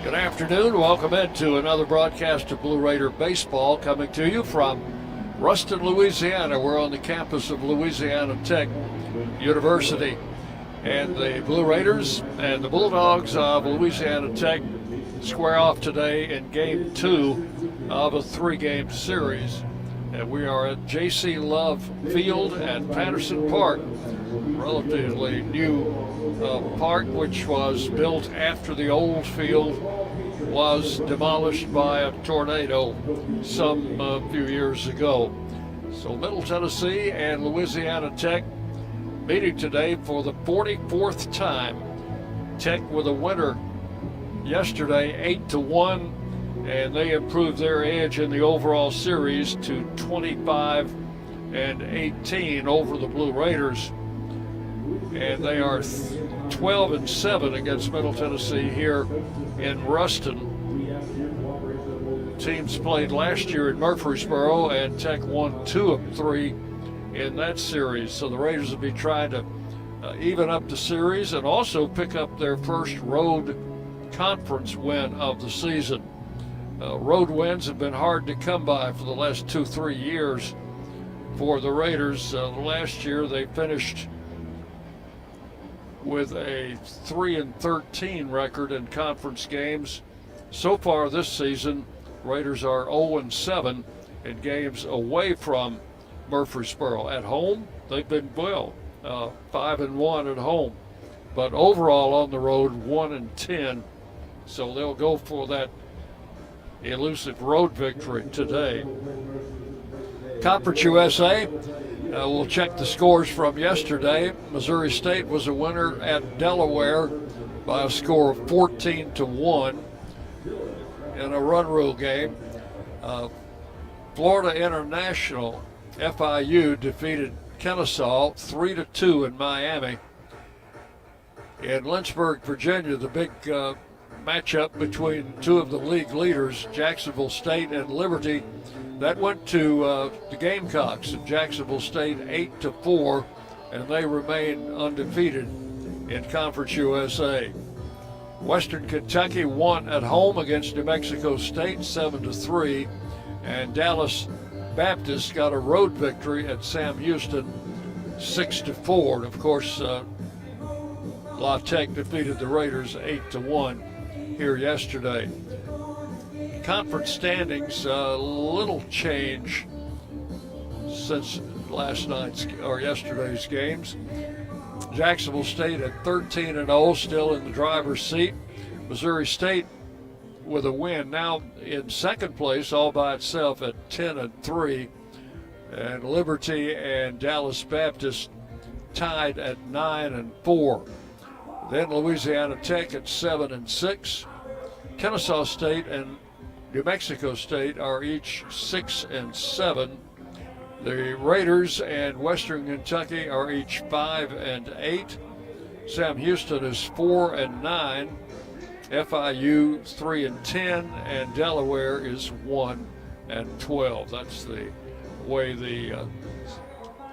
Good afternoon. Welcome into another broadcast of Blue Raider Baseball coming to you from Ruston, Louisiana. We're on the campus of Louisiana Tech University. And the Blue Raiders and the Bulldogs of Louisiana Tech square off today in Game 2 of a 3-game series. And we are at J.C. Love Field at Patterson Park, relatively new park, which was built after the old field was demolished by a tornado some few years ago. So Middle Tennessee and Louisiana Tech meeting today for the 44th time. Tech with a winner yesterday, 8-1, and they improved their edge in the overall series to 25-18 over the Blue Raiders. And they are 12-7 against Middle Tennessee here in Ruston. Teams played last year in Murfreesboro, and Tech won 2 of 3 in that series. So the Raiders will be trying to even up the series and also pick up their first road conference win of the season. Road wins have been hard to come by for the last 2-3 years for the Raiders. Last year they finished with a 3-13 record in conference games. So far this season, Raiders are 0-7 in games away from Murfreesboro. At home, they've been 5-1 at home, but overall on the road 1-10. So they'll go for that elusive road victory today. Conference USA, we'll check the scores from yesterday. Missouri State was a winner at Delaware by a score of 14-1 in a run rule game. Florida International, FIU, defeated Kennesaw 3-2 in Miami. In Lynchburg, Virginia, the big matchup between two of the league leaders, Jacksonville State and Liberty, that went to the Gamecocks of Jacksonville State 8-4, and they remain undefeated in Conference USA. Western Kentucky won at home against New Mexico State 7-3, and Dallas Baptist got a road victory at Sam Houston 6-4. And of course, La Tech defeated the Raiders 8-1 here yesterday. Conference standings, a little change since last night's or yesterday's games. Jacksonville State at 13-0, still in the driver's seat. Missouri State with a win, now in second place all by itself at 10-3. And Liberty and Dallas Baptist tied at 9-4. Then Louisiana Tech at 7-6. Kennesaw State and New Mexico State are each 6-7. The Raiders and Western Kentucky are each 5-8. Sam Houston is 4-9. FIU 3-10, and Delaware is 1-12. That's the way the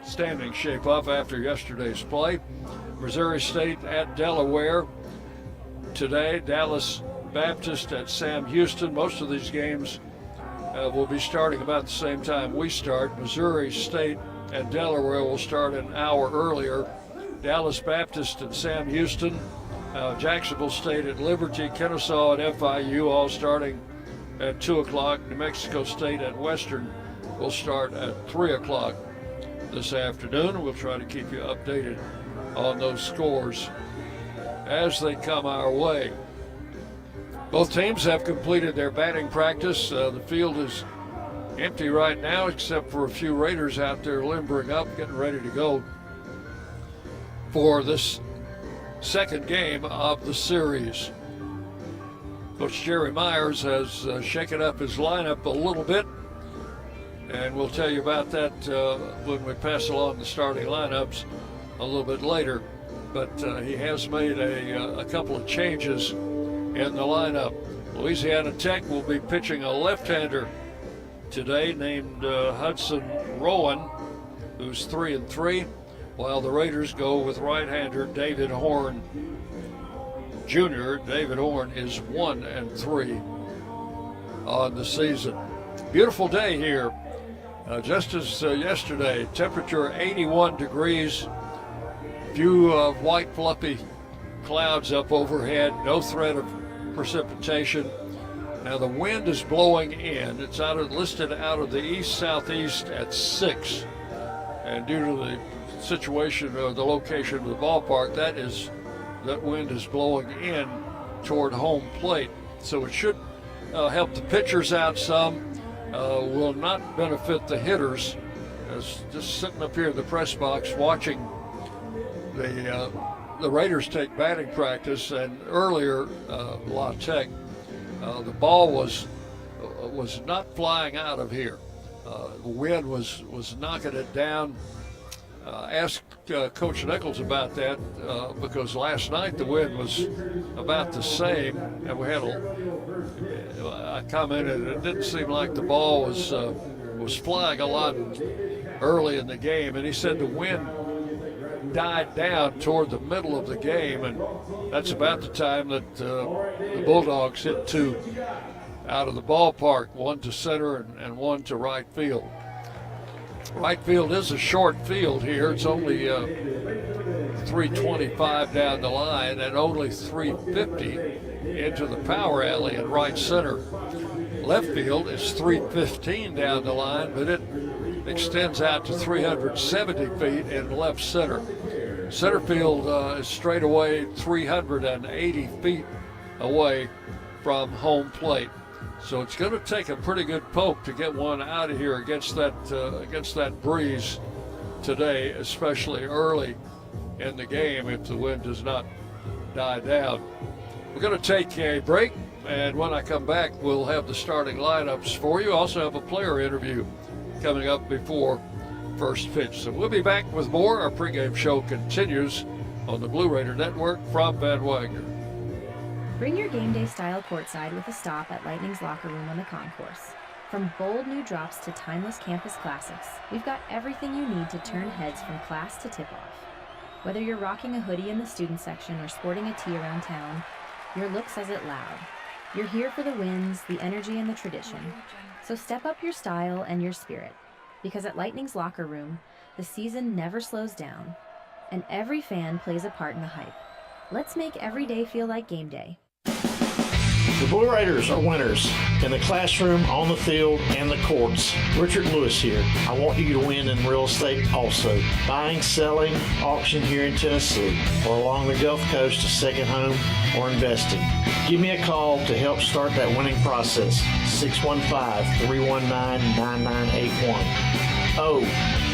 standings shape up after yesterday's play. Missouri State at Delaware today. Dallas Baptist at Sam Houston. Most of these games will be starting about the same time we start. Missouri State and Delaware will start an hour earlier. Dallas Baptist and Sam Houston, Jacksonville State at Liberty, Kennesaw and FIU all starting at 2 o'clock. New Mexico State at Western will start at 3 o'clock this afternoon. We'll try to keep you updated on those scores as they come our way. Both teams have completed their batting practice. The field is empty right now except for a few Raiders out there limbering up, getting ready to go for this second game of the series. Coach Jerry Myers has shaken up his lineup a little bit, and we'll tell you about that when we pass along the starting lineups a little bit later. But he has made a couple of changes in the lineup. Louisiana Tech will be pitching a left-hander today named Hudson Rowan, who's 3-3, while the Raiders go with right-hander David Horn junior, David Orn, is 1-3 on the season. Beautiful day here. Just as yesterday, temperature 81 degrees, few white fluffy clouds up overhead, no threat of precipitation. Now the wind is blowing in. It's listed out of the east-southeast at 6. And due to the situation or the location of the ballpark, that wind is blowing in toward home plate. So it should help the pitchers out some. Will not benefit the hitters. Just sitting up here in the press box watching the Raiders take batting practice, and earlier La Tech, the ball was not flying out of here. The wind was knocking it down. Asked Coach Nichols about that because last night the wind was about the same, and we had I commented it didn't seem like the ball was flying a lot early in the game, and he said the wind died down toward the middle of the game, and that's about the time that the Bulldogs hit 2 out of the ballpark, 1 to center and 1 to right field. Right field is a short field here. It's only 325 down the line and only 350 into the power alley in right center. Left field is 315 down the line, but it extends out to 370 feet in left center. Center field is straight away 380 feet away from home plate. So it's going to take a pretty good poke to get one out of here against that breeze today, especially early in the game if the wind does not die down. We're going to take a break, and when I come back, we'll have the starting lineups for you. Also have a player interview coming up before first pitch. So we'll be back with more. Our pregame show continues on the Blue Raider Network from Van Wagner. Bring your game day style courtside with a stop at Lightning's locker room on the concourse. From bold new drops to timeless campus classics, we've got everything you need to turn heads from class to tip-off. Whether you're rocking a hoodie in the student section or sporting a tee around town, your look says it loud. You're here for the wins, the energy, and the tradition. So step up your style and your spirit, because at Lightning's locker room, the season never slows down, and every fan plays a part in the hype. Let's make every day feel like game day. The Blue Raiders are winners in the classroom, on the field, and the courts. Richard Lewis here. I want you to win in real estate also. Buying, selling, auction here in Tennessee, or along the Gulf Coast, a second home, or investing. Give me a call to help start that winning process. 615-319-9981. Oh,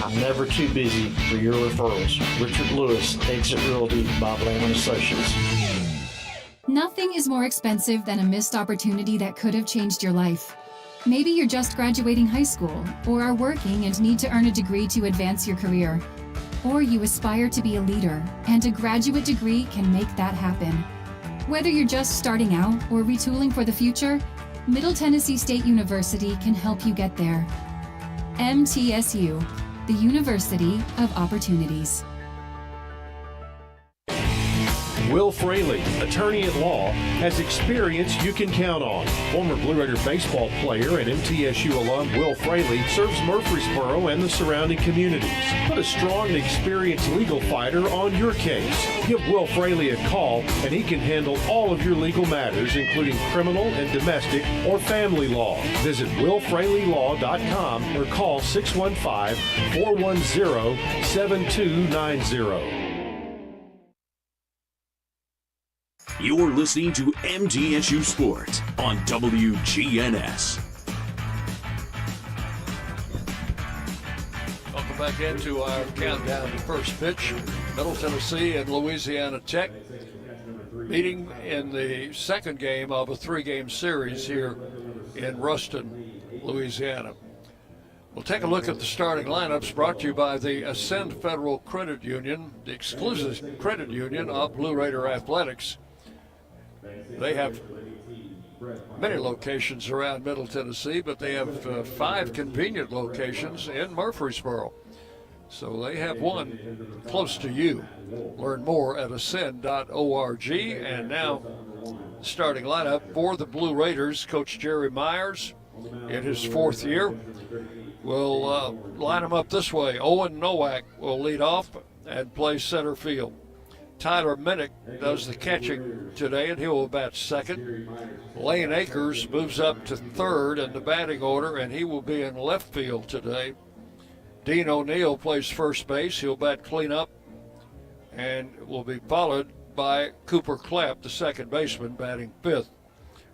I'm never too busy for your referrals. Richard Lewis, Exit Realty, Bob Lamb & Associates. Nothing is more expensive than a missed opportunity that could have changed your life. Maybe you're just graduating high school, or are working and need to earn a degree to advance your career. Or you aspire to be a leader, and a graduate degree can make that happen. Whether you're just starting out or retooling for the future, Middle Tennessee State University can help you get there. MTSU, the University of Opportunities. Will Fraley, attorney at law, has experience you can count on. Former Blue Raider baseball player and MTSU alum Will Fraley serves Murfreesboro and the surrounding communities. Put a strong and experienced legal fighter on your case. Give Will Fraley a call and he can handle all of your legal matters, including criminal and domestic or family law. Visit willfraleylaw.com or call 615-410-7290. You're listening to MTSU Sports on WGNS. Welcome back into our countdown to first pitch. Middle Tennessee and Louisiana Tech meeting in the second game of a 3-game series here in Ruston, Louisiana. We'll take a look at the starting lineups brought to you by the Ascend Federal Credit Union, the exclusive credit union of Blue Raider Athletics. They have many locations around Middle Tennessee, but they have 5 convenient locations in Murfreesboro. So they have one close to you. Learn more at ascend.org. And now, starting lineup for the Blue Raiders, Coach Jerry Myers in his 4th year. We'll line them up this way. Owen Nowak will lead off and play center field. Tyler Minnick does the catching today, and he will bat second. Lane Akers moves up to third in the batting order, and he will be in left field today. Dean O'Neill plays first base. He'll bat cleanup and will be followed by Cooper Clapp, the second baseman, batting fifth.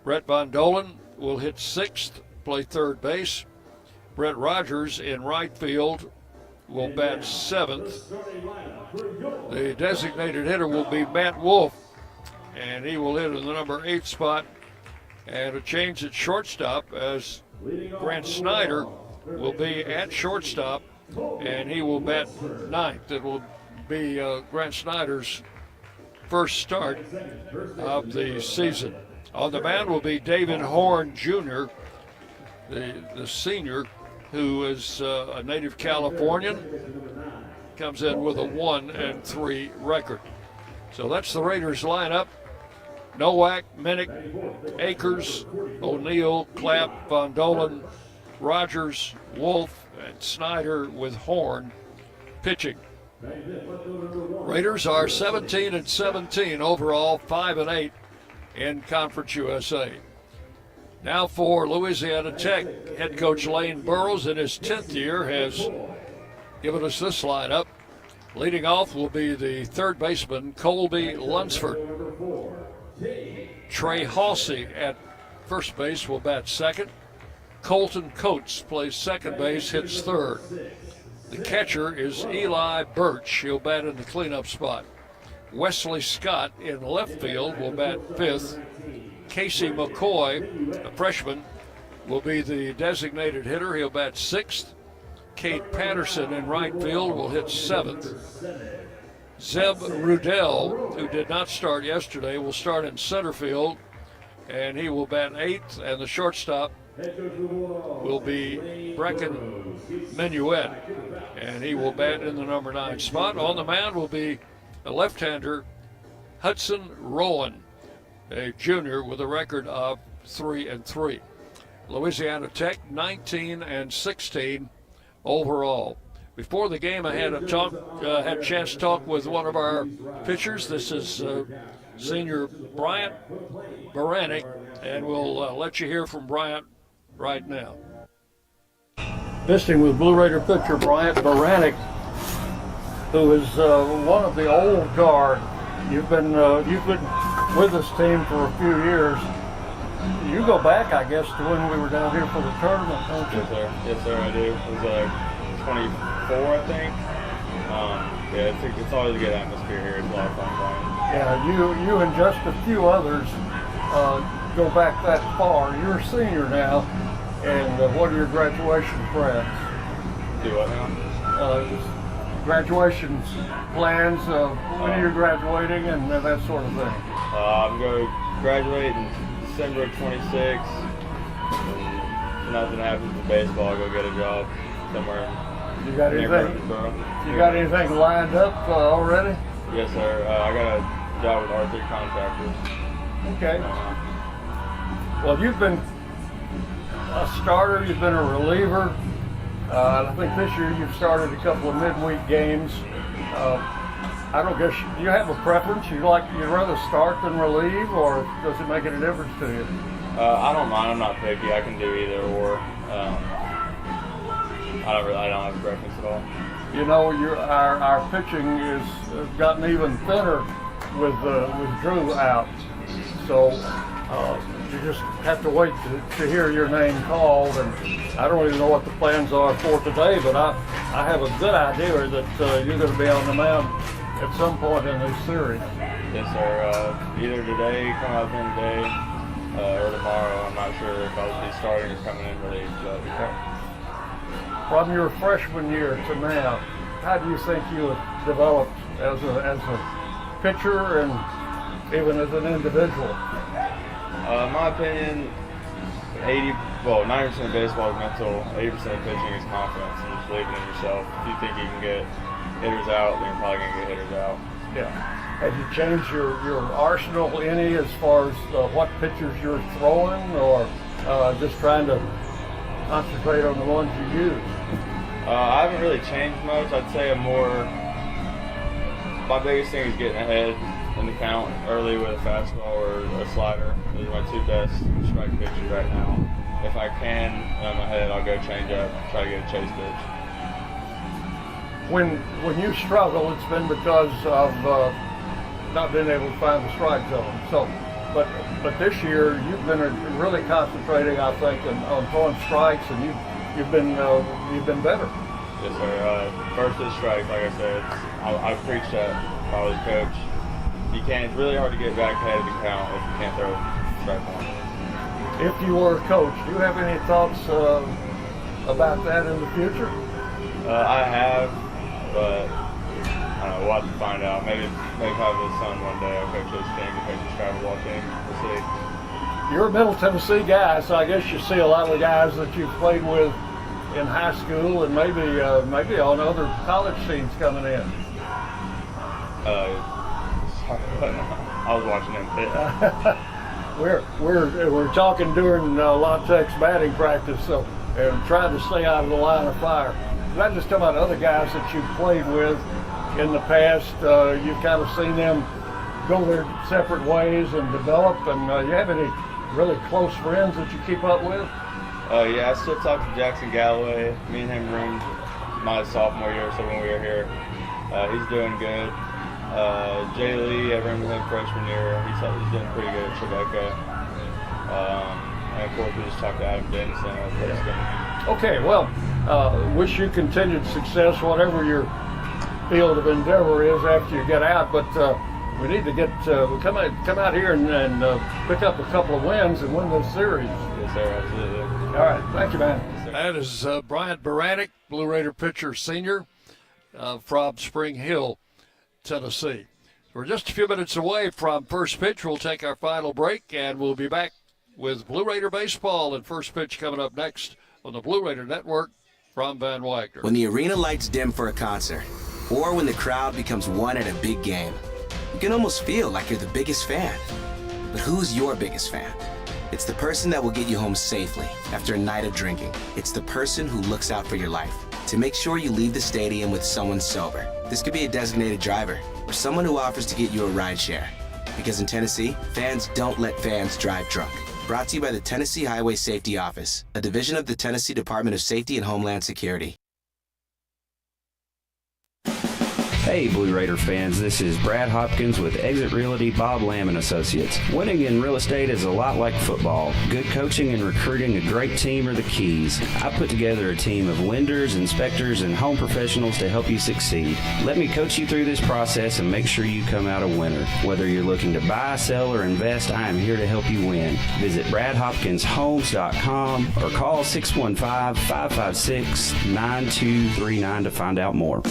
Brett Von Dolen will hit sixth, play third base. Brett Rogers in right field will bat seventh. The designated hitter will be Matt Wolf, and he will hit in the number 8 spot. And a change at shortstop as Grant Snyder will be at shortstop, and he will bat ninth. It will be Grant Snyder's first start of the season. On the mound will be David Horn Jr., the senior, who is a native Californian, comes in with a 1-3 record. So that's the Raiders lineup. Nowak, Minnick, Akers, O'Neill, Clapp, Von Dolen, Rogers, Wolf, and Snyder with Horn pitching. Raiders are 17-17 overall, 5-8 in Conference USA. Now for Louisiana Tech, head coach Lane Burroughs in his 10th year has given us this lineup. Leading off will be the third baseman, Colby Lunsford. Trey Halsey at first base will bat second. Colton Coates plays second base, hits third. The catcher is Eli Birch. He'll bat in the cleanup spot. Wesley Scott in left field will bat fifth. Casey McCoy, a freshman, will be the designated hitter. He'll bat sixth. Kate Patterson in right field will hit seventh. Zeb Rudell, who did not start yesterday, will start in center field, and he will bat eighth. And the shortstop will be Brecken Minuet, and he will bat in the number 9 spot. On the mound will be a left-hander, Hudson Rowan, a junior with a record of 3-3. Louisiana Tech 19-16 overall. Before the game, I had a chance to talk with one of our pitchers. This is senior Bryant Baranek, and we'll let you hear from Bryant right now. Visiting with Blue Raider pitcher Bryant Baranek, who is one of the old guard. You've been with this team for a few years. You go back, I guess, to when we were down here for the tournament, don't you? Yes, sir. Yes, sir, I do. It was 24, I think. Yeah, it's always a good atmosphere here. It's a lot of fun playing. Yeah, you and just a few others go back that far. You're a senior now, and what are your graduation plans? Do what now? Graduation plans, when you're graduating and that sort of thing. I'm going to graduate in December of 26. If nothing happens in baseball, I'll go get a job somewhere. You got anything lined up already? Yes, sir. I got a job with R3 Contractors. Okay. Well, you've been a starter, you've been a reliever. I think this year you've started a couple of midweek games. I don't guess, do you have a preference? You'd rather start than relieve, or does it make any difference to you? I don't mind. I'm not picky. I can do either or. I don't have a preference at all. You know, our pitching has gotten even thinner with Drew out. So you just have to wait to hear your name called. And I don't even know what the plans are for today, but I have a good idea that you're going to be on the mound at some point in this series. Yes, sir. Either today, come out today, or tomorrow. I'm not sure if I'll be starting or coming in relief. From your freshman year to now, how do you think you have developed as a pitcher and even as an individual? In my opinion, 90% of baseball is mental, 80% of pitching is confidence and just believing in yourself. If you think you can get hitters out, then you're probably going to get hitters out. Yeah. Have you changed your arsenal any as far as what pitchers you're throwing, or just trying to concentrate on the ones you use? I haven't really changed much. I'd say my biggest thing is getting ahead in the count early with a fastball or a slider. Those are my two best strike pitches right now. If I can, and I'm ahead, I'll go change up, try to get a chase pitch. When you struggle, it's been because of not being able to find the strike zone. So, but this year you've been really concentrating, I think, on throwing strikes, and you've been better. Yes, sir. First is strike, like I said. I preach that if I was a coach. It's really hard to get back ahead of the count if you can't throw strike one. If you were a coach, do you have any thoughts about that in the future? I have, but I don't know, we'll have to find out. Maybe if I have a son one day, I'll coach his team, coach his travel ball team. We'll see. You're a Middle Tennessee guy, so I guess you see a lot of the guys that you've played with in high school and maybe on other college teams coming in. I was watching them pitch. We're talking during La Tech's batting practice, so and trying to stay out of the line of fire. Not just talking about other guys that you've played with in the past. You've kind of seen them go their separate ways and develop. And you have any really close friends that you keep up with? Yeah, I still talk to Jackson Galloway. Me and him roomed my sophomore year, so when we were here, he's doing good. Jay Lee, I roomed with him freshman year. He's doing pretty good at Tribeca. And of course, we just talked to Adam Dennison. Okay, well, wish you continued success, whatever your field of endeavor is after you get out. But we need to come out here and pick up a couple of wins and win this series. Yes, sir, absolutely. All right, thank you, man. Yes, that is Bryant Baranek, Blue Raider pitcher, senior from Spring Hill, Tennessee. We're just a few minutes away from first pitch. We'll take our final break, and we'll be back with Blue Raider baseball and first pitch coming up next on the Blue Raider Network from Van Wagner. When the arena lights dim for a concert, or when the crowd becomes one at a big game, you can almost feel like you're the biggest fan. But who's your biggest fan? It's the person that will get you home safely after a night of drinking. It's the person who looks out for your life to make sure you leave the stadium with someone sober. This could be a designated driver or someone who offers to get you a ride share. Because in Tennessee, fans don't let fans drive drunk. Brought to you by the Tennessee Highway Safety Office, a division of the Tennessee Department of Safety and Homeland Security. Hey Blue Raider fans, this is Brad Hopkins with Exit Realty Bob Lamb & Associates. Winning in real estate is a lot like football. Good coaching and recruiting a great team are the keys. I put together a team of lenders, inspectors, and home professionals to help you succeed. Let me coach you through this process and make sure you come out a winner. Whether you're looking to buy, sell, or invest, I am here to help you win. Visit BradHopkinsHomes.com or call 615-556-9239 to find out more.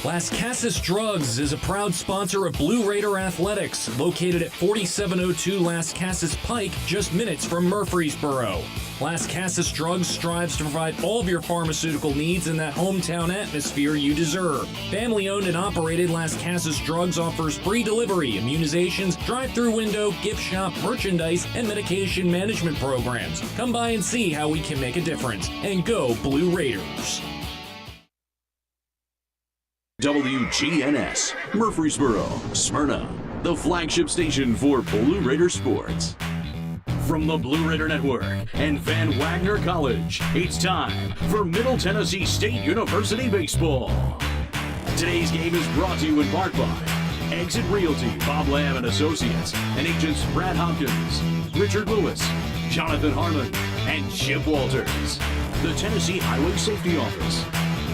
Las Casas Drugs is a proud sponsor of Blue Raider Athletics, located at 4702 Las Casas Pike, just minutes from Murfreesboro. Las Casas Drugs strives to provide all of your pharmaceutical needs in that hometown atmosphere you deserve. Family-owned and operated, Las Casas Drugs offers free delivery, immunizations, drive-through window, gift shop, merchandise, and medication management programs. Come by and see how we can make a difference. And go Blue Raiders. WGNS, Murfreesboro, Smyrna, the flagship station for Blue Raider sports. From the Blue Raider Network and Van Wagner College, it's time for Middle Tennessee State University baseball. Today's game is brought to you in part by Exit Realty, Bob Lamb & Associates, and agents Brad Hopkins, Richard Lewis, Jonathan Harmon, and Chip Walters. The Tennessee Highway Safety Office.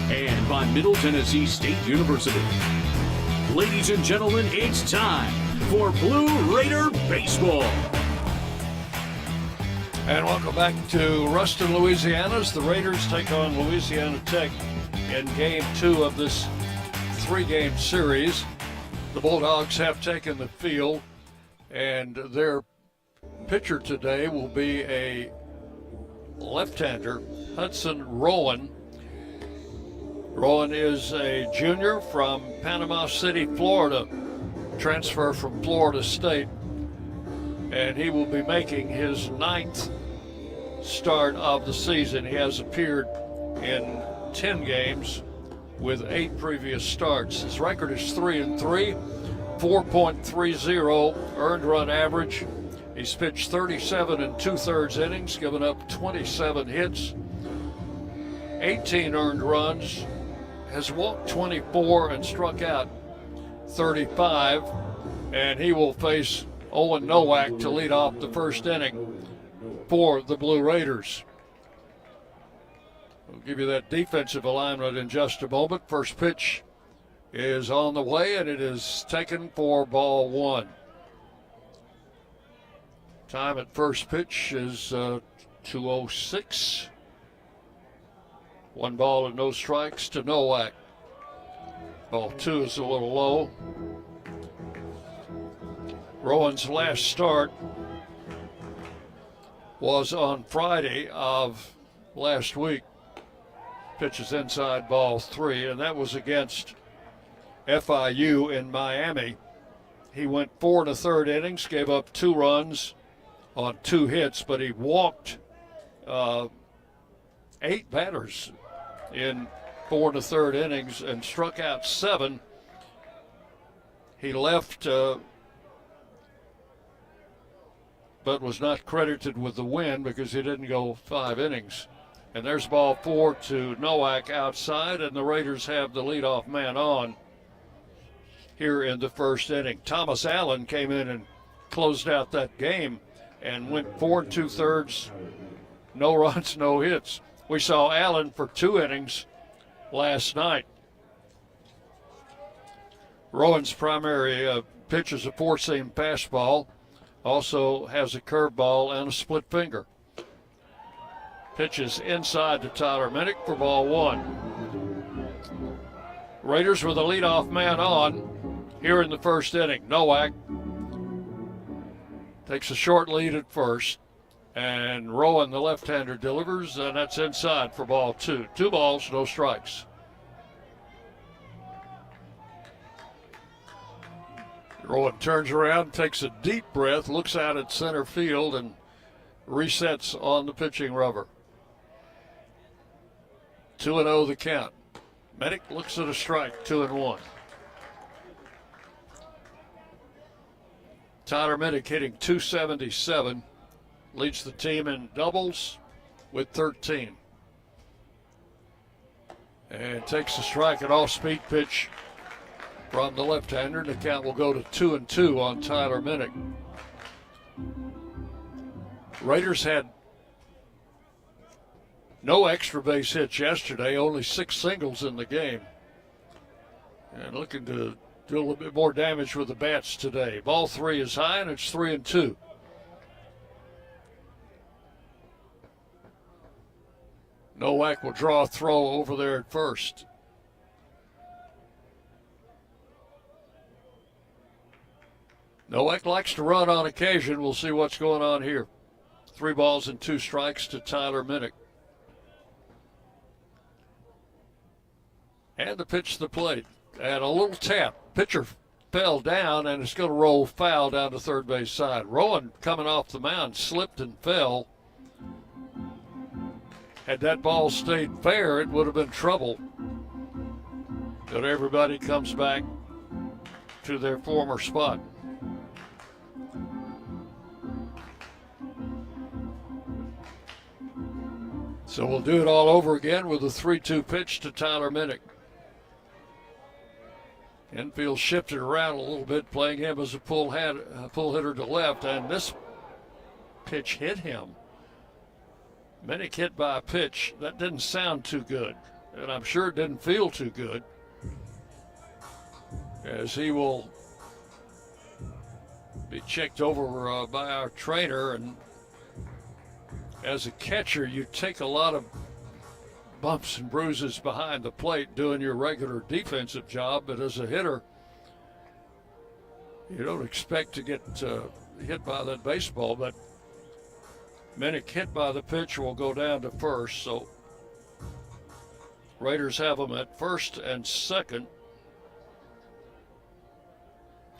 And by Middle Tennessee State University. Ladies and gentlemen, it's time for Blue Raider baseball. And welcome back to Ruston, Louisiana. The Raiders take on Louisiana Tech in Game 2 of this 3-game series. The Bulldogs have taken the field, and they're pitcher today will be a left-hander, Hudson Rowan. Rowan is a junior from Panama City, Florida, transfer from Florida State, and he will be making his 9th start of the season. He has appeared in 10 games with 8 previous starts. His record is 3-3, 4.30 earned run average. He's pitched 37 2/3 innings, given up 27 hits, 18 earned runs, has walked 24 and struck out 35, and he will face Owen Nowak to lead off the first inning for the Blue Raiders. We'll give you that defensive alignment in just a moment. First pitch is on the way, and it is taken for ball 1. Time at first pitch is 2:06. 1 ball and no strikes to Nowak. Ball 2 is a little low. Rowan's last start was on Friday of last week. Pitches inside ball 3, and that was against FIU in Miami. He went 4 1/3 innings, gave up 2 runs on 2 hits, but he walked 8 batters in 4 1/3 innings and struck out 7. He left, but was not credited with the win because he didn't go 5 innings. And there's ball 4 to Nowak outside, and the Raiders have the leadoff man on here in the first inning. Thomas Allen came in and closed out that game and went 4 2/3, no runs, no hits. We saw Allen for 2 innings last night. Rowan's primary pitch is a 4-seam fastball, also has a curveball and a split finger. Pitches inside to Tyler Minnick for ball 1. Raiders with a leadoff man on here in the first inning. Nowak takes a short lead at first, and Rowan, the left-hander, delivers, and that's inside for ball 2. 2 balls, no strikes. Rowan turns around, takes a deep breath, looks out at center field, and resets on the pitching rubber. 2-0 the count. Minnick looks at a strike, 2-1. Tyler Minnick hitting .277, leads the team in doubles with 13. And takes a strike, an off-speed pitch from the left-hander, and the count will go to 2-2 on Tyler Minnick. Raiders had no extra base hits yesterday, only 6 singles in the game. And looking to do a little bit more damage with the bats today. Ball 3 is high, and it's 3-2. Nowak will draw a throw over there at first. Nowak likes to run on occasion. We'll see what's going on here. 3 balls and 2 strikes to Tyler Minnick. And the pitch to the plate. And a little tap. Pitcher fell down, and it's going to roll foul down the third base side. Rowan, coming off the mound, slipped and fell. Had that ball stayed fair, it would have been trouble. But everybody comes back to their former spot. So we'll do it all over again with a 3-2 pitch to Tyler Minnick. Infield shifted around a little bit, playing him as a pull hitter to left, and this pitch hit him. Minnick hit by a pitch. That didn't sound too good, and I'm sure it didn't feel too good, as he will be checked over by our trainer. And as a catcher, you take a lot of bumps and bruises behind the plate doing your regular defensive job, but as a hitter, you don't expect to get hit by that baseball. But Minnick hit by the pitch will go down to first, so Raiders have them at first and second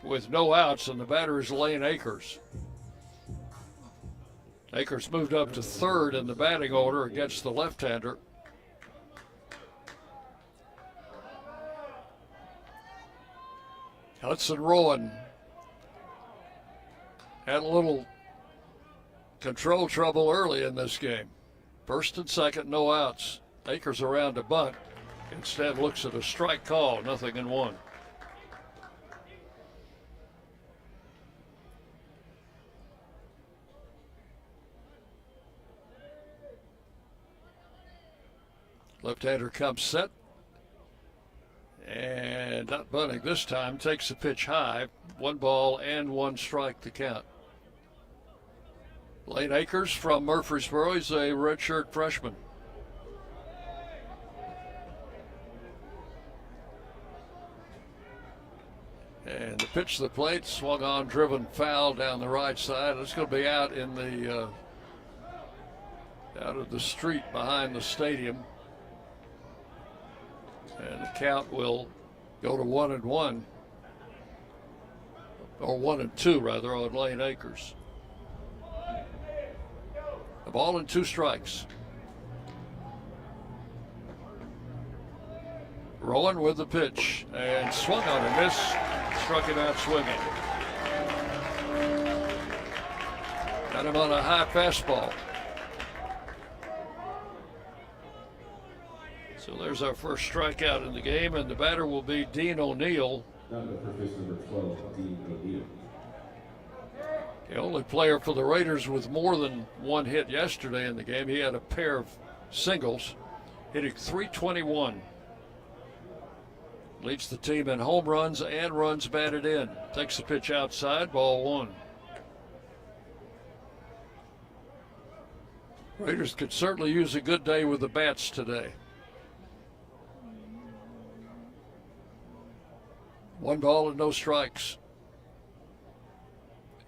with no outs, and the batter is Lane Akers. Akers moved up to third in the batting order against the left-hander. Hudson Rowan had a little control trouble early in this game. First and second, no outs. Akers around to bunt. Instead looks at a strike call, 0-1. Left-hander comes set. And not bunting this time, takes the pitch high. 1 ball and 1 strike to count. Lane Akers from Murfreesboro. He's a redshirt freshman. And the pitch to the plate, swung on, driven foul down the right side. It's going to be out in the out of the street behind the stadium. And the count will go to 1-1, or 1-2 rather, on Lane Akers. A ball and 2 strikes. Rowan with the pitch and swung on a miss, struck him out swinging. Got him on a high fastball. So there's our first strikeout in the game, and the batter will be Dean O'Neill. Number 12, Dean O'Neill. The only player for the Raiders with more than 1 hit yesterday in the game. He had a pair of singles, hitting .321. Leads the team in home runs and runs batted in. Takes the pitch outside, ball 1. Raiders could certainly use a good day with the bats today. 1 ball and no strikes.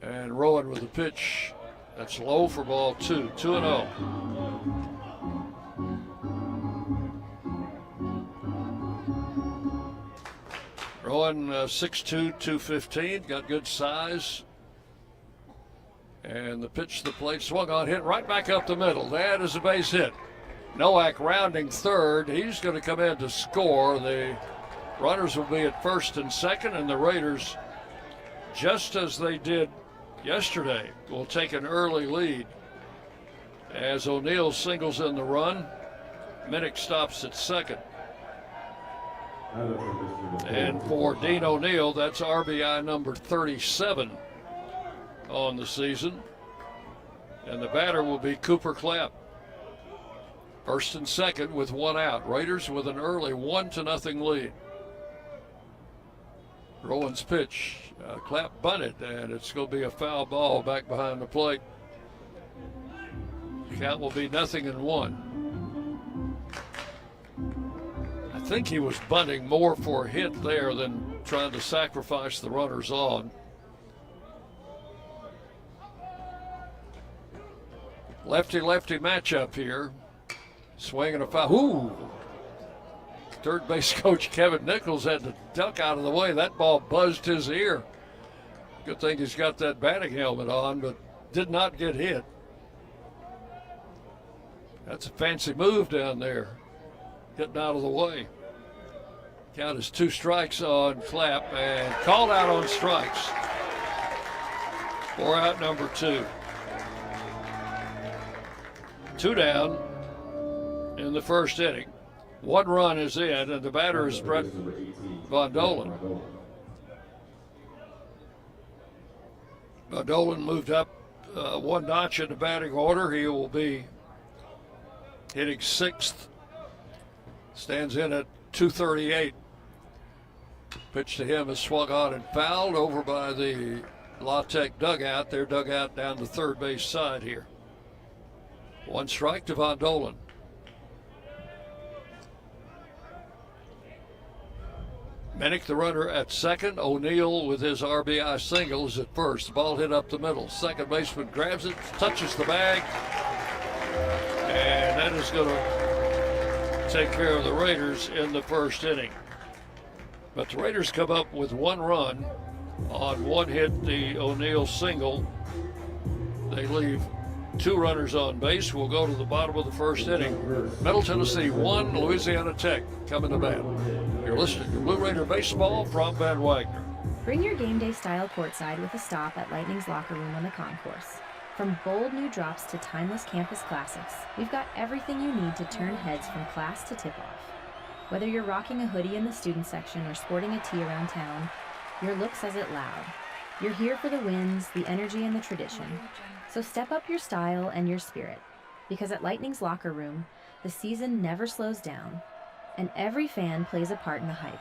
And Rowan with the pitch. That's low for ball 2. 2-0. Rowan 6'2", 215, got good size. And the pitch to the plate, swung on, hit right back up the middle. That is a base hit. Nowak rounding third. He's going to come in to score. The runners will be at first and second, and the Raiders, just as they did yesterday, will take an early lead. As O'Neill singles in the run, Minnick stops at second. And for Dean O'Neill, that's RBI number 37 on the season. And the batter will be Cooper Clapp. First and second with 1 out. Raiders with an early 1-0 lead. Rowan's pitch. Clapp bunted, and it's going to be a foul ball back behind the plate. Count will be 0-1. I think he was bunting more for a hit there than trying to sacrifice the runners on. Lefty-lefty matchup here. Swinging a foul. Ooh! Third base coach Kevin Nichols had to duck out of the way. That ball buzzed his ear. Good thing he's got that batting helmet on, but did not get hit. That's a fancy move down there, getting out of the way. Count is 2 strikes on Clapp and called out on strikes. 4 out, number 2. 2 down in the first inning. 1 run is in, and the batter is Brett Von Dolan. Von Dolan moved up 1 notch in the batting order. He will be hitting 6th. Stands in at 238. Pitch to him is swung on and fouled over by the La Tech dugout. Their dugout down the third base side here. 1 strike to Von Dolan. Minnick, the runner, at second. O'Neill with his RBI single is at first. The ball hit up the middle. Second baseman grabs it, touches the bag, and that is going to take care of the Raiders in the first inning. But the Raiders come up with one run on one hit, the O'Neill single. They leave two runners on base. We'll go to the bottom of the first inning. Middle Tennessee 1, Louisiana Tech coming to bat. You're listening to Blue Raider Baseball from Van Wagner. Bring your game day style courtside with a stop at Lightning's locker room on the concourse. From bold new drops to timeless campus classics, we've got everything you need to turn heads from class to tip-off. Whether you're rocking a hoodie in the student section or sporting a tee around town, your look says it loud. You're here for the wins, the energy, and the tradition. So step up your style and your spirit, because at Lightning's locker room, the season never slows down, and every fan plays a part in the hype.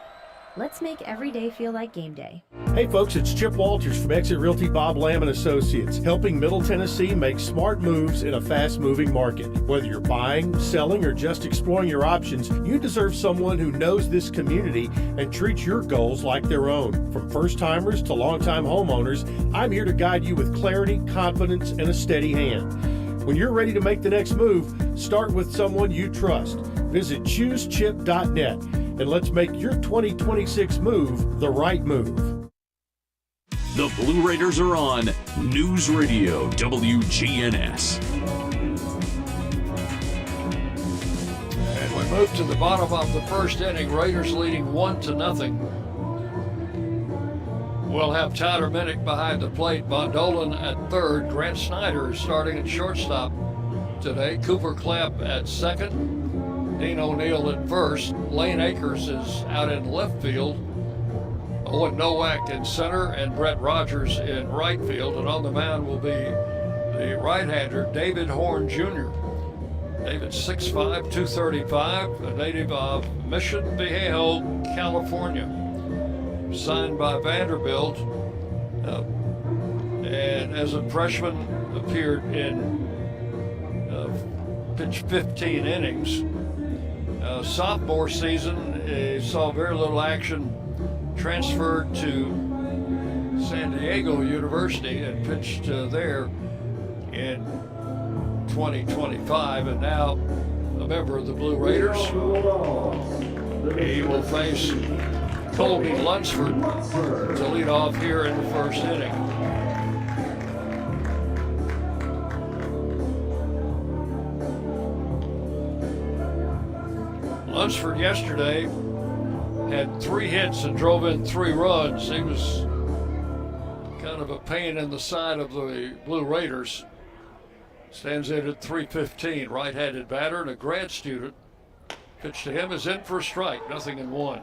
Let's make every day feel like game day. Hey folks, it's Chip Walters from Exit Realty Bob Lamb and Associates, helping Middle Tennessee make smart moves in a fast-moving market. Whether you're buying, selling, or just exploring your options, you deserve someone who knows this community and treats your goals like their own. From first-timers to long-time homeowners, I'm here to guide you with clarity, confidence, and a steady hand. When you're ready to make the next move, start with someone you trust. Visit choosechip.net. And let's make your 2026 move the right move. The Blue Raiders are on News Radio WGNS. And we move to the bottom of the first inning. Raiders leading 1-0. We'll have Tyler Minnick behind the plate. Von Dolan at third. Grant Snyder is starting at shortstop today. Cooper Clapp at second. Dean O'Neill at first. Lane Akers is out in left field. Owen Nowak in center and Brett Rogers in right field. And on the mound will be the right-hander, David Horn Jr. David's 6'5", 235, a native of Mission Viejo, California. Signed by Vanderbilt. And as a freshman appeared in pitched 15 innings. Sophomore season, he saw very little action, transferred to San Diego University and pitched there in 2025, and now a member of the Blue Raiders. He will face Colby Lunsford to lead off here in the first inning. Lunsford yesterday had 3 hits and drove in 3 runs. He was kind of a pain in the side of the Blue Raiders. Stands in at .315, right-handed batter and a grad student. Pitch to him is in for a strike, 0-1.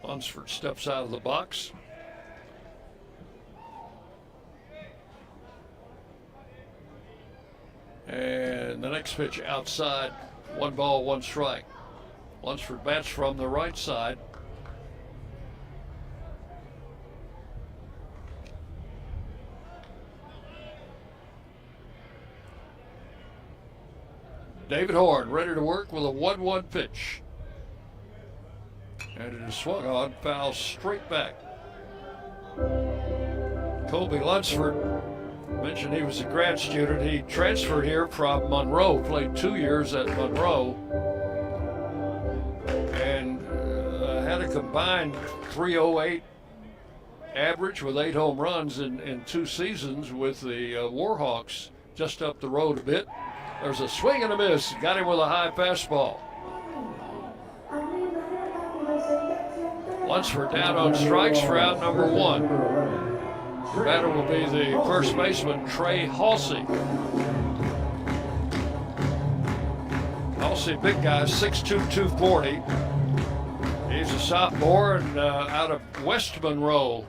Lunsford steps out of the box. And the next pitch outside, 1 ball, 1 strike. Lunsford bats from the right side. David Horn ready to work with a 1-1 pitch. And it is swung on, foul straight back. Colby Lunsford, mentioned he was a grad student. He transferred here from Monroe, played 2 years at Monroe, and had a combined .308 average with 8 home runs in 2 seasons with the Warhawks just up the road a bit. There's a swing and a miss. Got him with a high fastball. Lunsford down on strikes for out number 1. The batter will be the first baseman, Trey Halsey. Halsey, big guy, 6'2", 240. He's a sophomore and out of West Monroe,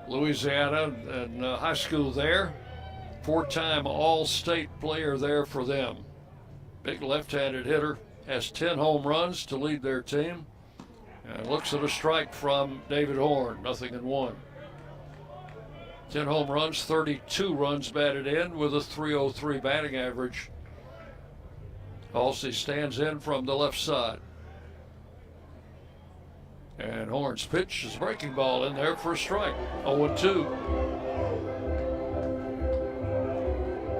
Louisiana, and high school there. 4-time All-State player there for them. Big left-handed hitter, has 10 home runs to lead their team. And looks at a strike from David Horn, 0-1. 10 home runs, 32 runs batted in with a .303 batting average. Halsey stands in from the left side. And Horn's pitch is a breaking ball in there for a strike. 0-2.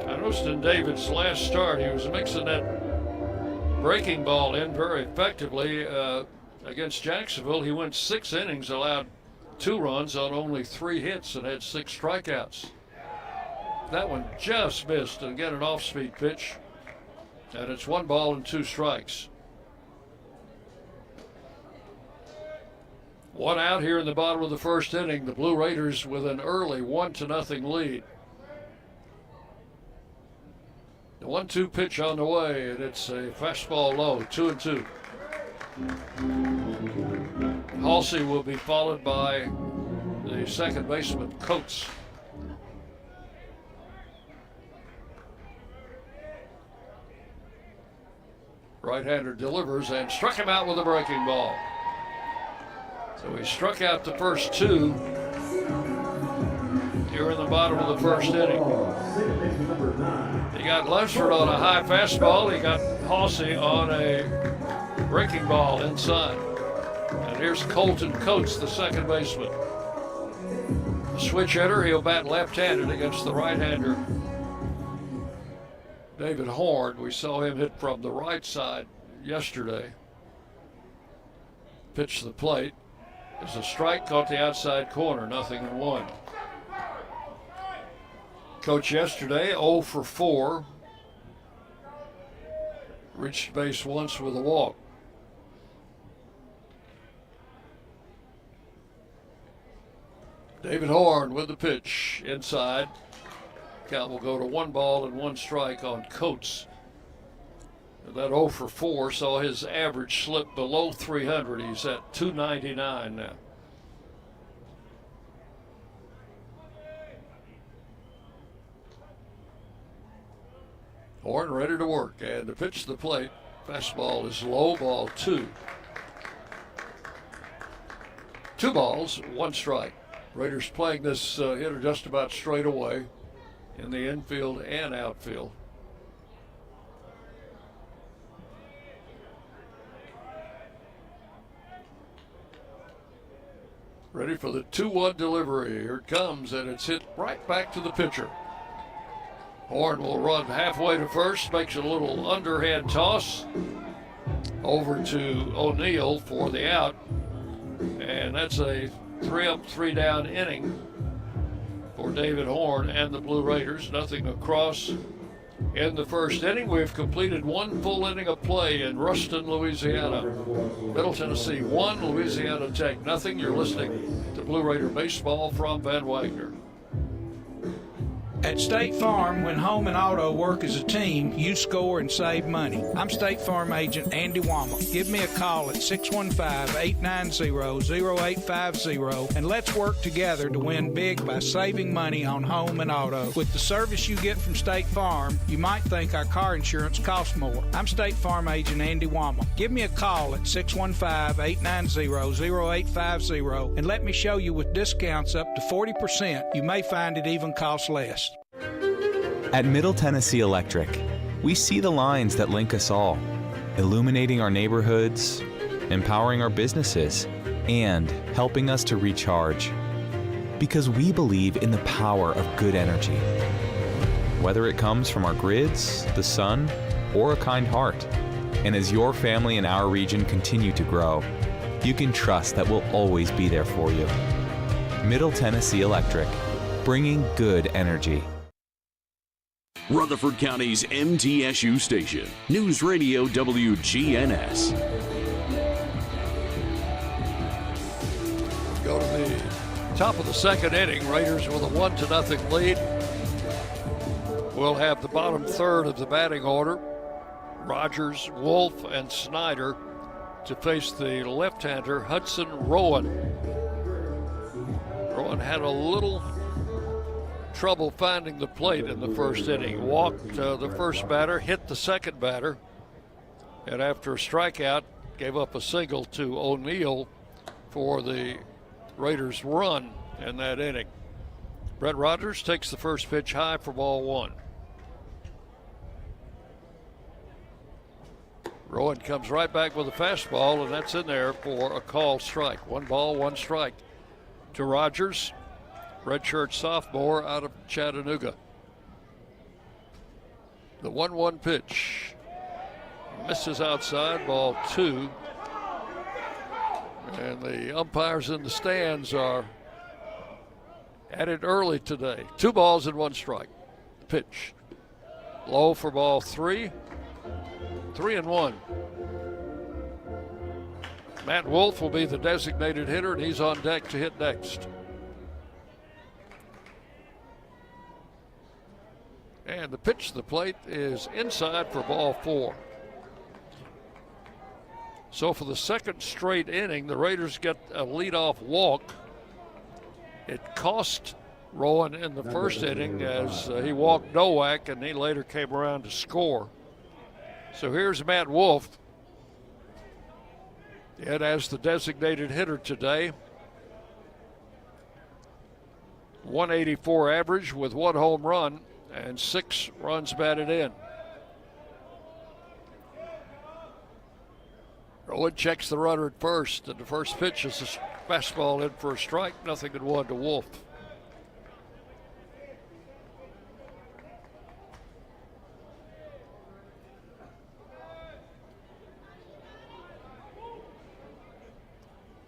I noticed in David's last start, he was mixing that breaking ball in very effectively. Against Jacksonville, he went 6 innings, allowed 2 runs on only 3 hits, and had 6 strikeouts. That one just missed, and again an off-speed pitch. And it's 1 ball and 2 strikes. 1 out here in the bottom of the first inning. The Blue Raiders with an early 1-0 lead. The 1-2 pitch on the way, and it's a fastball low, 2-2. Halsey will be followed by the second baseman, Coates. Right-hander delivers and struck him out with a breaking ball. So he struck out the first 2 here in the bottom of the first inning. He got Lunsford on a high fastball. He got Halsey on a breaking ball inside. And here's Colton Coates, the second baseman. The switch hitter, he'll bat left-handed against the right-hander, David Horn. We saw him hit from the right side yesterday. Pitch to the plate. There's a strike, caught the outside corner, 0-1. Coach yesterday, 0 for 4. Reached base once with a walk. David Horn with the pitch inside. Count will go to 1 ball and 1 strike on Coates. That 0 for 4 saw his average slip below 300. He's at 299 now. Horn ready to work, and the pitch to the plate. Fastball is low, ball 2. 2 balls, 1 strike. Raiders playing this hitter just about straight away in the infield and outfield. Ready for the 2-1 delivery. Here it comes, and it's hit right back to the pitcher. Horn will run halfway to first, makes a little underhand toss over to O'Neill for the out. And that's a 3-up, 3-down inning for David Horn and the Blue Raiders. Nothing across in the first inning. We've completed 1 full inning of play in Ruston, Louisiana. Middle Tennessee 1, Louisiana Tech nothing. You're listening to Blue Raider Baseball from Van Wagner. At State Farm, when home and auto work as a team, you score and save money. I'm State Farm agent Andy Womack. Give me a call at 615-890-0850 and let's work together to win big by saving money on home and auto. With the service you get from State Farm, you might think our car insurance costs more. I'm State Farm agent Andy Womack. Give me a call at 615-890-0850 and let me show you with discounts up to 40%. You may find it even costs less. At Middle Tennessee Electric, we see the lines that link us all, illuminating our neighborhoods, empowering our businesses, and helping us to recharge. Because we believe in the power of good energy. Whether it comes from our grids, the sun, or a kind heart. And as your family and our region continue to grow, you can trust that we'll always be there for you. Middle Tennessee Electric, bringing good energy. Rutherford County's MTSU station, News Radio WGNS. Go to the top of the second inning. Raiders with a 1-0 lead. We'll have the bottom third of the batting order. Rogers, Wolf, and Snyder to face the left-hander Hudson Rowan. Rowan had a little trouble finding the plate in the first inning. Walked the first batter, hit the second batter, and after a strikeout, gave up a single to O'Neill for the Raiders' run in that inning. Brett Rogers takes the first pitch high for ball 1. Rowan comes right back with a fastball, and that's in there for a called strike. 1 ball, 1 strike to Rogers, redshirt sophomore out of Chattanooga. The 1-1 pitch misses outside, ball 2. And the umpires in the stands are at it early today. 2 balls and 1 strike. Pitch low for ball 3. 3-1. Matt Wolf will be the designated hitter, and he's on deck to hit next. And the pitch to the plate is inside for ball 4. So for the second straight inning, the Raiders get a leadoff walk. It cost Rowan in the first inning as he walked Nowak, and he later came around to score. So here's Matt Wolf, and as the designated hitter today, 184 average with 1 home run and 6 runs batted in. Rowan checks the runner at first, and the first pitch is a fastball in for a strike, 0-1 to Wolf.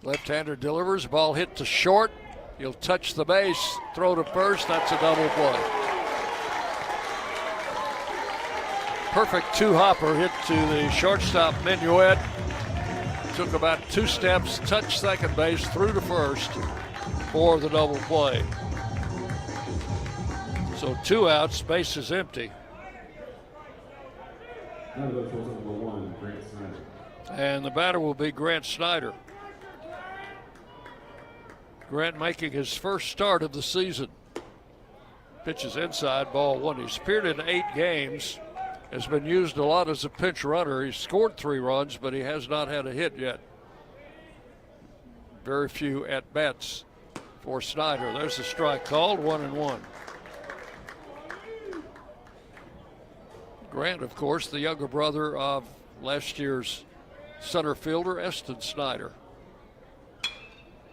Left-hander delivers, ball hit to short. He'll touch the base, throw to first, that's a double play. Perfect 2-hopper hit to the shortstop minuet. Took about 2 steps, touched second base, through to first for the double play. So 2 outs, base is empty. And the batter will be Grant Snyder. Grant making his first start of the season. Pitches inside, ball 1. He's appeared in 8 games, has been used a lot as a pinch runner. He's scored 3 runs, but he has not had a hit yet. Very few at-bats for Snyder. There's a strike called, 1-1. Grant, of course, the younger brother of last year's center fielder, Eston Snyder.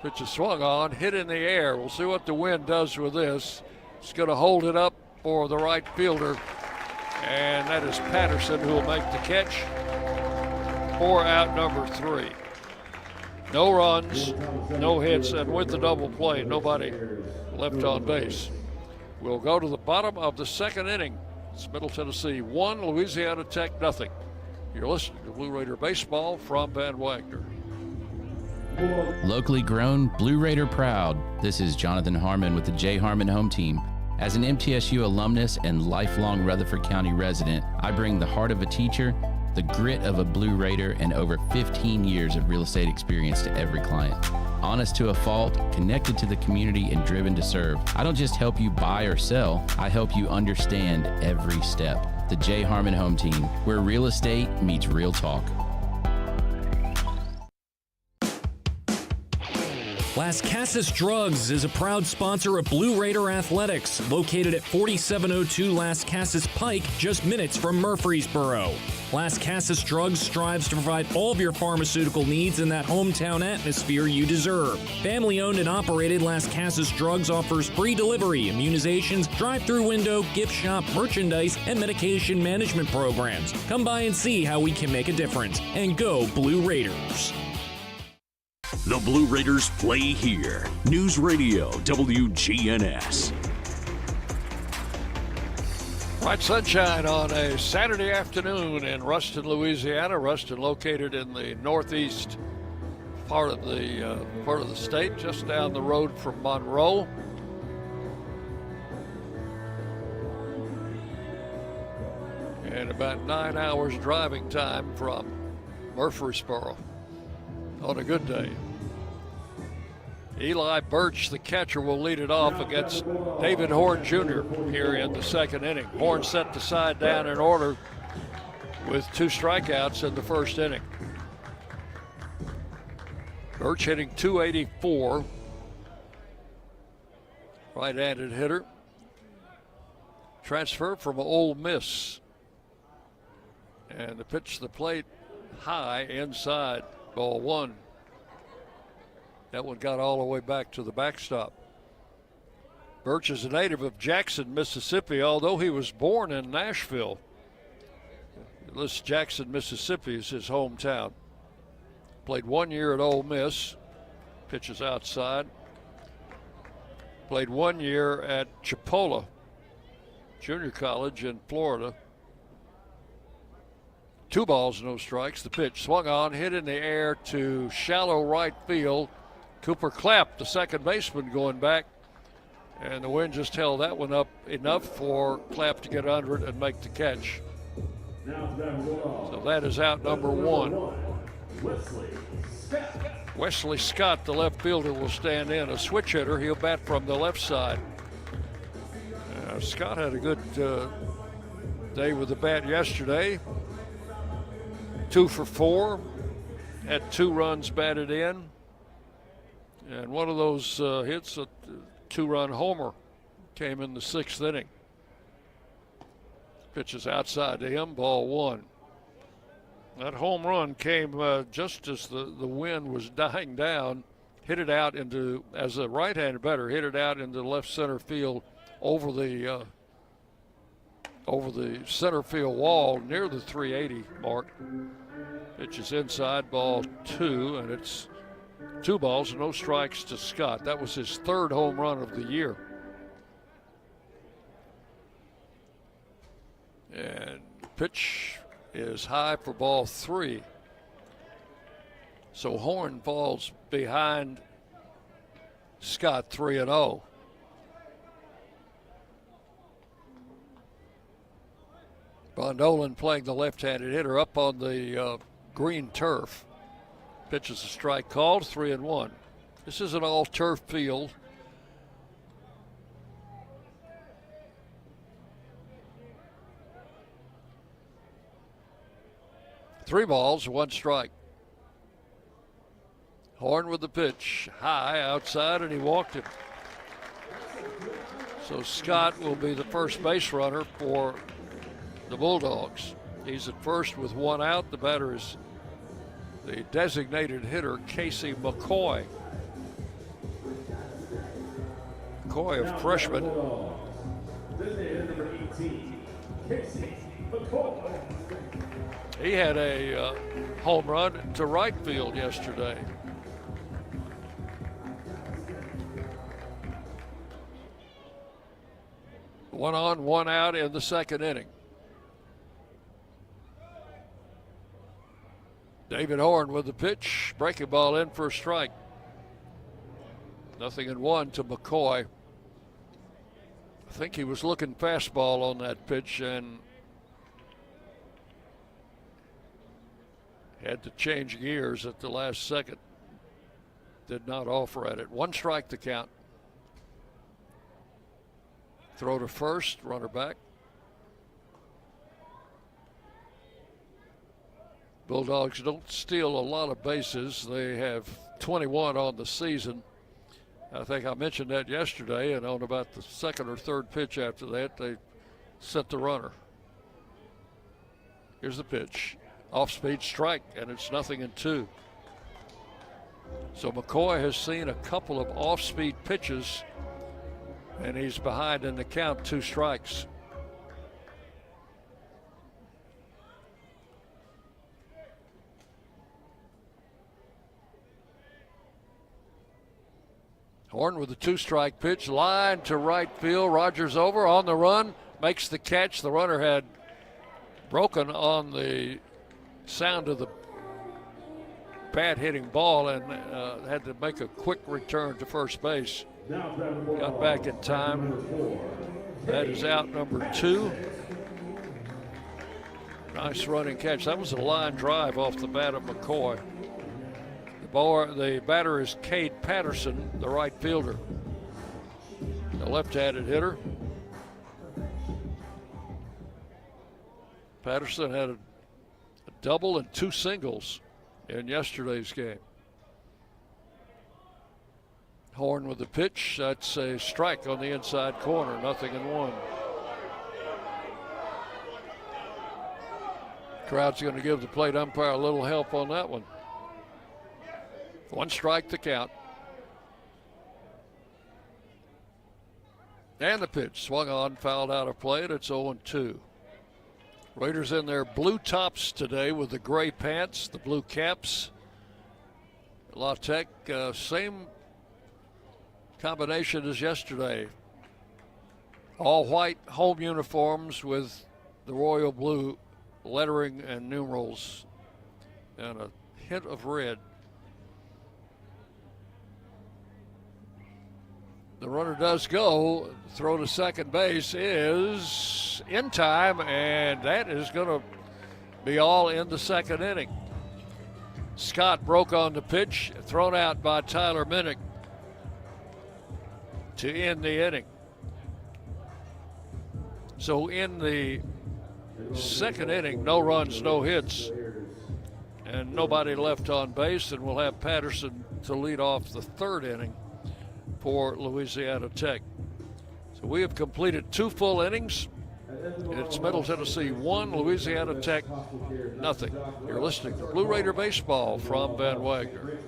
Pitch is swung on, hit in the air. We'll see what the wind does with this. It's going to hold it up for the right fielder, and that is Patterson who will make the catch for out number 3. No runs, no hits, and with the double play, nobody left on base. We'll go to the bottom of the second inning. It's Middle Tennessee 1, Louisiana Tech 0. You're listening to Blue Raider Baseball from Van Wagner. Locally grown, Blue Raider proud. This is Jonathan Harmon with the J. Harmon Home Team. As an MTSU alumnus and lifelong Rutherford County resident, I bring the heart of a teacher, the grit of a Blue Raider, and over 15 years of real estate experience to every client. Honest to a fault, connected to the community, and driven to serve. I don't just help you buy or sell, I help you understand every step. The J. Harmon Home Team, where real estate meets real talk. Las Casas Drugs is a proud sponsor of Blue Raider Athletics, located at 4702 Las Casas Pike, just minutes from Murfreesboro. Las Casas Drugs strives to provide all of your pharmaceutical needs in that hometown atmosphere you deserve. Family-owned and operated, Las Casas Drugs offers free delivery, immunizations, drive-through window, gift shop, merchandise, and medication management programs. Come by and see how we can make a difference. And go Blue Raiders. The Blue Raiders play here. News Radio WGNS. Bright sunshine on a Saturday afternoon in Ruston, Louisiana. Ruston located in the northeast part of the state, just down the road from Monroe. And about 9 hours driving time from Murfreesboro on a good day. Eli Birch, the catcher, will lead it off against David Horn Jr. here in the second inning. Horn set the side down in order with 2 strikeouts in the first inning. Birch hitting .284. Right-handed hitter. Transfer from Ole Miss. And the pitch to the plate high inside, ball one. That one got all the way back to the backstop. Birch is a native of Jackson, Mississippi, although he was born in Nashville. This Jackson, Mississippi is his hometown. Played 1 year at Ole Miss, pitches outside. Played 1 year at Chipola Junior College in Florida. 2 balls, no strikes. The pitch swung on, hit in the air to shallow right field. Cooper Clapp, the second baseman, going back. And the wind just held that one up enough for Clapp to get under it and make the catch. So that is out number 1. Wesley Scott, the left fielder, will stand in. A switch hitter, he'll bat from the left side. Scott had a good day with the bat yesterday. 2 for 4, had 2 runs batted in. And one of those hits, a 2-run homer, came in the 6th inning. Pitches outside to him, ball 1. That home run came just as the wind was dying down. Hit it out into, as a right-handed batter, hit it out into left center field over the center field wall near the 380 mark. Pitch is inside, ball 2, and it's 2 balls, no strikes to Scott. That was his 3rd home run of the year. And pitch is high for ball 3. So Horn falls behind Scott 3-0. Bondolan playing the left-handed hitter up on the green turf. Pitch is a strike called, 3-1. This is an all-turf field. Three balls, 1 strike. Horn with the pitch, high outside, and he walked him. So Scott will be the first base runner for the Bulldogs. He's at first with 1 out. The batter is the designated hitter, Casey McCoy. McCoy, a freshman. He had a home run to right field yesterday. One on, 1 out in the 2nd inning. David Horn with the pitch, breaking ball in for a strike. 0-1 to McCoy. I think he was looking fastball on that pitch and had to change gears at the last second. Did not offer at it. 1 strike to count. Throw to first, runner back. Bulldogs don't steal a lot of bases. They have 21 on the season. I think I mentioned that yesterday, and on about the 2nd or 3rd pitch after that, they set the runner. Here's the pitch. Off-speed strike, and it's 0-2. So McCoy has seen a couple of off-speed pitches, and he's behind in the count, 2 strikes. Horn with a 2-strike pitch, line to right field. Rogers over on the run, makes the catch. The runner had broken on the sound of the bat hitting ball and had to make a quick return to first base. Got back in time. That is out number 2. Nice running catch. That was a line drive off the bat of McCoy. The batter is Cade Patterson, the right fielder. The left-handed hitter. Patterson had a double and 2 singles in yesterday's game. Horn with the pitch. That's a strike on the inside corner, 0-1. Crowd's going to give the plate umpire a little help on that one. 1 strike the count. And the pitch swung on, fouled out of play, and it's 0-2. Raiders in their blue tops today with the gray pants, the blue caps. La Tech, same combination as yesterday. All white home uniforms with the royal blue lettering and numerals and a hint of red. The runner does go. Throw to second base is in time, and that is going to be all in the second inning. Scott broke on the pitch, thrown out by Tyler Minnick to end the inning. So in the second inning, no runs, no hits, and nobody left on base, and we'll have Patterson to lead off the third inning for Louisiana Tech. So we have completed 2 full innings. It's Middle Tennessee 1, Louisiana Tech nothing. You're listening to Blue Raider Baseball from Van Wagner.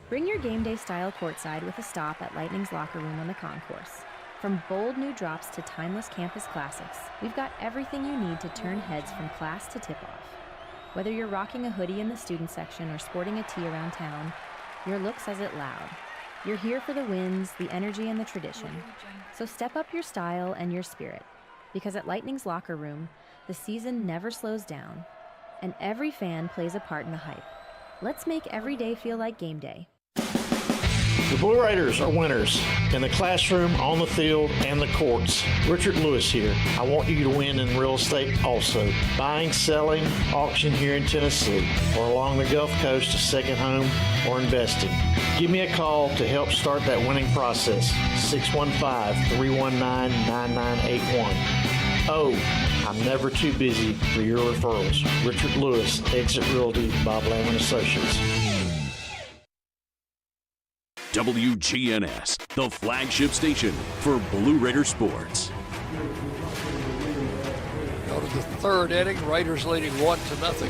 Bring your game day style courtside with a stop at Lightning's locker room on the concourse. From bold new drops to timeless campus classics, we've got everything you need to turn heads from class to tip-off. Whether you're rocking a hoodie in the student section or sporting a tee around town, your look says it loud. You're here for the wins, the energy, and the tradition. So step up your style and your spirit, because at Lightning's locker room, the season never slows down, and every fan plays a part in the hype. Let's make every day feel like game day. The Blue Raiders are winners in the classroom, on the field, and the courts. Richard Lewis here. I want you to win in real estate also. Buying, selling, auction here in Tennessee, or along the Gulf Coast, a second home, or investing. Give me a call to help start that winning process. 615-319-9981. Oh, I'm never too busy for your referrals. Richard Lewis, Exit Realty, Bob Lamb & Associates. WGNS, the flagship station for Blue Raider sports. Go to the third inning, Raiders leading 1-0.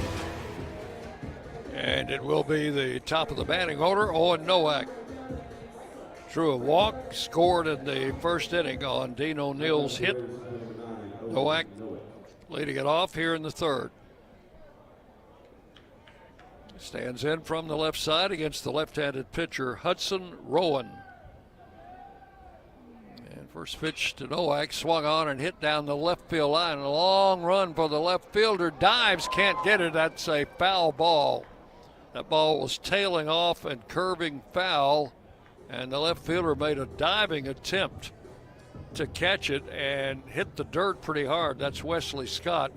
And it will be the top of the batting order, Owen Nowak. Drew a walk, scored in the first inning on Dean O'Neill's hit. Nowak leading it off here in the third. Stands in from the left side against the left-handed pitcher Hudson Rowan. And first pitch to Nowak, swung on and hit down the left field line. A long run for the left fielder, dives, can't get it. That's a foul ball. That ball was tailing off and curving foul, and the left fielder made a diving attempt to catch it and hit the dirt pretty hard. That's Wesley Scott.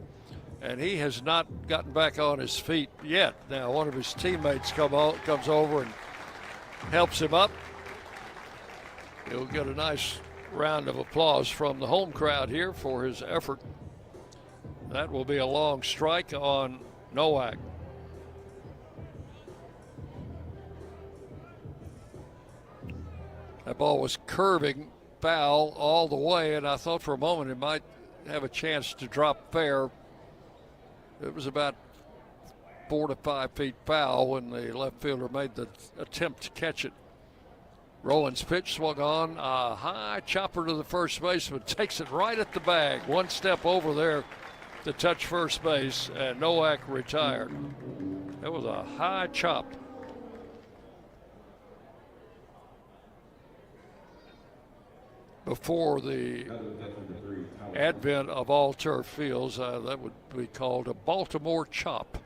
And he has not gotten back on his feet yet. Now one of his teammates comes over and helps him up. He'll get a nice round of applause from the home crowd here for his effort. That will be a long strike on Nowak. That ball was curving foul all the way, and I thought for a moment it might have a chance to drop fair. It was about 4 to 5 feet foul when the left fielder made the attempt to catch it. Rowan's pitch swung on, a high chopper to the first baseman, takes it right at the bag. One step over there to touch first base, and Nowak retired. That was a high chop. Before the advent of all turf fields, that would be called a Baltimore chop.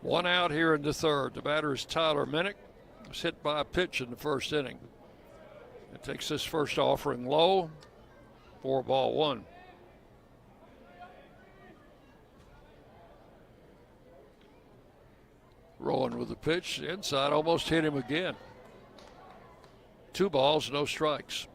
One out here in the third. The batter is Tyler Minnick. Was hit by a pitch in the first inning. It takes this first offering low. 4-1. Rowan with the pitch inside, almost hit him again. 2 balls, no strikes.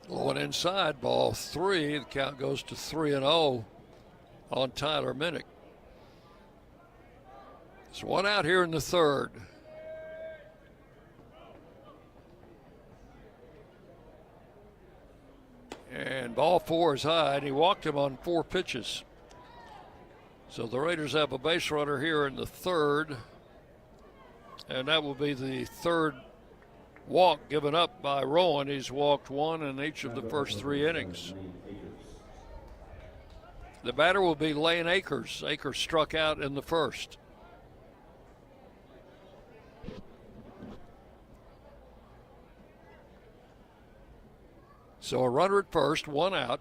Going inside, ball 3. The count goes to 3-0 on Tyler Minnick. It's one out here in the third. And ball 4 is high, and he walked him on 4 pitches. So the Raiders have a base runner here in the 3rd, and that will be the 3rd walk given up by Rowan. He's walked 1 in each of the first 3 innings. The batter will be Lane Akers. Akers struck out in the 1st. So a runner at first, 1 out.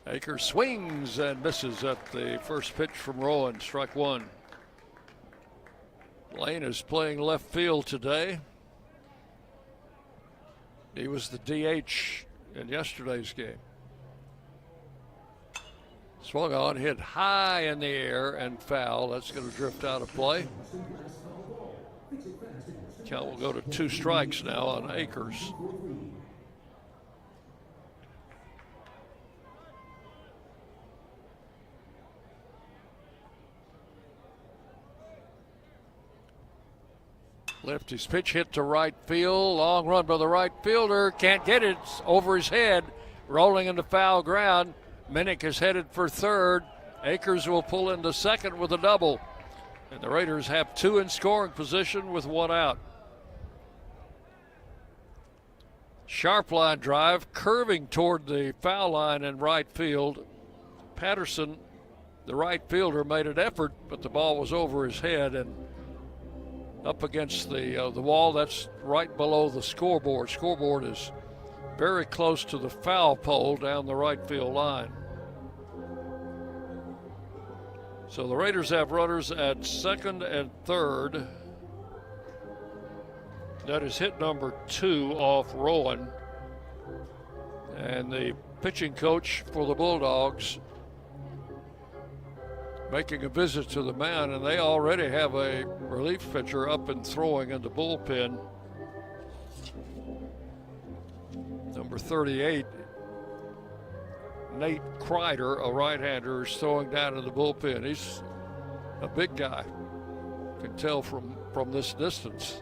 Akers swings and misses at the first pitch from Rowan, strike 1. Lane is playing left field today. He was the DH in yesterday's game. Swung on, hit high in the air and foul. That's going to drift out of play. Count will go to 2 strikes now on Akers. Lefty's pitch hit to right field. Long run by the right fielder. Can't get it. It's over his head. Rolling into foul ground. Minnick is headed for 3rd. Akers will pull into 2nd with a double. And the Raiders have 2 in scoring position with 1 out. Sharp line drive, curving toward the foul line in right field. Patterson, the right fielder, made an effort, but the ball was over his head and up against the wall. That's right below the scoreboard. Scoreboard is very close to the foul pole down the right field line. So the Raiders have runners at 2nd and 3rd. That is hit number 2 off Rowan. And the pitching coach for the Bulldogs making a visit to the mound, and they already have a relief pitcher up and throwing in the bullpen. Number 38, Nate Kreider, a right-hander, is throwing down in the bullpen. He's a big guy. You can tell from this distance.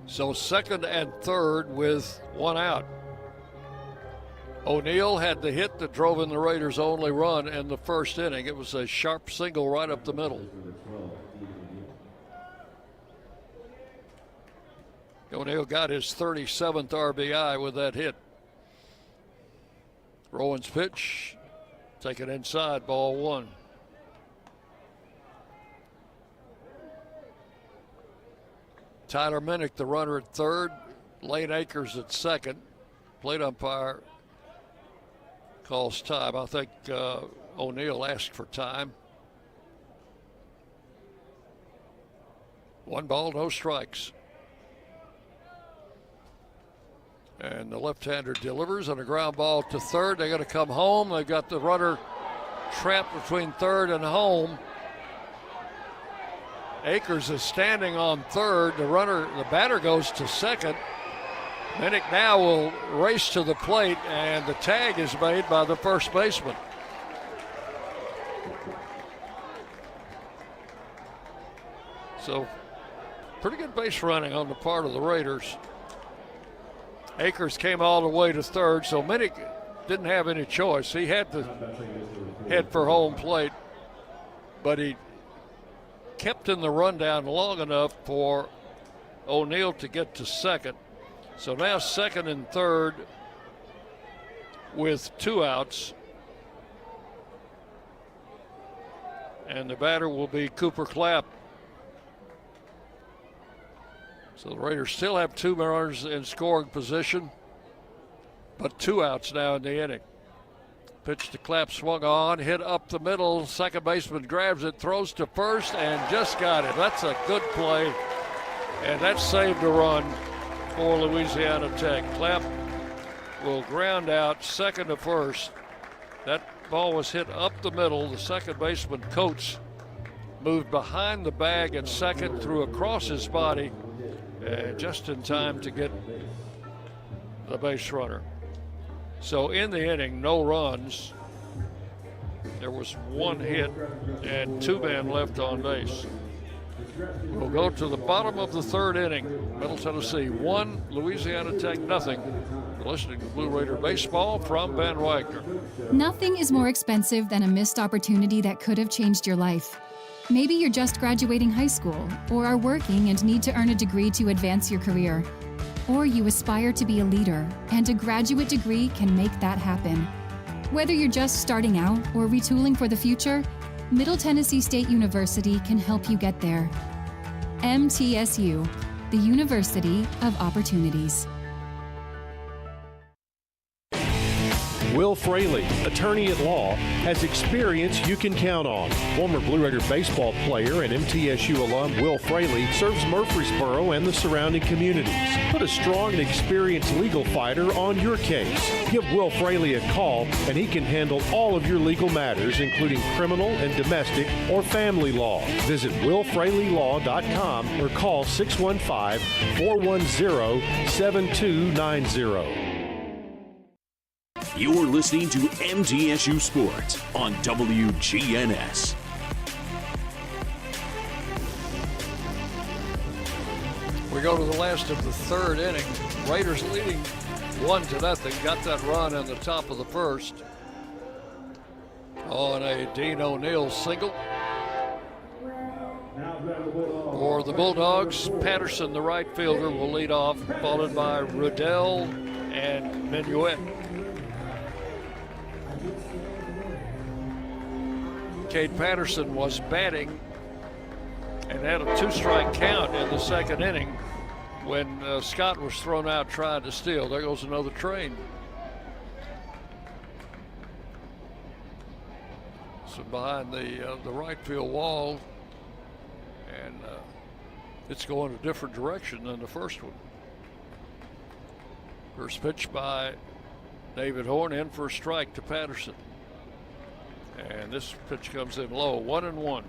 So 2nd and 3rd with 1 out. O'Neill had the hit that drove in the Raiders' only run in the 1st inning. It was a sharp single right up the middle. O'Neill got his 37th RBI with that hit. Rowan's pitch, taken inside, ball 1. Tyler Minnick, the runner at 3rd. Lane Akers at 2nd. Plate umpire calls time. I think O'Neill asked for time. 1 ball, no strikes. And the left-hander delivers on a ground ball to 3rd. They're going to come home. They've got the runner trapped between 3rd and home. Akers is standing on 3rd. The batter goes to 2nd. Minnick now will race to the plate, and the tag is made by the first baseman. So, pretty good base running on the part of the Raiders. Akers came all the way to 3rd, so Minnick didn't have any choice. He had to head for home plate, but he kept in the rundown long enough for O'Neill to get to 2nd. So now 2nd and 3rd with 2 outs. And the batter will be Cooper Clapp. So the Raiders still have 2 runners in scoring position, but 2 outs now in the inning. Pitch to Clapp, swung on, hit up the middle. Second baseman grabs it, throws to first, and just got it. That's a good play, and that saved a run for Louisiana Tech. Clapp will ground out 2nd to 1st. That ball was hit up the middle. The second baseman, Coates, moved behind the bag at 2nd, threw across his body, just in time to get the base runner. So in the inning, no runs. There was 1 hit and 2 men left on base. We'll go to the bottom of the third inning. Middle Tennessee 1, Louisiana Tech nothing. You're listening to Blue Raider Baseball from Van Wagner. Nothing is more expensive than a missed opportunity that could have changed your life. Maybe you're just graduating high school or are working and need to earn a degree to advance your career. Or you aspire to be a leader, and a graduate degree can make that happen. Whether you're just starting out or retooling for the future, Middle Tennessee State University can help you get there. MTSU, the University of Opportunities. Will Fraley, attorney at law, has experience you can count on. Former Blue Raider baseball player and MTSU alum Will Fraley serves Murfreesboro and the surrounding communities. Put a strong and experienced legal fighter on your case. Give Will Fraley a call and he can handle all of your legal matters, including criminal and domestic or family law. Visit willfraleylaw.com or call 615-410-7290. You're listening to MTSU Sports on WGNS. We go to the last of the third inning. Raiders leading 1-0. Got that run in the top of the first on a Dean O'Neill single. For the Bulldogs, Patterson, the right fielder, will lead off, followed by Riddell and Minuet. Cade Patterson was batting and had a 2-strike count in the second inning when Scott was thrown out trying to steal. There goes another train. So behind the right field wall, and it's going a different direction than the first one. First pitch by David Horn, in for a strike to Patterson. And this pitch comes in low, 1-1.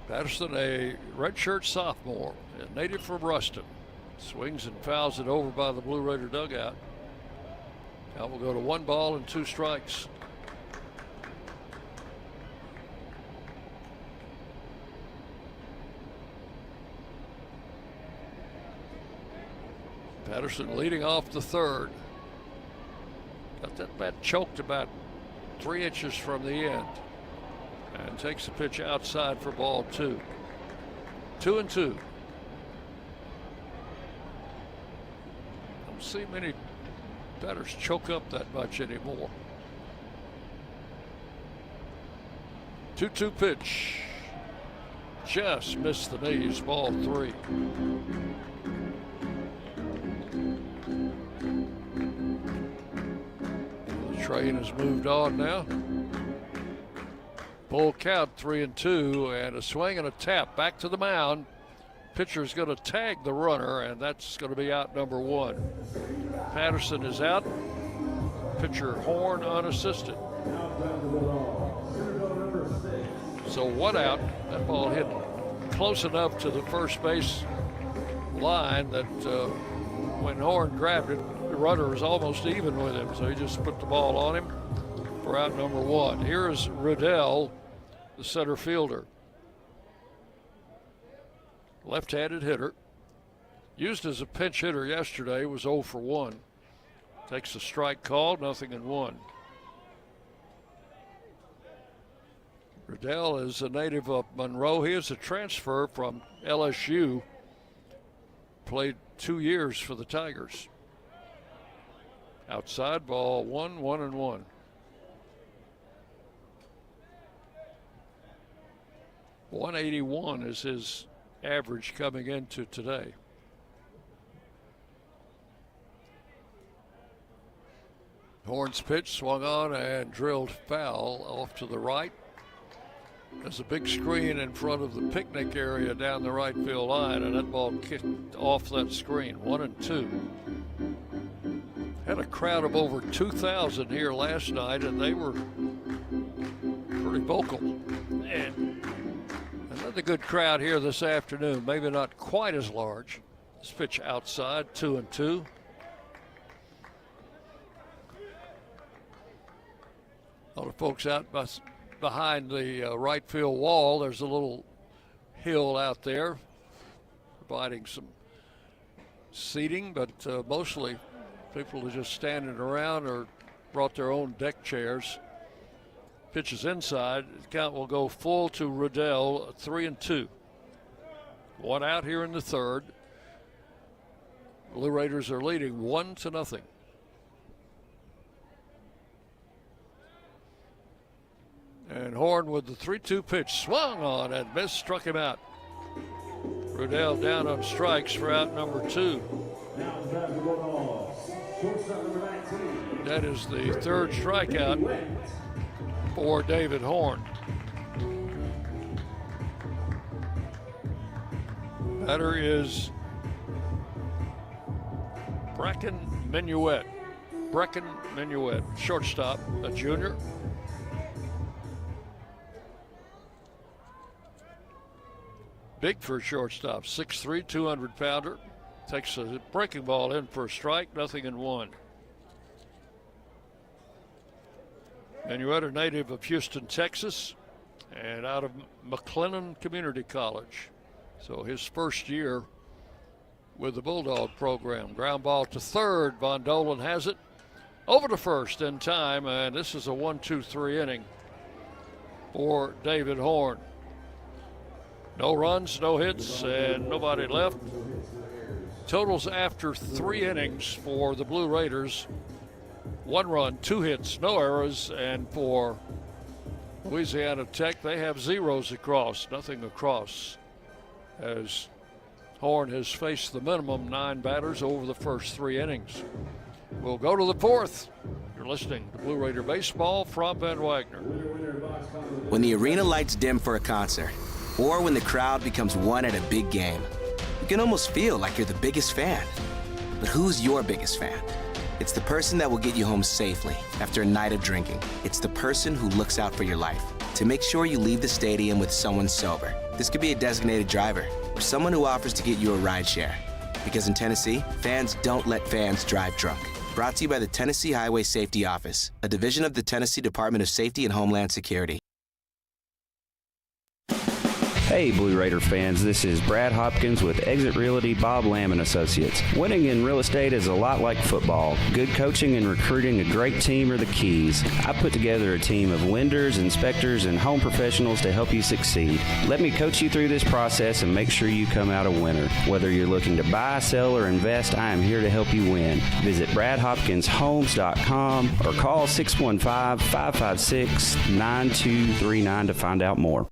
Patterson, a redshirt sophomore, a native from Ruston. Swings and fouls it over by the Blue Raider dugout. Now we'll go to 1 ball and 2 strikes. Patterson leading off the third. Got that bat choked about 3 inches from the end. And takes the pitch outside for ball 2. 2-2. Don't see many batters choke up that much anymore. 2-2 pitch. Just missed the knees, ball 3. Train has moved on now. Full count, 3-2, and a swing and a tap back to the mound. Pitcher's going to tag the runner, and that's going to be out number 1. Patterson is out. Pitcher Horn unassisted. So 1 out. That ball hit close enough to the first base line that when Horn grabbed it, the runner was almost even with him, so he just put the ball on him for out number 1. Here is Riddell, the center fielder. Left-handed hitter. Used as a pinch hitter yesterday, was 0 for 1. Takes a strike call, 0-1. Riddell is a native of Monroe. He is a transfer from LSU. Played 2 years for the Tigers. Outside ball 1, 1-1. .181 is his average coming into today. Horn's pitch swung on and drilled foul off to the right. There's a big screen in front of the picnic area down the right field line, and that ball kicked off that screen. 1-2. Had a crowd of over 2,000 here last night, and they were pretty vocal. And another good crowd here this afternoon, maybe not quite as large. This pitch outside, 2-2. All the folks out behind the right field wall, there's a little hill out there providing some seating, but mostly people are just standing around or brought their own deck chairs. Pitches inside. The count will go full to Riddell, 3-2. One out here in the third. Blue Raiders are leading 1-0. And Horn with the 3-2 pitch, swung on and missed, struck him out. Riddell down on strikes for out number 2. That is the third strikeout for David Horn. Batter is Brecken Minuet. Shortstop, a junior. Big for a shortstop, 6'3", 200-pounder. Takes a breaking ball in for a strike, 0-1. Minuet, a native of Houston, Texas, and out of McLennan Community College. So his first year with the Bulldog program. Ground ball to third. Von Dolan has it. Over to first in time, and this is a 1-2-3 inning for David Horn. No runs, no hits, and nobody left. Totals after 3 innings for the Blue Raiders. 1 run, 2 hits, no errors, and for Louisiana Tech, they have zeros across, nothing across, as Horn has faced the minimum 9 batters over the first 3 innings. We'll go to the 4th. You're listening to Blue Raider Baseball from Van Wagner. When the arena lights dim for a concert, or when the crowd becomes one at a big game, you can almost feel like you're the biggest fan. But who's your biggest fan? It's the person that will get you home safely after a night of drinking. It's the person who looks out for your life to make sure you leave the stadium with someone sober. This could be a designated driver or someone who offers to get you a ride share. Because in Tennessee, fans don't let fans drive drunk. Brought to you by the Tennessee Highway Safety Office, a division of the Tennessee Department of Safety and Homeland Security. Hey Blue Raider fans, this is Brad Hopkins with Exit Realty Bob Lamb & Associates. Winning in real estate is a lot like football. Good coaching and recruiting a great team are the keys. I put together a team of lenders, inspectors, and home professionals to help you succeed. Let me coach you through this process and make sure you come out a winner. Whether you're looking to buy, sell, or invest, I am here to help you win. Visit BradHopkinsHomes.com or call 615-556-9239 to find out more.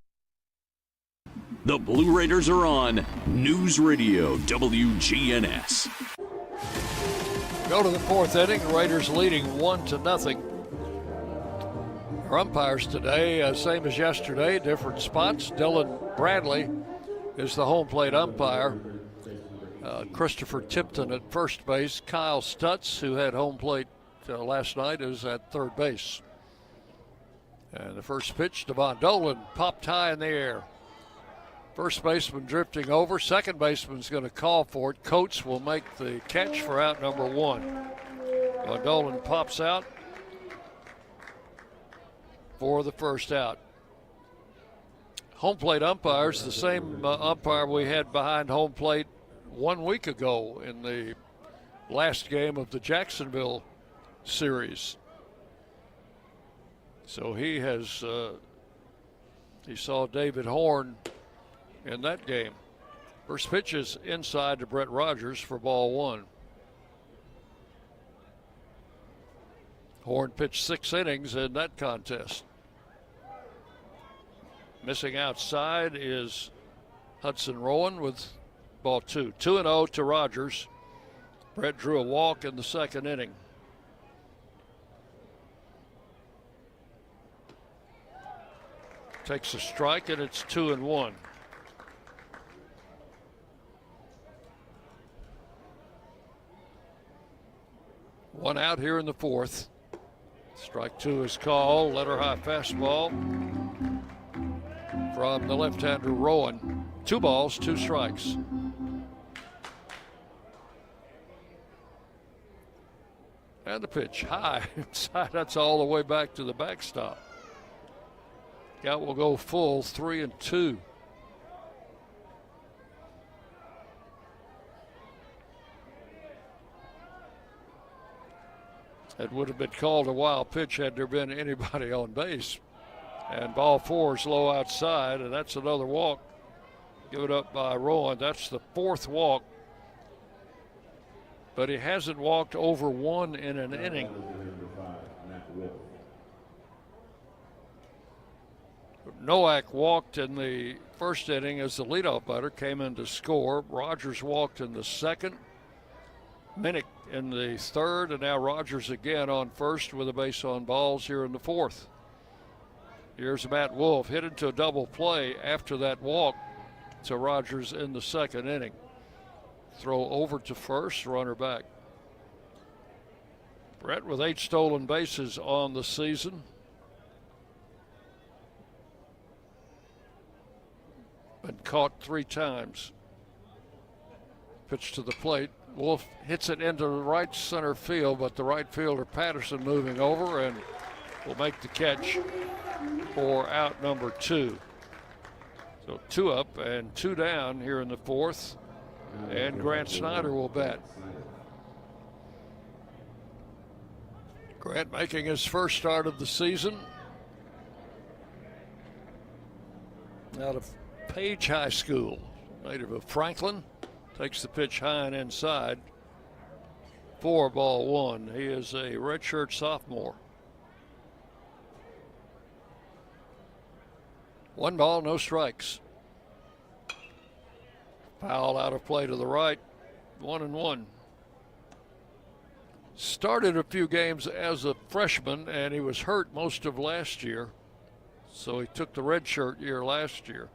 The Blue Raiders are on News Radio WGNS. Go to the 4th inning. Raiders leading 1-0. Our umpires today, same as yesterday, different spots. Dylan Bradley is the home plate umpire. Christopher Tipton at first base. Kyle Stutz, who had home plate last night, is at third base. And the first pitch to Von Dolan, popped high in the air. First baseman drifting over. Second baseman's going to call for it. Coates will make the catch for out number 1. Dolan pops out for the first out. Home plate umpires, the same umpire we had behind home plate 1 week ago in the last game of the Jacksonville series. So he has, he saw David Horn in that game. First pitch is inside to Brett Rogers for ball 1. Horn pitched 6 innings in that contest. Missing outside is Hudson Rowan with ball 2. 2-0 to Rogers. Brett drew a walk in the second inning. Takes a strike and it's 2-1. One out here in the 4th. Strike 2 is called. Letter high fastball from the left-hander Rowan. 2 balls, 2 strikes. And the pitch high inside. That's all the way back to the backstop. Count will go full, 3-2. It would have been called a wild pitch had there been anybody on base. And ball 4 is low outside, and that's another walk given up by Rowan. That's the 4th walk. But he hasn't walked over 1 in an inning. Nowak walked in the first inning as the leadoff batter, came in to score. Rogers walked in the second. Minnick in the third, and now Rogers again on first with a base on balls here in the 4th. Here's Matt Wolf hit into a double play after that walk to Rogers in the second inning. Throw over to first, runner back. Brett with 8 stolen bases on the season. Been caught 3 times. Pitch to the plate. Wolf hits it into the right center field, but the right fielder Patterson moving over and will make the catch for out number 2. So 2 up and 2 down here in the 4th, and Grant Snyder will bat. Grant making his first start of the season out of Page High School, native of Franklin. Takes the pitch high and inside. 4-1. He is a redshirt sophomore. 1 ball, no strikes. Foul out of play to the right. 1-1. Started a few games as a freshman, and he was hurt most of last year. So he took the redshirt year last year.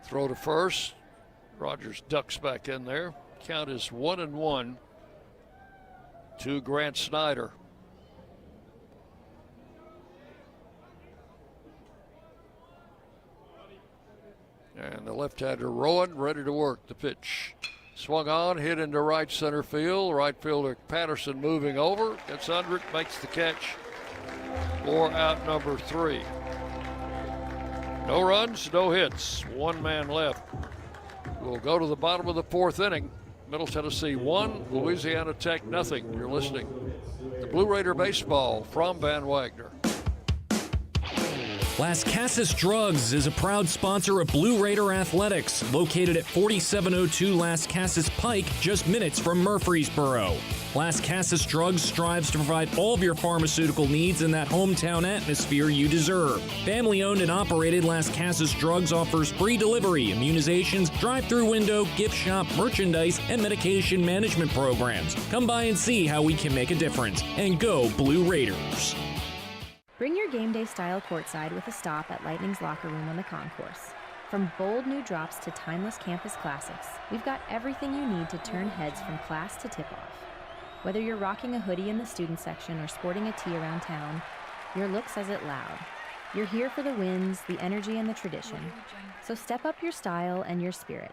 Throw to first. Rogers ducks back in there. Count is 1-1 to Grant Snyder. And the left-hander Rowan ready to work the pitch. Swung on, hit into right center field. Right fielder Patterson moving over. Gets under it, makes the catch for out number 3. No runs, no hits. 1 man left. We'll go to the bottom of the 4th inning. Middle Tennessee 1, Louisiana Tech nothing. You're listening to Blue Raider Baseball from Van Wagner. Las Casas Drugs is a proud sponsor of Blue Raider Athletics, located at 4702 Las Casas Pike, just minutes from Murfreesboro. Las Casas Drugs strives to provide all of your pharmaceutical needs in that hometown atmosphere you deserve. Family-owned and operated, Las Casas Drugs offers free delivery, immunizations, drive-through window, gift shop, merchandise, and medication management programs. Come by and see how we can make a difference. And go Blue Raiders! Bring your game day style courtside with a stop at Lightning's locker room on the concourse. From bold new drops to timeless campus classics, we've got everything you need to turn heads from class to tip-off. Whether you're rocking a hoodie in the student section or sporting a tee around town, your look says it loud. You're here for the wins, the energy, and the tradition. So step up your style and your spirit,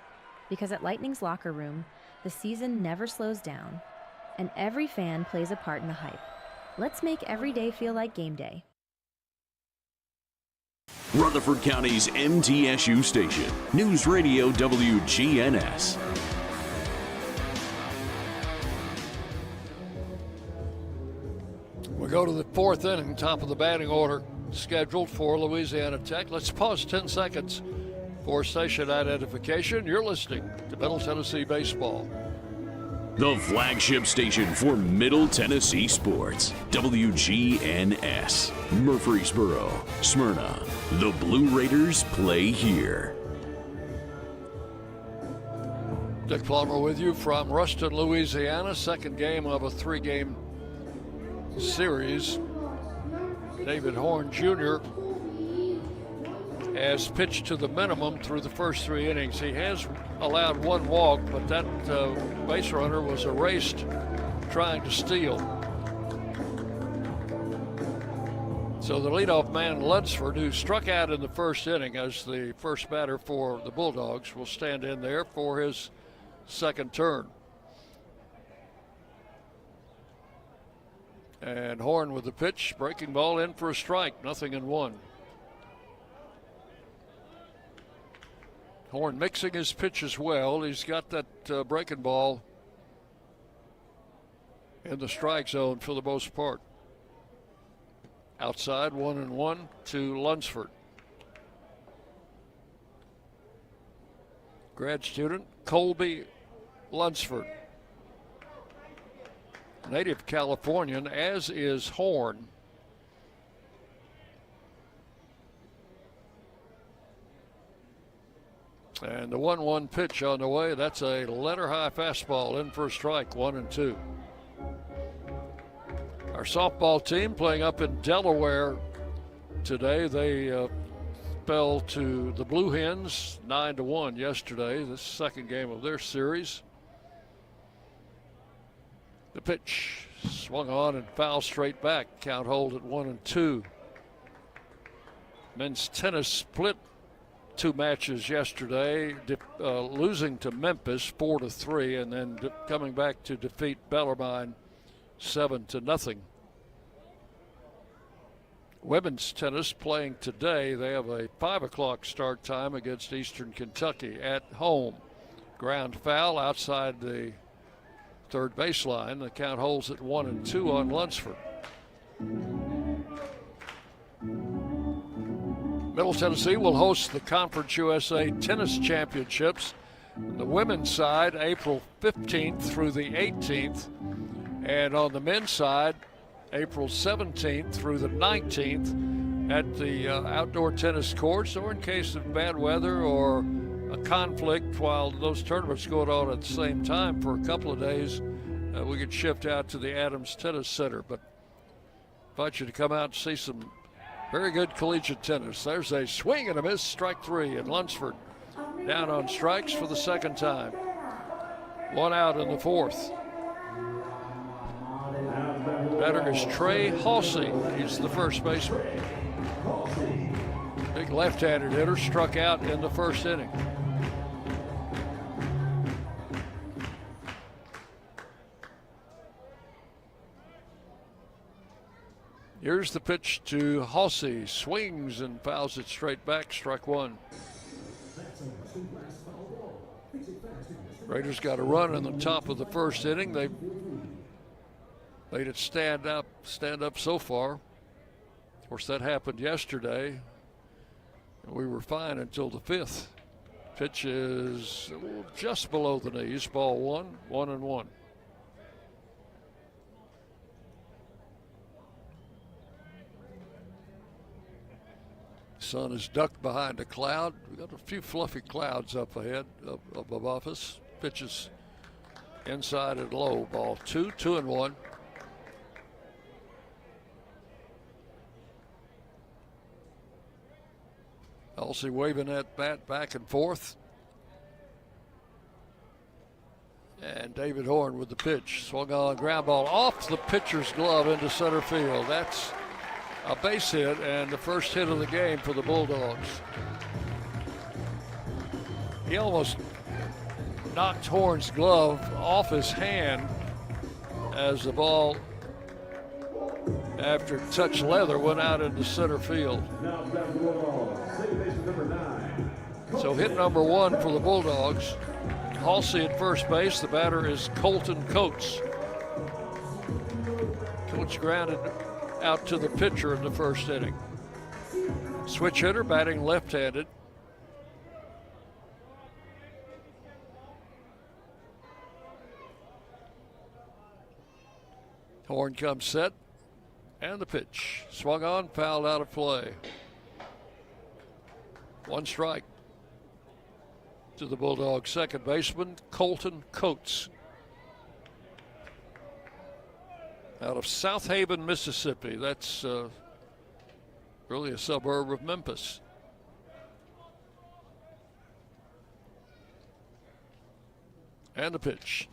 because at Lightning's locker room, the season never slows down, and every fan plays a part in the hype. Let's make every day feel like game day. Rutherford County's MTSU station, News Radio WGNS. We go to the 4th inning, top of the batting order, scheduled for Louisiana Tech. Let's pause 10 seconds for station identification. You're listening to Middle Tennessee Baseball. The flagship station for Middle Tennessee sports, WGNS, Murfreesboro, Smyrna. The Blue Raiders play here. Dick Plummer with you from Ruston, Louisiana. Second game of a 3-game series. David Horn Jr. has pitched to the minimum through the first 3 innings. He has allowed 1 walk, but that base runner was erased trying to steal. So the leadoff man, Lunsford, who struck out in the first inning as the first batter for the Bulldogs, will stand in there for his second turn. And Horn with the pitch, breaking ball in for a strike, 0-1. Horn mixing his pitches well. He's got that breaking ball in the strike zone for the most part. Outside, 1-1 to Lunsford. Grad student Colby Lunsford. Native Californian, as is Horn. And the 1-1 pitch on the way. That's a letter-high fastball in for a strike, 1-2. Our softball team playing up in Delaware today. They fell to the Blue Hens 9-1 yesterday. This second game of their series. The pitch swung on and foul straight back. Count hold at 1-2. Men's tennis split 2 matches yesterday, losing to Memphis 4-3, and then coming back to defeat Bellarmine 7-0. Women's tennis playing today. They have a 5 o'clock start time against Eastern Kentucky at home. Ground foul outside the third baseline. The count holds at 1-2 on Lunsford. Middle Tennessee will host the Conference USA Tennis Championships. The women's side, April 15th through the 18th. And on the men's side, April 17th through the 19th at the outdoor tennis courts, or in case of bad weather or a conflict while those tournaments going on at the same time for a couple of days, we could shift out to the Adams Tennis Center. But I invite you to come out and see some very good collegiate tennis. There's a swing and a miss, strike 3, and Lunsford down on strikes for the second time. 1 out in the 4th. Batter is Trey Halsey. He's the first baseman. Big left-handed hitter, struck out in the first inning. Here's the pitch to Halsey. Swings and fouls it straight back, strike 1. Raiders got a run in the top of the first inning. They made it stand up so far. Of course, that happened yesterday. We were fine until the 5th. Pitch is just below the knees. Ball 1, 1-1. Sun is ducked behind a cloud. We've got a few fluffy clouds up ahead, up above us. Pitches inside and low. Ball 2, 2-1. Halsey waving that bat back and forth. And David Horn with the pitch. Swung on, ground ball off the pitcher's glove into center field. That's a base hit and the first hit of the game for the Bulldogs. He almost knocked Horn's glove off his hand as the ball, after it touched leather, went out into center field. So hit number 1 for the Bulldogs. Halsey at first base. The batter is Colton Coates. Coates grounded out to the pitcher in the first inning. Switch hitter, batting left-handed. Horn comes set, and the pitch. Swung on, fouled out of play. 1 strike to the Bulldogs' second baseman, Colton Coates. Out of South Haven, Mississippi. That's really a suburb of Memphis. And the pitch.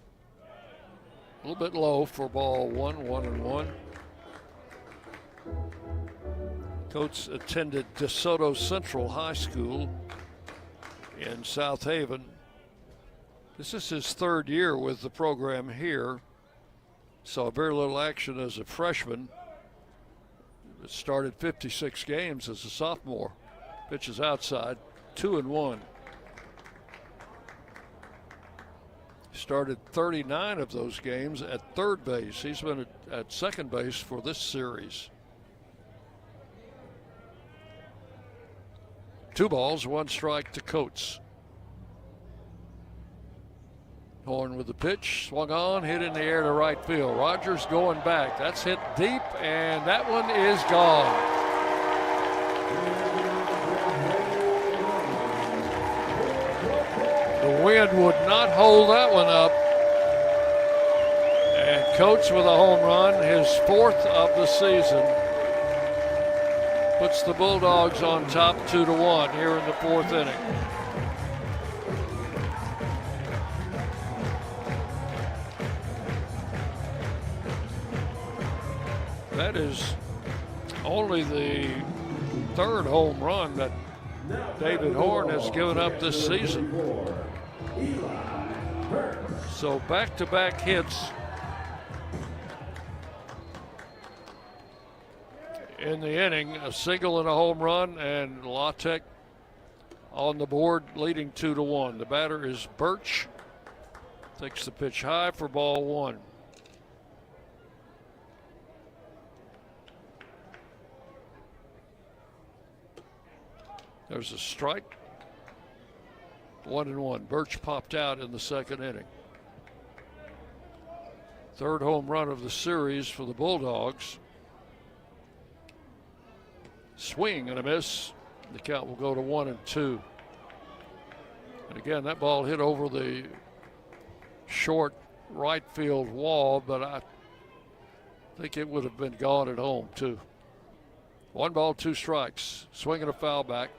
A little bit low for ball 1, 1-1. Coates attended DeSoto Central High School in South Haven. This is his 3rd year with the program here. Saw very little action as a freshman. Started 56 games as a sophomore. Pitches outside, 2-1. Started 39 of those games at third base. He's been at second base for this series. 2 balls, 1 strike to Coates. Horn with the pitch, swung on, hit in the air to right field. Rogers going back. That's hit deep, and that one is gone. The wind would not hold that one up. And Coates with a home run, his 4th of the season, puts the Bulldogs on top 2-1 here in the 4th inning. That is only the 3rd home run that David Horn has given up this season. So back-to-back hits in the inning, a single and a home run, and LaTeX on the board leading 2-1. The batter is Birch. Takes the pitch high for ball 1. There's a strike. 1-1. Birch popped out in the 2nd inning. 3rd home run of the series for the Bulldogs. Swing and a miss. The count will go to 1-2. And again, that ball hit over the short right field wall, but I think it would have been gone at home too. 1 ball, 2 strikes. Swing and a foul back.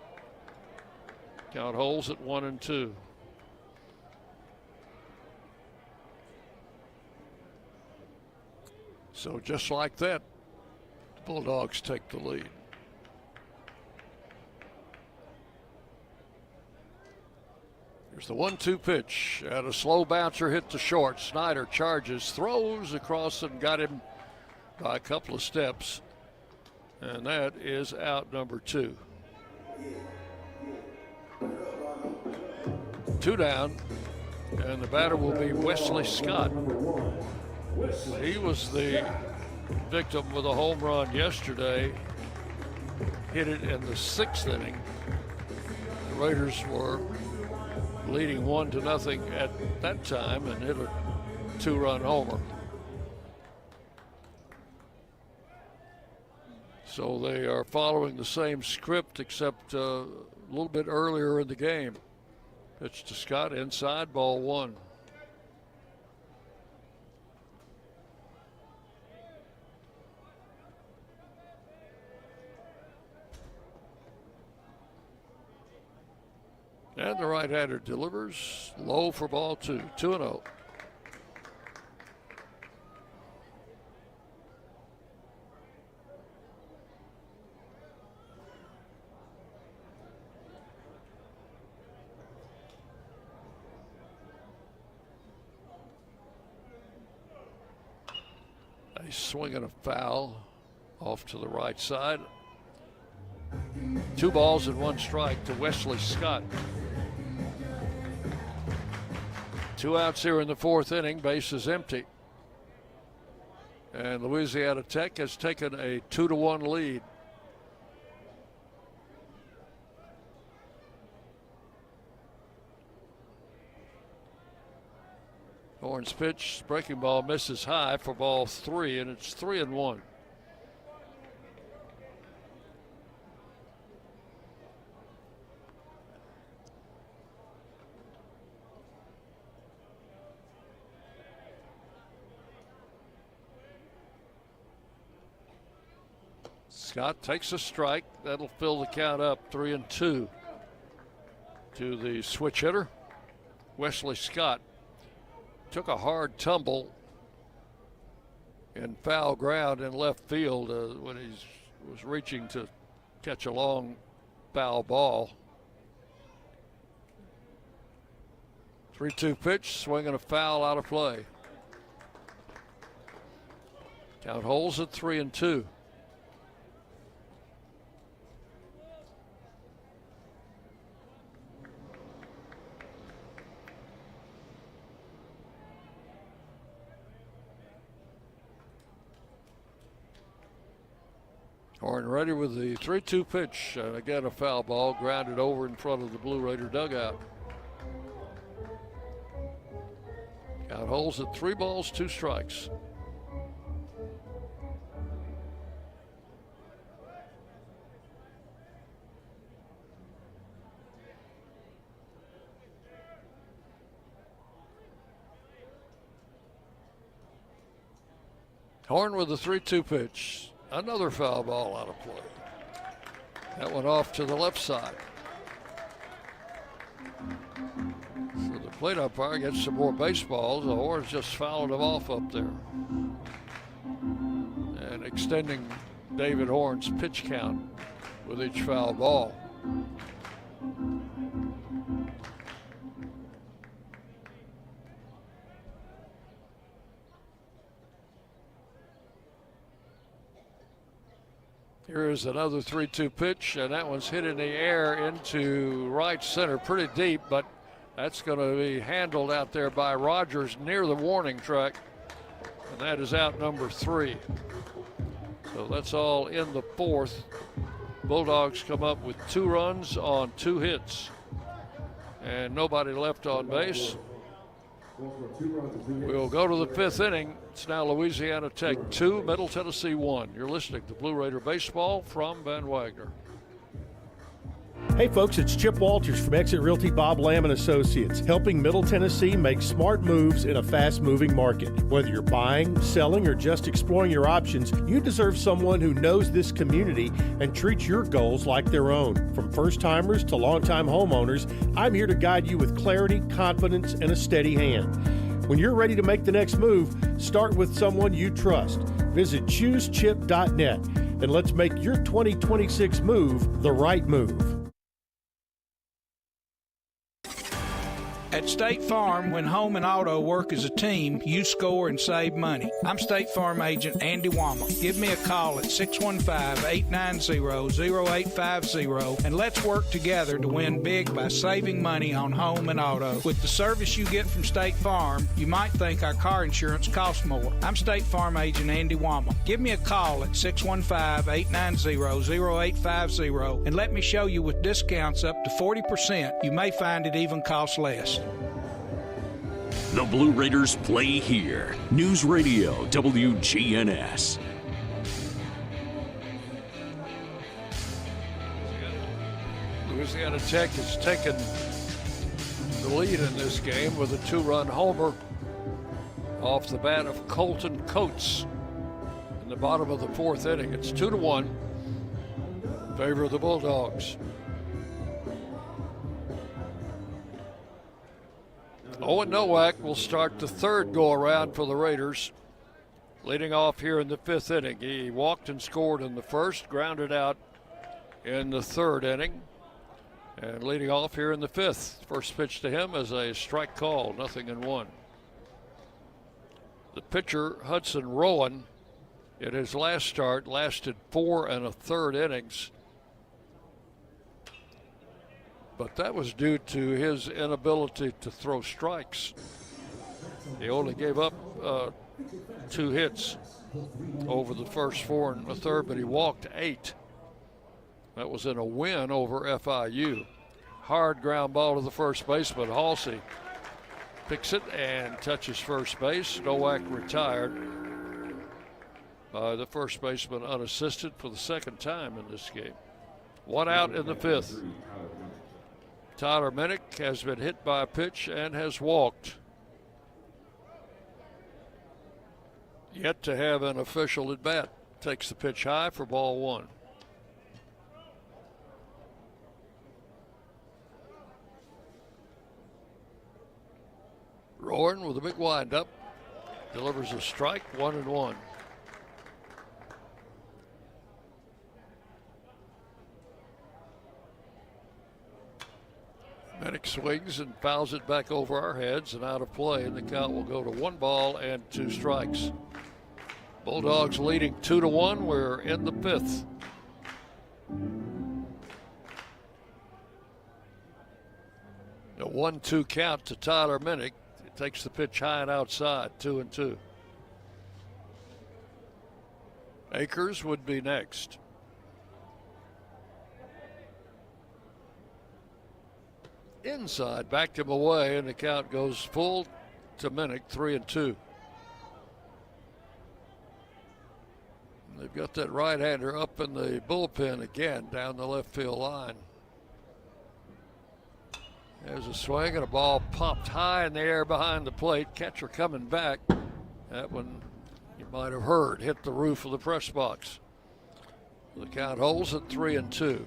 Count holds at 1-2. So just like that, the Bulldogs take the lead. Here's the 1-2 pitch, and a slow bouncer hit to short. Snyder charges, throws across and got him by a couple of steps. And that is out number 2. 2 down, and the batter will be Wesley Scott. He was the victim with a home run yesterday. Hit it in the 6th inning. The Raiders were leading 1-0 at that time and hit a 2-run homer. So they are following the same script, except a little bit earlier in the game. Pitch to Scott, inside, ball 1. And the right-hander delivers low for ball 2, 2-0. A swing and a foul off to the right side. 2 balls and 1 strike to Wesley Scott. 2 outs here in the 4th inning. Base is empty. And Louisiana Tech has taken a 2-1 lead. Horn's pitch, breaking ball misses high for ball 3, and it's 3-1. Scott takes a strike. That'll fill the count up 3-2 to the switch hitter. Wesley Scott took a hard tumble in foul ground in left field when he was reaching to catch a long foul ball. 3-2 pitch, swing and a foul out of play. Count holds at 3-2. Horn ready with the 3-2 pitch. And again, a foul ball grounded over in front of the Blue Raider dugout. Count holds at 3 balls, 2 strikes. Horn with the 3-2 pitch. Another foul ball out of play. That went off to the left side. So the plate umpire gets some more baseballs. The Horns just fouled him off up there. And extending David Horn's pitch count with each foul ball. Here is another 3-2 pitch, and that one's hit in the air into right center pretty deep, but that's going to be handled out there by Rogers near the warning track, and that is out number 3. So that's all in the 4th. Bulldogs come up with 2 runs on 2 hits, and nobody left on base. We'll go to the 5th inning. It's now Louisiana Tech 2, Middle Tennessee 1. You're listening to Blue Raider Baseball from Van Wagner. Hey folks, it's Chip Walters from Exit Realty Bob Lamb & Associates, helping Middle Tennessee make smart moves in a fast-moving market. Whether you're buying, selling, or just exploring your options, you deserve someone who knows this community and treats your goals like their own. From first-timers to long-time homeowners, I'm here to guide you with clarity, confidence, and a steady hand. When you're ready to make the next move, start with someone you trust. Visit ChooseChip.net and let's make your 2026 move the right move. At State Farm, when home and auto work as a team, you score and save money. I'm State Farm agent Andy Wama. Give me a call at 615-890-0850 and let's work together to win big by saving money on home and auto. With the service you get from State Farm, you might think our car insurance costs more. I'm State Farm agent Andy Wama. Give me a call at 615-890-0850 and let me show you with discounts up to 40%. You may find it even costs less. The Blue Raiders play here. News Radio WGNS. Louisiana Tech has taken the lead in this game with a 2-run homer off the bat of Colton Coates in the bottom of the 4th inning. It's 2-1 in favor of the Bulldogs. Owen Nowak will start the 3rd go-around for the Raiders, leading off here in the 5th inning. He walked and scored in the 1st, grounded out in the 3rd inning, and leading off here in the 5th. First pitch to him is a strike call, 0-1. The pitcher, Hudson Rowan, in his last start, lasted 4 1/3 innings. But that was due to his inability to throw strikes. He only gave up 2 hits over the first 4 1/3, but he walked 8. That was in a win over FIU. Hard ground ball to the first baseman. Halsey picks it and touches first base. Nowak retired by the first baseman unassisted for the 2nd time in this game. 1 out in the 5th. Tyler Minnick has been hit by a pitch and has walked. Yet to have an official at bat. Takes the pitch high for ball 1. Rowan with a big windup. Delivers a strike, 1-1. Minnick swings and fouls it back over our heads and out of play, and the count will go to 1 ball and 2 strikes. Bulldogs leading 2-1. We're in the 5th. A 1-2 count to Tyler Minnick. It takes the pitch high and outside, 2-2. Akers would be next. Inside, backed him away, and the count goes full to Minnick, 3-2. They've got that right-hander up in the bullpen again down the left field line. There's a swing and a ball popped high in the air behind the plate. Catcher coming back. That one you might have heard hit the roof of the press box. The count holds at 3-2.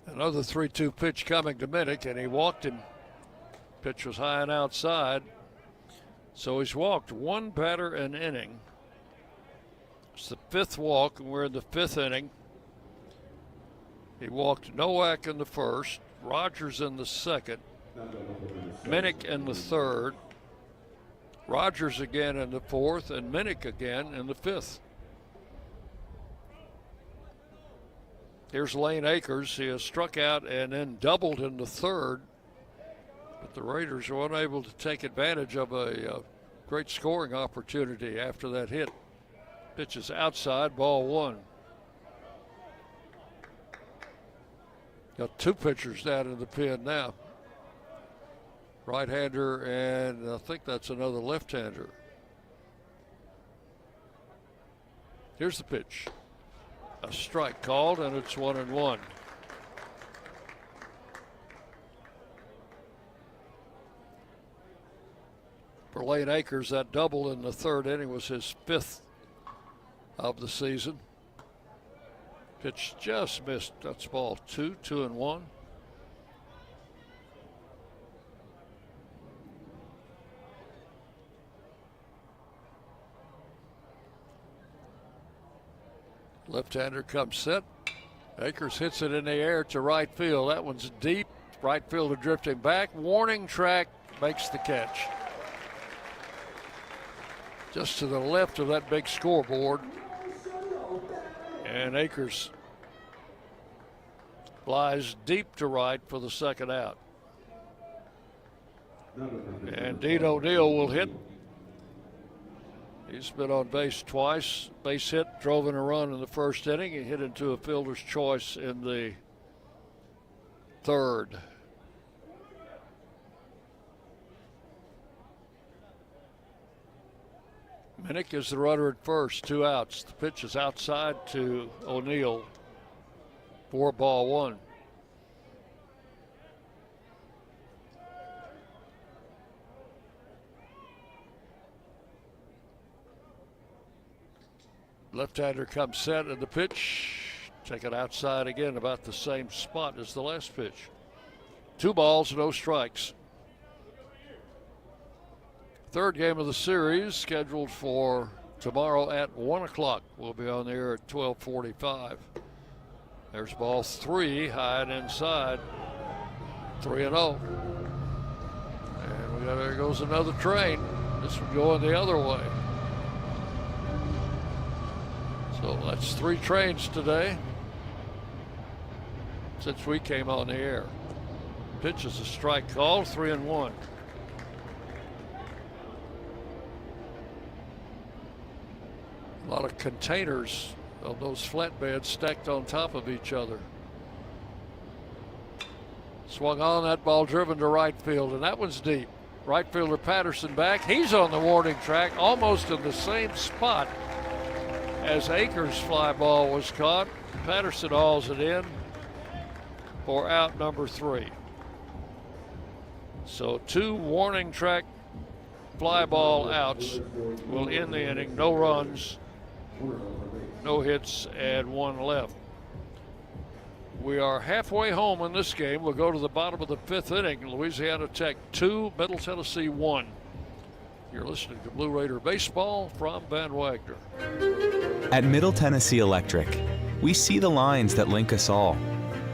Another 3-2 pitch coming to Minnick, and he walked him. Pitch was high and outside. So he's walked one batter an inning. It's the 5th walk, and we're in the 5th inning. He walked Nowak in the 1st, Rogers in the 2nd, Minnick in the 3rd, Rogers again in the 4th, and Minnick again in the 5th. Here's Lane Akers. He has struck out and then doubled in the 3rd, but the Raiders were unable to take advantage of a great scoring opportunity after that hit. Pitch is outside, ball 1. Got 2 pitchers down in the pen now. Right-hander, and I think that's another left-hander. Here's the pitch. A strike called, and it's 1-1. For Lane Akers, that double in the 3rd inning was his 5th of the season. Pitch just missed. That's ball 2, 2-1. Left-hander comes set. Akers hits it in the air to right field. That one's deep. Right fielder drifting back. Warning track makes the catch. Just to the left of that big scoreboard. And Akers flies deep to right for the 2nd out. And Dean O'Neill will hit. He's been on base twice. Base hit, drove in a run in the 1st inning. He hit into a fielder's choice in the 3rd. Minnick is the runner at first, 2 outs. The pitch is outside to O'Neill. 4-1. Left-hander comes set, and the pitch taken outside again, about the same spot as the last pitch. 2 balls, no strikes. 3rd game of the series scheduled for tomorrow at 1 o'clock. We'll be on the air at 12:45. There's ball 3, high and inside. 3-0. And there goes another train. This one going the other way. So that's 3 trains today since we came on the air. Pitch is a strike call, 3-1. A lot of containers of those flatbeds stacked on top of each other. Swung on, that ball driven to right field, and that one's deep. Right fielder Patterson back. He's on the warning track, almost in the same spot as Akers' fly ball was caught. Patterson hauls it in for out number 3. So 2 warning track fly ball outs will end the inning. No runs, no hits, and 1 left. We are halfway home in this game. We'll go to the bottom of the 5th inning. Louisiana Tech 2, Middle Tennessee 1. You're listening to Blue Raider Baseball from Van Wagner. At Middle Tennessee Electric, We see the lines that link us all,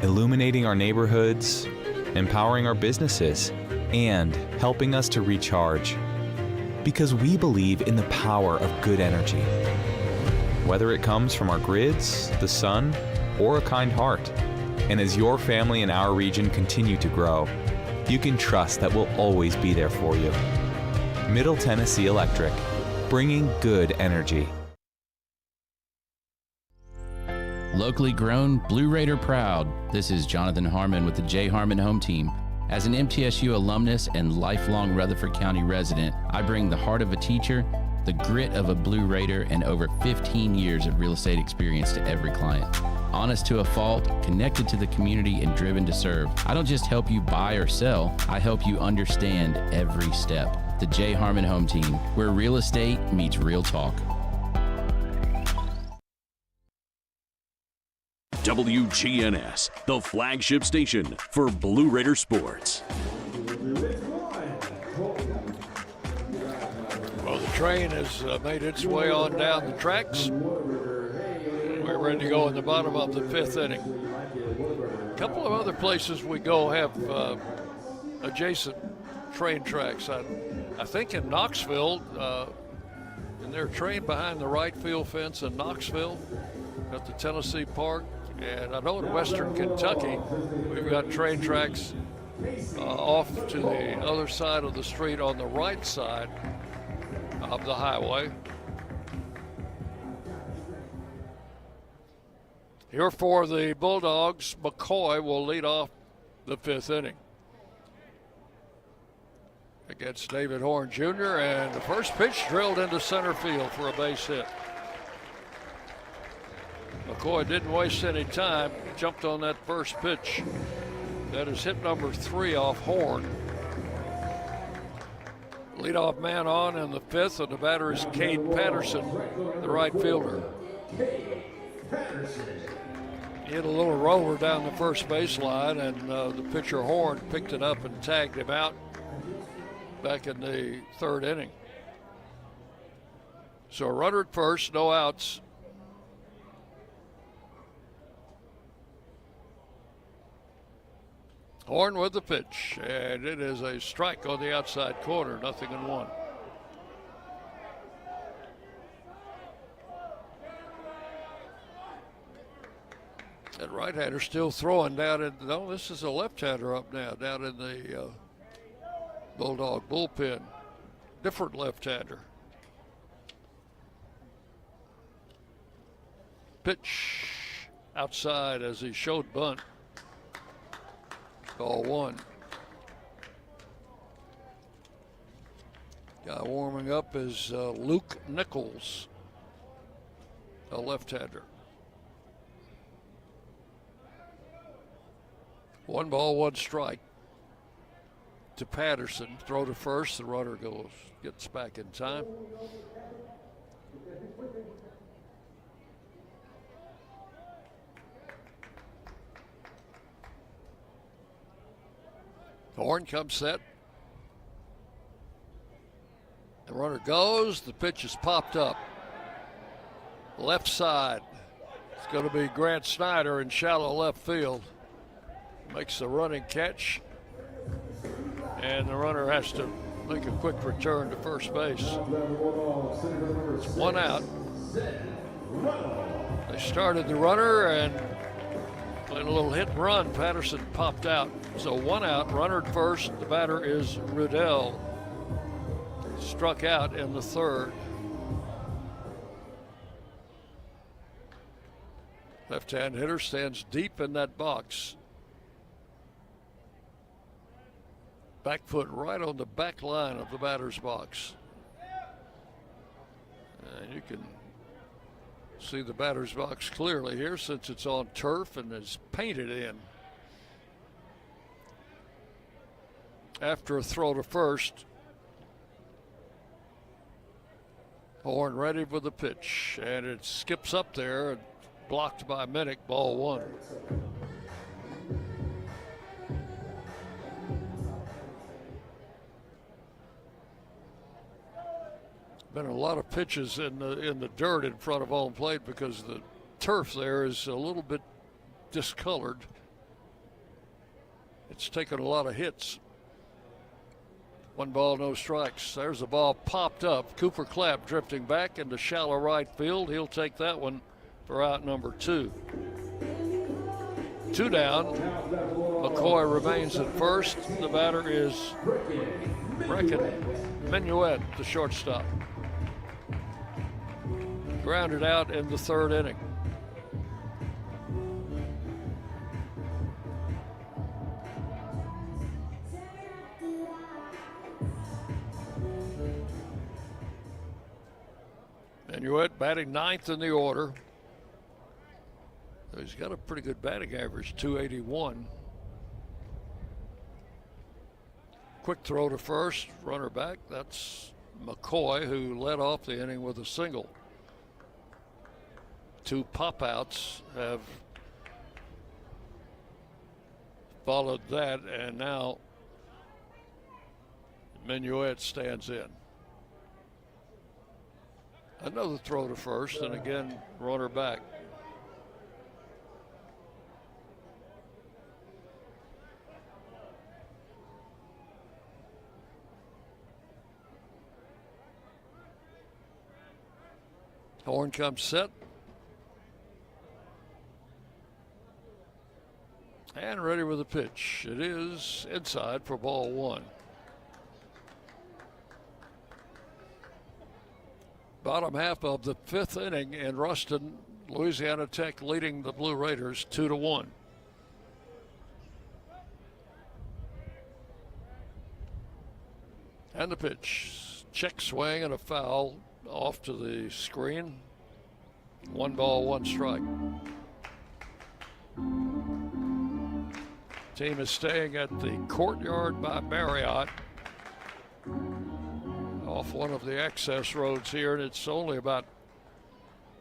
illuminating our neighborhoods, empowering our businesses, and helping us to recharge. Because we believe in the power of good energy. Whether it comes from our grids, the sun, or a kind heart. And as your family and our region continue to grow, you can trust that we'll always be there for you. Middle Tennessee Electric, bringing good energy. Locally grown, Blue Raider proud. This is Jonathan Harmon with the J. Harmon Home Team. As an MTSU alumnus and lifelong Rutherford County resident, I bring the heart of a teacher, the grit of a Blue Raider, and over 15 years of real estate experience to every client. Honest to a fault, connected to the community, and driven to serve. I don't just help you buy or sell, I help you understand every step. The J. Harmon Home Team, where real estate meets real talk. WGNS, the flagship station for Blue Raider sports. Well, the train has made its way on down the tracks. We're ready to go in the bottom of the fifth inning. A couple of other places we go have adjacent train tracks. I think in Knoxville, in their train behind the right field fence in Knoxville at the Tennessee Park. And I know in western Kentucky, we've got train tracks off to the other side of the street on the right side of the highway. Here for the Bulldogs, McCoy will lead off the fifth inning against David Horn Jr. And the first pitch drilled into center field for a base hit. McCoy didn't waste any time, jumped on that first pitch. That is hit number 3 off Horn. Leadoff man on in the fifth, and the batter is Cade Patterson, the right fielder. He hit a little roller down the first baseline, and the pitcher Horn picked it up and tagged him out back in the third inning. So a runner at first, no outs. Horn with the pitch, and it is a strike on the outside corner, 0-1. That right-hander still throwing down in, no, this is a left-hander up now, down in the Bulldog bullpen. Different left-hander. Pitch outside as he showed bunt. Ball 1. Guy warming up is Luke Nichols, a left-hander. 1 ball, 1 strike to Patterson. Throw to first. The runner gets back in time. Horn comes set. The runner goes. The pitch is popped up. Left side. It's going to be Grant Snyder in shallow left field. Makes the running catch. And the runner has to make a quick return to first base. It's 1 out. They started the runner and played a little hit and run. Patterson popped out. So 1 out, runner at first. The batter is Rudell. Struck out in the third. Left-hand hitter stands deep in that box. Back foot right on the back line of the batter's box. And you can see the batter's box clearly here since it's on turf and is painted in. After a throw to first, Horn ready with the pitch, and it skips up there and blocked by Minnick, ball 1. Been a lot of pitches in the dirt in front of home plate because the turf there is a little bit discolored. It's taken a lot of hits. 1 ball, no strikes. There's the ball popped up. Cooper Clapp drifting back into shallow right field. He'll take that one for out number 2. 2 down. McCoy remains at first. The batter is Minuet, the shortstop. Grounded out in the 3rd inning. Minuet batting 9th in the order. He's got a pretty good batting average, 281. Quick throw to first, runner back. That's McCoy, who led off the inning with a single. 2 pop-outs have followed that, and now Minuet stands in. Another throw to first, and again, runner back. Horn comes set. And ready with the pitch. It is inside for ball 1. Bottom half of the 5th inning in Ruston, Louisiana Tech leading the Blue Raiders 2-1. And the pitch. Check swing and a foul off to the screen. 1 ball, 1 strike. Team is staying at the Courtyard by Marriott off one of the access roads here, and it's only about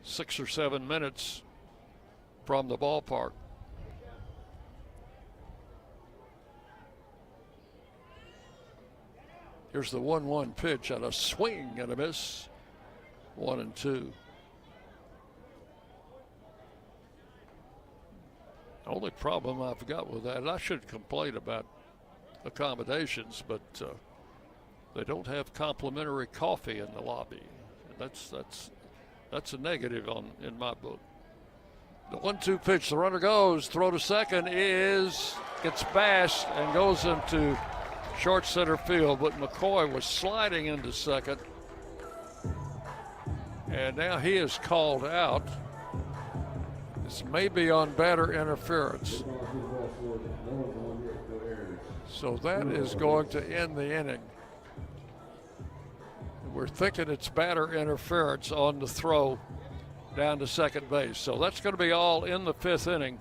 6 or 7 minutes from the ballpark. Here's the 1-1 pitch and a swing and a miss. 1-2. The only problem I've got with that, and I shouldn't complain about accommodations, but they don't have complimentary coffee in the lobby. That's a negative in my book. The 1-2 pitch, the runner goes, throw to second gets bashed and goes into short center field, but McCoy was sliding into second. And now he is called out. This may be on batter interference. So that is going to end the inning. We're thinking it's batter interference on the throw down to second base. So that's going to be all in the 5th inning.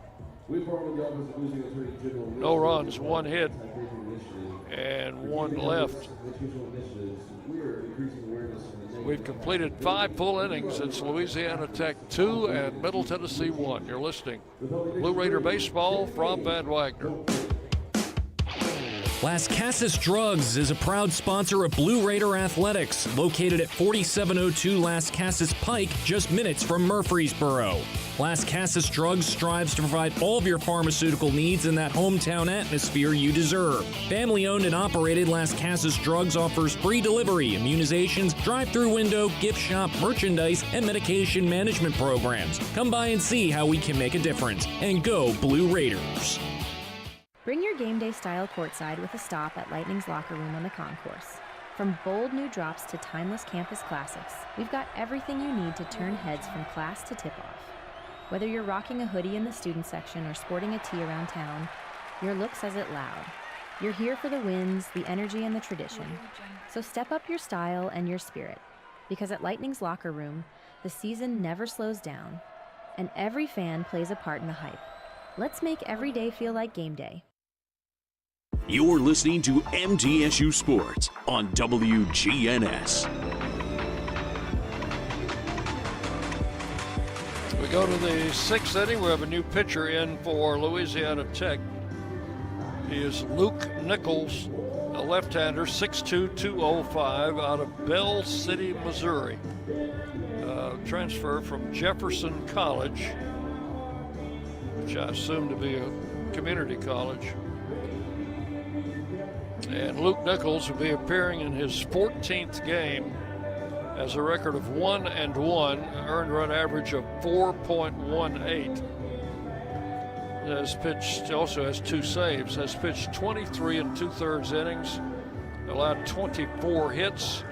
No runs, 1 hit, and 1 left. We've completed 5 full innings. It's Louisiana Tech 2 and Middle Tennessee 1. You're listening Blue Raider Baseball from Van Wagner. Las Casas Drugs is a proud sponsor of Blue Raider Athletics, located at 4702 Las Casas Pike, just minutes from Murfreesboro. Las Casas Drugs strives to provide all of your pharmaceutical needs in that hometown atmosphere you deserve. Family-owned and operated, Las Casas Drugs offers free delivery, immunizations, drive-through window, gift shop, merchandise, and medication management programs. Come by and see how we can make a difference. And go Blue Raiders! Bring your game day style courtside with a stop at Lightning's locker room on the concourse. From bold new drops to timeless campus classics, we've got everything you need to turn heads from class to tip-off. Whether you're rocking a hoodie in the student section or sporting a tee around town, your look says it loud. You're here for the wins, the energy, and the tradition. So step up your style and your spirit, because at Lightning's locker room, the season never slows down, and every fan plays a part in the hype. Let's make every day feel like game day. You're listening to MTSU Sports on WGNS. We go to the 6th inning. We have a new pitcher in for Louisiana Tech. He is Luke Nichols, a left-hander, 6'2", 205, out of Bell City, Missouri. Transfer from Jefferson College. which I assume to be a community college. And Luke Nichols will be appearing in his 14th game, has a record of 1-1, earned run average of 4.18. Has pitched, also has 2 saves, has pitched 23 2/3 innings, allowed 24 hits,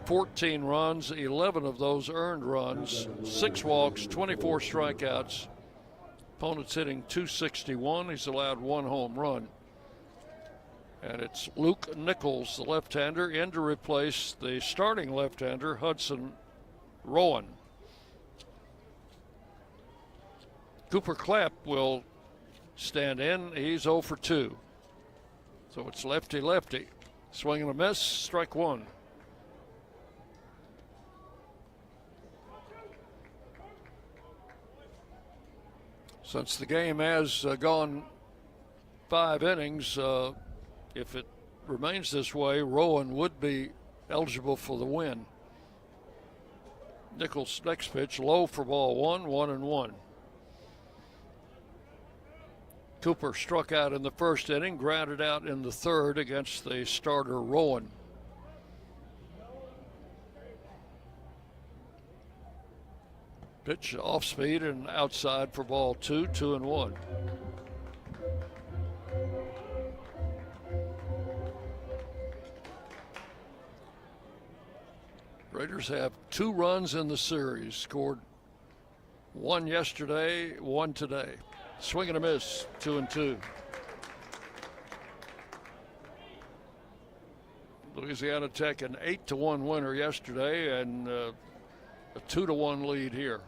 14 runs, 11 of those earned runs, 6 walks, 24 strikeouts. Opponent's hitting .261. He's allowed 1 home run. And it's Luke Nichols, the left-hander, in to replace the starting left-hander, Hudson Rowan. Cooper Clapp will stand in. He's 0 for 2. So it's lefty-lefty. Swing and a miss, strike 1. Since the game has gone 5 innings, if it remains this way, Rowan would be eligible for the win. Nichols' next pitch, low for ball 1, 1-1. Cooper struck out in the first inning, grounded out in the third against the starter Rowan. Pitch off speed and outside for ball 2, 2-1. Raiders have 2 runs in the series, scored 1 yesterday, 1 today. Swing and a miss, 2-2. Louisiana Tech an 8-1 winner yesterday and a 2-1 lead here.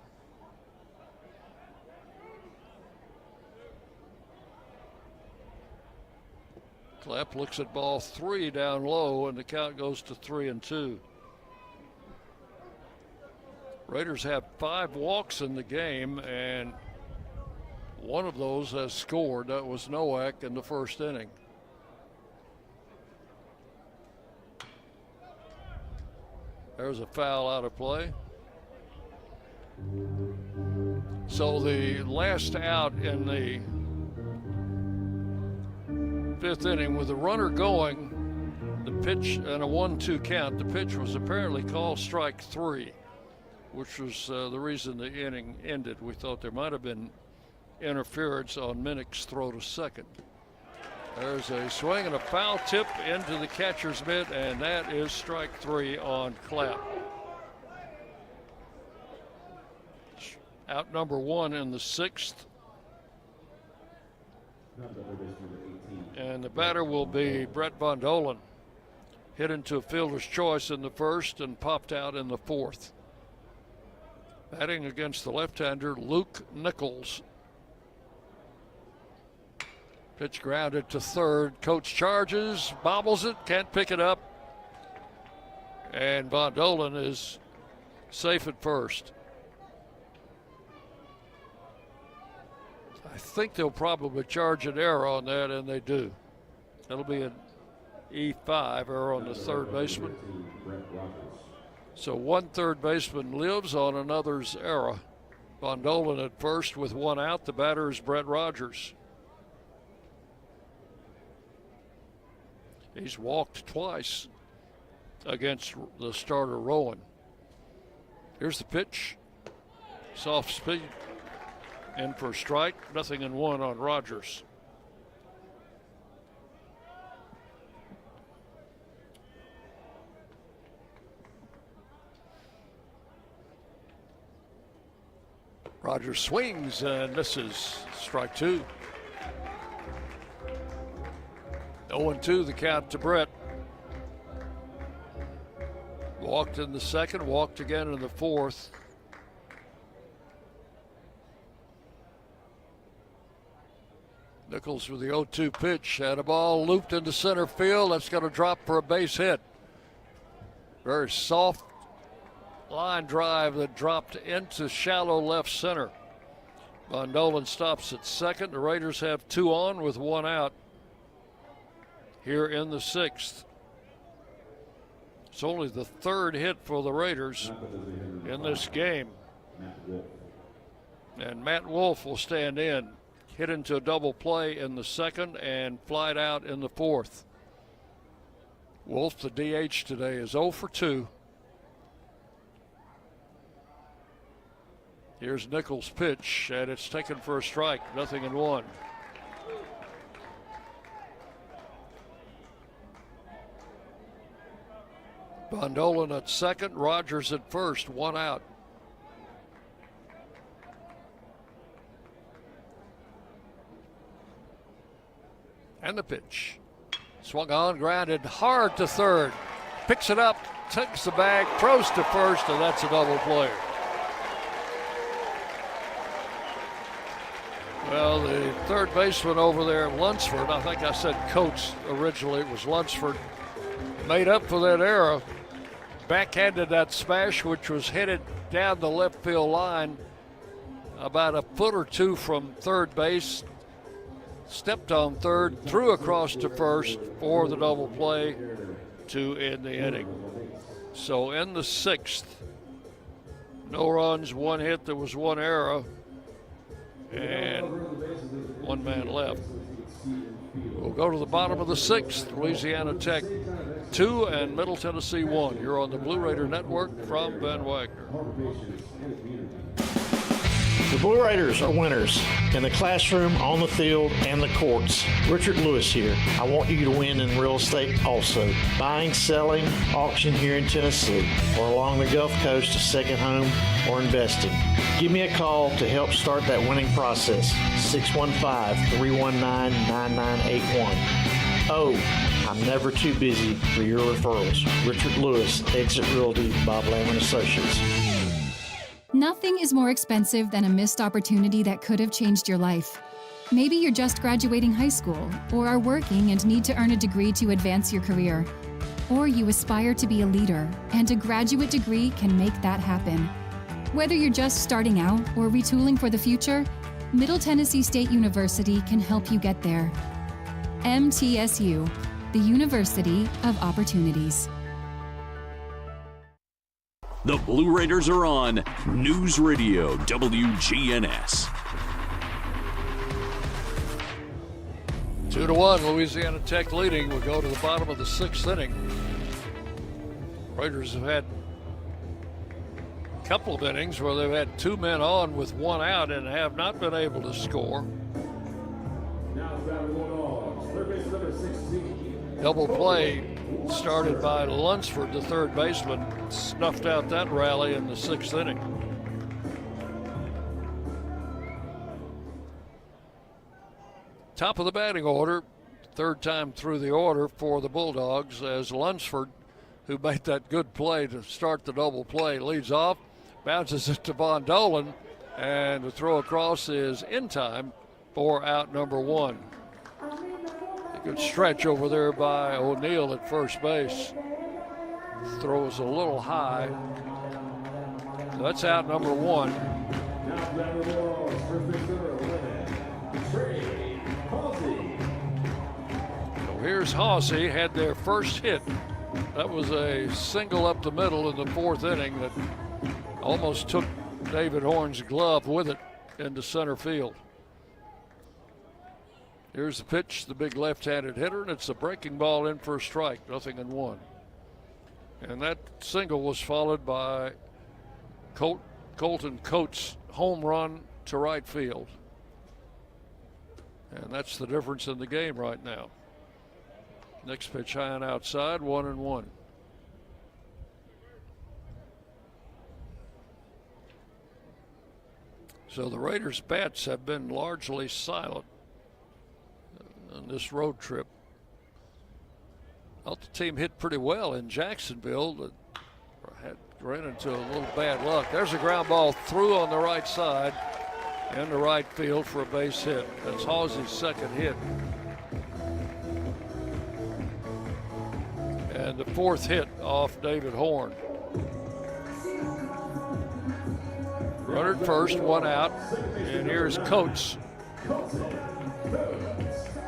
Clapp looks at ball 3 down low, and the count goes to 3-2. Raiders have 5 walks in the game, and one of those has scored. That was Nowak in the first inning. There's a foul out of play. So the last out in the 5th inning, with the runner going, the pitch and a 1-2 count, the pitch was apparently called strike 3, which was the reason the inning ended. We thought there might have been interference on Minnick's throw to second. There's a swing and a foul tip into the catcher's mitt, and that is strike 3 on Clapp. Out number 1 in the 6th. And the batter will be Brett Von Dolen. Hit into a fielder's choice in the first and popped out in the 4th. Batting against the left-hander, Luke Nichols. Pitch grounded to third. Coach charges, bobbles it, can't pick it up. And Von Dolen is safe at first. I think they'll probably charge an error on that, and they do. That'll be an E5 error on the third baseman. So one third baseman lives on another's error. Von Dolen at first with 1 out. The batter is Brett Rogers. He's walked twice against the starter Rowan. Here's the pitch. Soft speed. In for a strike. 0-1 on Rogers. Rogers swings and misses. Strike 2. 0-2 the count to Brett. Walked in the second, walked again in the 4th. Nichols with the 0-2 pitch. Had a ball looped into center field. That's going to drop for a base hit. Very soft line drive that dropped into shallow left center. Von Dolen stops at second. The Raiders have 2 on with 1 out here in the 6th. It's only the 3rd hit for the Raiders in this game. And Matt Wolf will stand in. hit into a double play in the second and flied out in the fourth. Wolf, the DH today, is 0 for 2. Here's Nichols' pitch, and it's taken for a strike, 0-1. Bondolan at second, Rogers at first, 1 out. And the pitch. Swung on, grounded hard to third. Picks it up, takes the bag, throws to first, and that's a double play. Well, the third baseman over there, Lunsford, I think I said Coates originally, it was Lunsford, made up for that error. Backhanded that smash, which was headed down the left field line about a foot or two from third base. Stepped on third, threw across to first for the double play to end the inning. So in the sixth, no runs, 1 hit, there was 1 error, and 1 man left. We'll go to the bottom of the sixth. Louisiana Tech 2 and Middle Tennessee 1. You're on the Blue Raider Network from Van Wagner. The Blue Raiders are winners in the classroom, on the field, and the courts. Richard Lewis here. I want you to win in real estate also. Buying, selling, auction here in Tennessee, or along the Gulf Coast, a second home, or investing. Give me a call to help start that winning process. 615-319-9981. Oh, I'm never too busy for your referrals. Richard Lewis, Exit Realty, Bob Lamb & Associates. Nothing is more expensive than a missed opportunity that could have changed your life. Maybe you're just graduating high school, or are working and need to earn a degree to advance your career. Or you aspire to be a leader, and a graduate degree can make that happen. Whether you're just starting out or retooling for the future, Middle Tennessee State University can help you get there. MTSU, the University of Opportunities. The Blue Raiders are on News Radio WGNS. 2-1, Louisiana Tech leading. We'll go to the bottom of the sixth inning. Raiders have had a couple of innings where they've had 2 men on with 1 out and have not been able to score. Double play started by Lunsford, the third baseman, snuffed out that rally in the sixth inning. Top of the batting order, third time through the order for the Bulldogs, as Lunsford, who made that good play to start the double play, leads off, bounces it to Bondolan, and the throw across is in time for out number 1. Good stretch over there by O'Neill at first base. Throw is a little high. So that's out number 1. So here's Hawsey, had their first hit. That was a single up the middle in the 4th inning that almost took David Horn's glove with it into center field. Here's the pitch, the big left-handed hitter, and it's a breaking ball in for a strike, 0-1. And that single was followed by Colton Coates' home run to right field. And that's the difference in the game right now. Next pitch high and outside, 1-1. So the Raiders' bats have been largely silent on this road trip. Thought the team hit pretty well in Jacksonville, but ran into a little bad luck. There's a ground ball through on the right side into right field for a base hit. That's Hawsey's second hit. And the 4th hit off David Horn. Runner at first, 1 out, and here's Coates.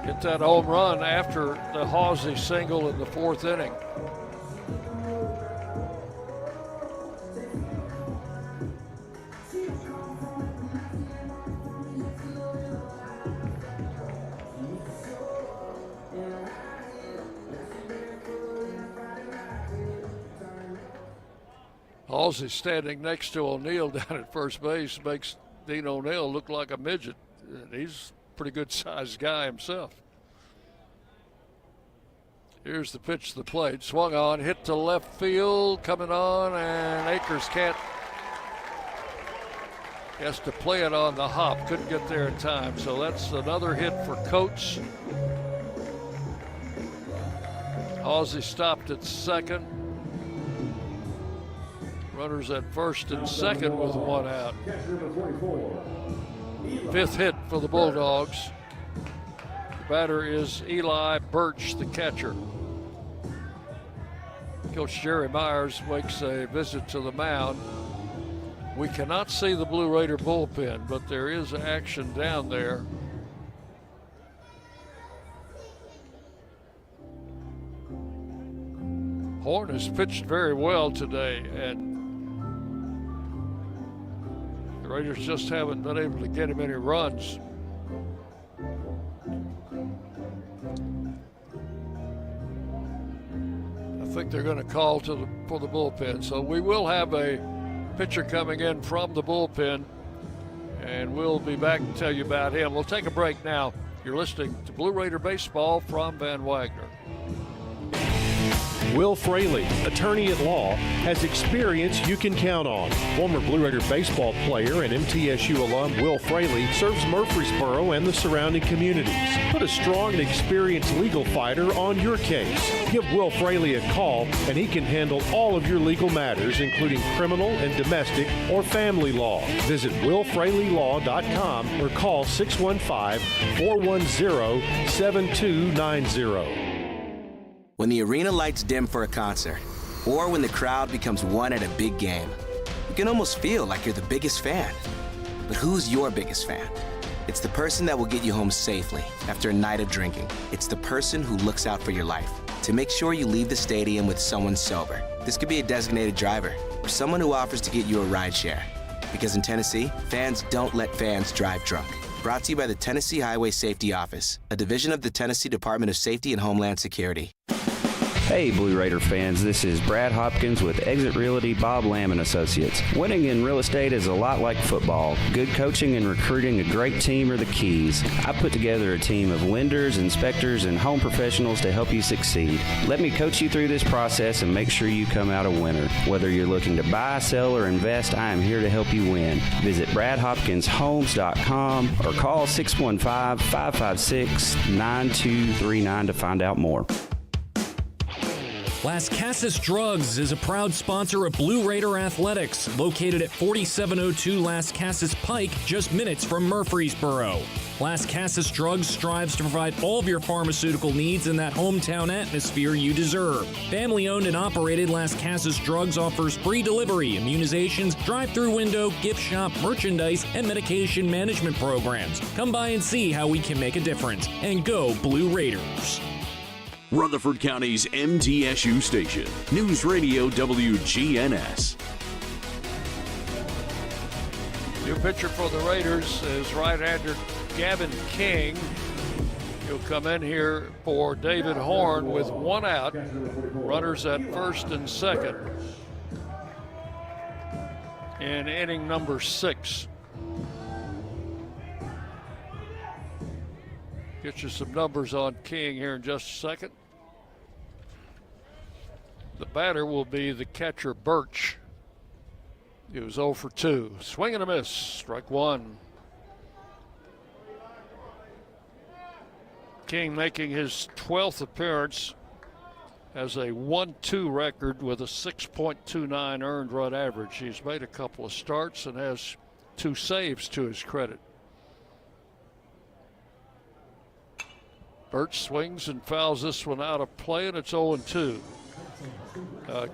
Get that home run after the Hawsey single in the 4th inning. Halsey standing next to O'Neill down at first base makes Dean O'Neill look like a midget. And he's a pretty good-sized guy himself. Here's the pitch to the plate. Swung on, hit to left field, coming on, and Akers has to play it on the hop. Couldn't get there in time. So that's another hit for Coates. Halsey stopped at second. Runners at first and second with one out. Fifth hit for the Bulldogs. The batter is Eli Birch, the catcher. Coach Jerry Myers makes a visit to the mound. We cannot see the Blue Raider bullpen, but there is action down there. Horn has pitched very well today, and the Raiders just haven't been able to get him any runs. I think they're going to call for the bullpen. So we will have a pitcher coming in from the bullpen, and we'll be back to tell you about him. We'll take a break now. You're listening to Blue Raider Baseball from Van Wagner. Will Fraley, attorney at law, has experience you can count on. Former Blue Raider baseball player and MTSU alum Will Fraley serves Murfreesboro and the surrounding communities. Put a strong and experienced legal fighter on your case. Give Will Fraley a call and he can handle all of your legal matters, including criminal and domestic or family law. Visit willfraleylaw.com or call 615-410-7290. When the arena lights dim for a concert, or when the crowd becomes one at a big game, you can almost feel like you're the biggest fan. But who's your biggest fan? It's the person that will get you home safely after a night of drinking. It's the person who looks out for your life to make sure you leave the stadium with someone sober. This could be a designated driver or someone who offers to get you a ride share. Because in Tennessee, fans don't let fans drive drunk. Brought to you by the Tennessee Highway Safety Office, a division of the Tennessee Department of Safety and Homeland Security. Hey, Blue Raider fans, this is Brad Hopkins with Exit Realty Bob Lamb & Associates. Winning in real estate is a lot like football. Good coaching and recruiting a great team are the keys. I put together a team of lenders, inspectors, and home professionals to help you succeed. Let me coach you through this process and make sure you come out a winner. Whether you're looking to buy, sell, or invest, I am here to help you win. Visit BradHopkinsHomes.com or call 615-556-9239 to find out more. Las Casas Drugs is a proud sponsor of Blue Raider Athletics, located at 4702 Las Casas Pike, just minutes from Murfreesboro. Las Casas Drugs strives to provide all of your pharmaceutical needs in that hometown atmosphere you deserve. Family-owned and operated, Las Casas Drugs offers free delivery, immunizations, drive-through window, gift shop, merchandise, and medication management programs. Come by and see how we can make a difference. And go Blue Raiders. Rutherford County's MTSU station, News Radio WGNS. New pitcher for the Raiders is right-hander Gavin King. He'll come in here for David Horn with one out. Runners at first and second in inning number 6. Get you some numbers on King here in just a second. The batter will be the catcher, Birch. He was 0 for 2. Swing and a miss. Strike one. King making his 12th appearance, has a 1-2 record with a 6.29 earned run average. He's made a couple of starts and has 2 saves to his credit. Birch swings and fouls this one out of play, and it's 0-2.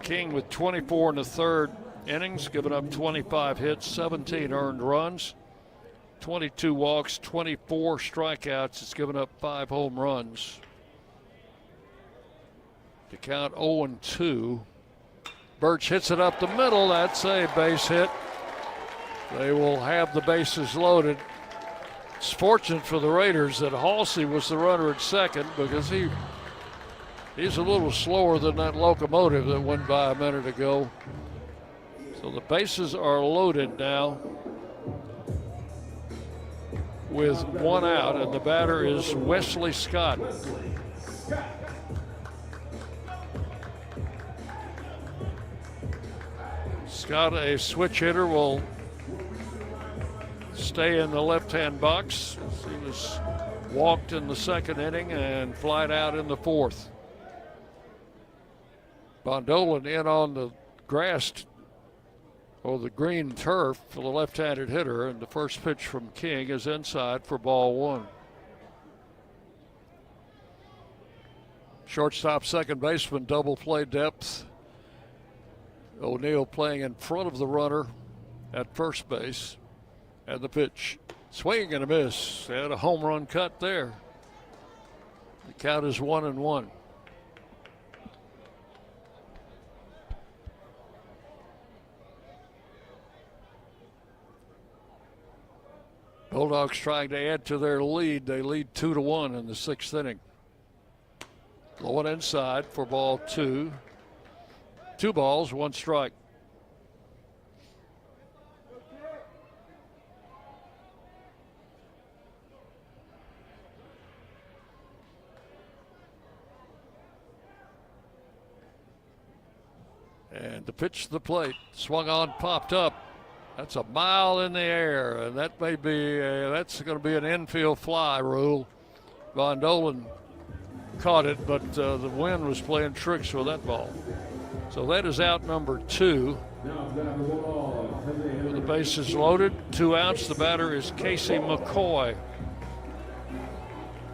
King with 24 in the third innings, giving up 25 hits, 17 earned runs, 22 walks, 24 strikeouts. It's given up 5 home runs. To count 0-2. Birch hits it up the middle. That's a base hit. They will have the bases loaded. It's fortunate for the Raiders that Halsey was the runner at second, because he's a little slower than that locomotive that went by a minute ago. So the bases are loaded now with one out, and the batter is Wesley Scott. Scott, a switch hitter, will stay in the left-hand box. He was walked in the second inning and flied out in the fourth. Bondolan in on the grass or the green turf for the left-handed hitter, and the first pitch from King is inside for ball one. Shortstop, second baseman, double play depth. O'Neill playing in front of the runner at first base. And the pitch, swing and a miss. Had a home run cut there. The count is 1-1. Bulldogs trying to add to their lead. They lead 2-1 in the sixth inning. Going inside for ball two. 2 balls, 1 strike. And the pitch to the plate, swung on, popped up. That's a mile in the air, and that may be that's going to be an infield fly rule. Bondolan caught it, but the wind was playing tricks with that ball. So that is out number 2. With the bases loaded, 2 outs. The batter is Casey McCoy.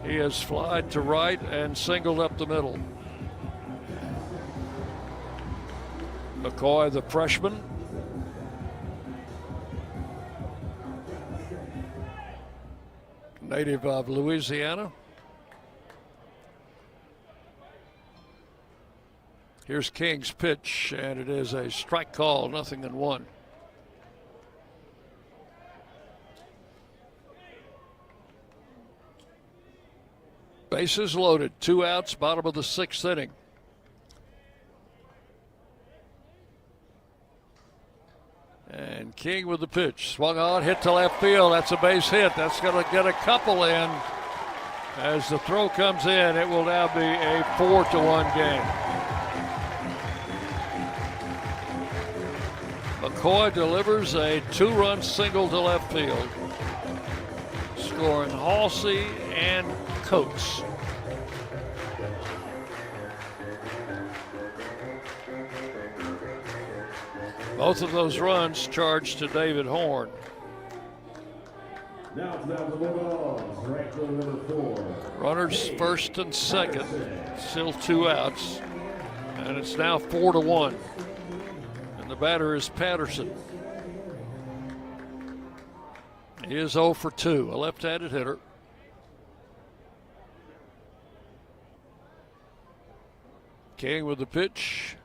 He has flied to right and singled up the middle. McCoy, the freshman. Native of Louisiana. Here's King's pitch, and it is a strike call, 0-1. Bases loaded, 2 outs, bottom of the 6th inning. And King with the pitch, swung on, hit to left field. That's a base hit. That's going to get a couple in. As the throw comes in, it will now be a 4-1 game. McCoy delivers a 2-run single to left field, scoring Halsey and Coates. Both of those runs charged to David Horn. Now it's down to the Bulldogs, right field number 4. Runners first and second, still 2 outs, and it's now 4-1. And the batter is Patterson. He is 0 for 2, a left-handed hitter. King with the pitch.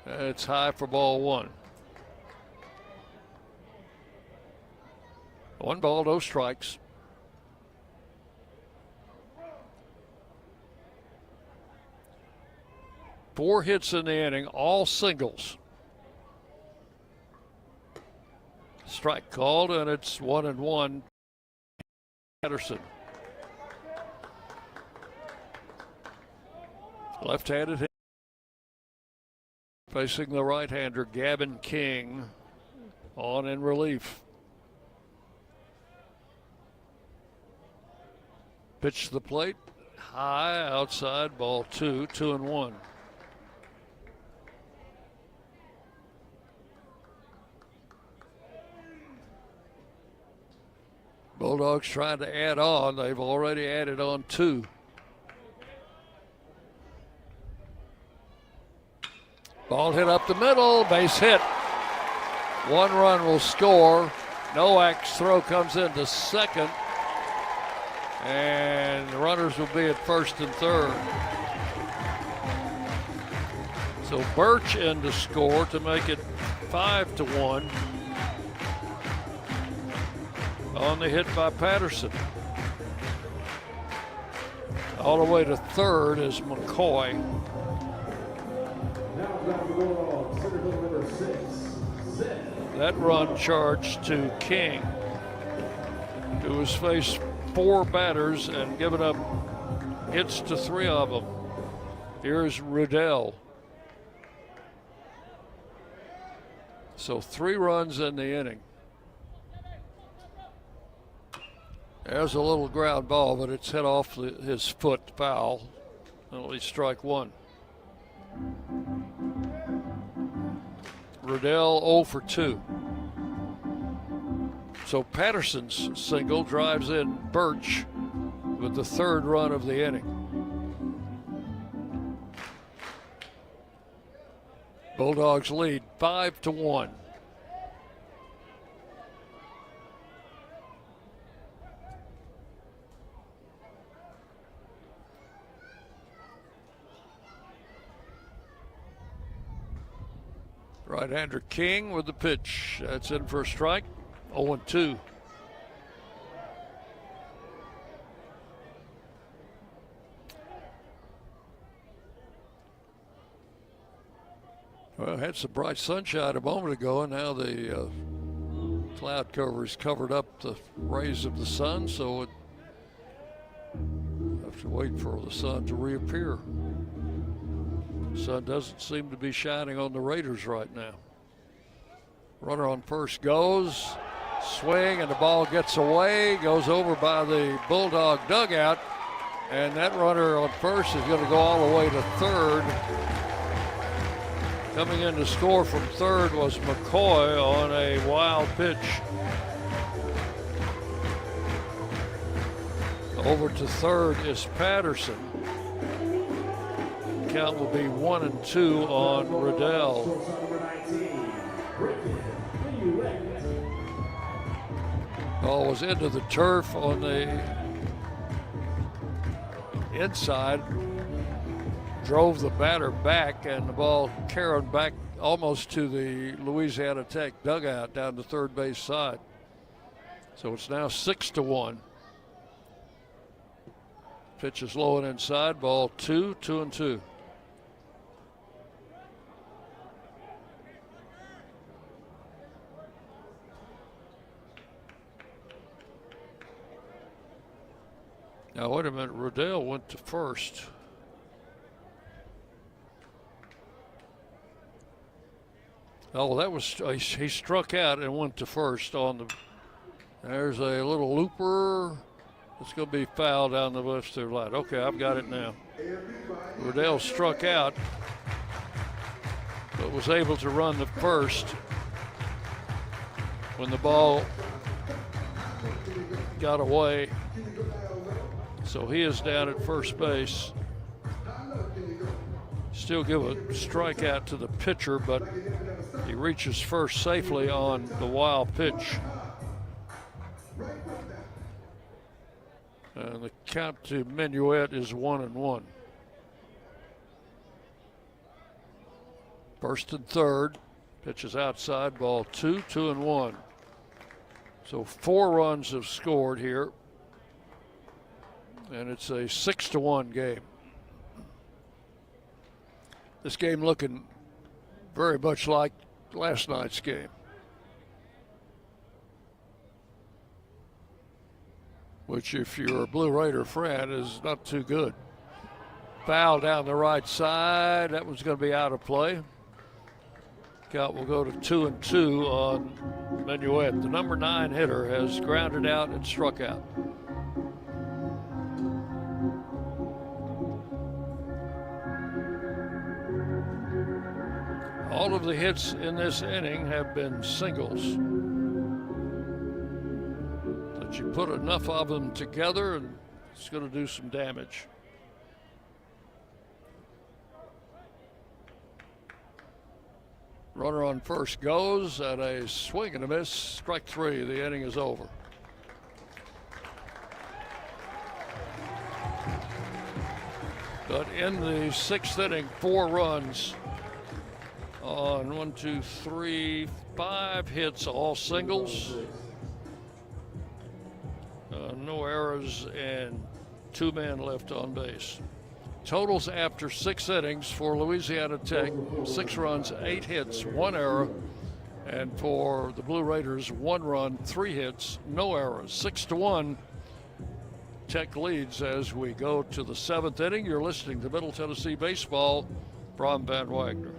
It's high for ball 1. 1 ball, no strikes. Four hits in the inning, all singles. Strike called, and it's 1-1. Patterson. Left-handed hit. Facing the right-hander, Gavin King, on in relief. Pitch to the plate, high, outside, ball 2, 2-1. Bulldogs trying to add on. They've already added on 2. Ball hit up the middle, base hit. 1 run will score. Nowak's throw comes into second, and the runners will be at first and third. So Birch in to score to make it 5-1 on the hit by Patterson. All the way to third is McCoy. Now down the Bulldogs, center field number 6, That run charged to King, who has faced 4 batters and given up hits to 3 of them. Here's Riddell. So 3 runs in the inning. There's a little ground ball, but it's hit off his foot, foul. At least strike 1. Riddell 0 for 2. So Patterson's single drives in Birch with the 3rd run of the inning. Bulldogs lead 5-1. Right-hander King with the pitch. That's in for a strike. 0-2. Well, had some bright sunshine a moment ago, and now the cloud cover has covered up the rays of the sun, so it have to wait for the sun to reappear. The sun doesn't seem to be shining on the Raiders right now. Runner on first goes, swing, and the ball gets away, goes over by the Bulldog dugout, and that runner on first is going to go all the way to third. Coming in to score from third was McCoy on a wild pitch. Over to third is Patterson. Count will be 1-2 on Riddell. Ball was into the turf on the inside. Drove the batter back, and the ball carried back almost to the Louisiana Tech dugout down the third base side. So it's now 6-1. Pitch is low and inside. Ball 2-2. Now wait a minute. Riddell went to first. Oh, that was, he struck out and went to first on the, there's a little looper. It's going to be foul down the left to right. Okay, I've got it now. Riddell struck out, but was able to run the first when the ball got away. So he is down at first base. Still give a strikeout to the pitcher, but he reaches first safely on the wild pitch. And the count to Minuet is 1-1. First and third. Pitch is outside. Ball 2-1. So 4 runs have scored here. And it's a 6-1 game. This game looking very much like last night's game, which, if you're a Blue Raider fan, is not too good. Foul down the right side. That one's going to be out of play. Count will go to 2-2 on Minuet. The number 9 hitter has grounded out and struck out. All of the hits in this inning have been singles. But you put enough of them together and it's going to do some damage. Runner on first goes at a swing and a miss. Strike 3. The inning is over. But in the 6th inning, 4 runs on 5 hits, all singles. No errors and 2 men left on base. Totals after 6 innings for Louisiana Tech: 6 runs, 8 hits, 1 error, And for the Blue Raiders, 1 run, 3 hits, no errors. 6-1. Tech leads as we go to the 7th inning. You're listening to Middle Tennessee Baseball from Van Wagner.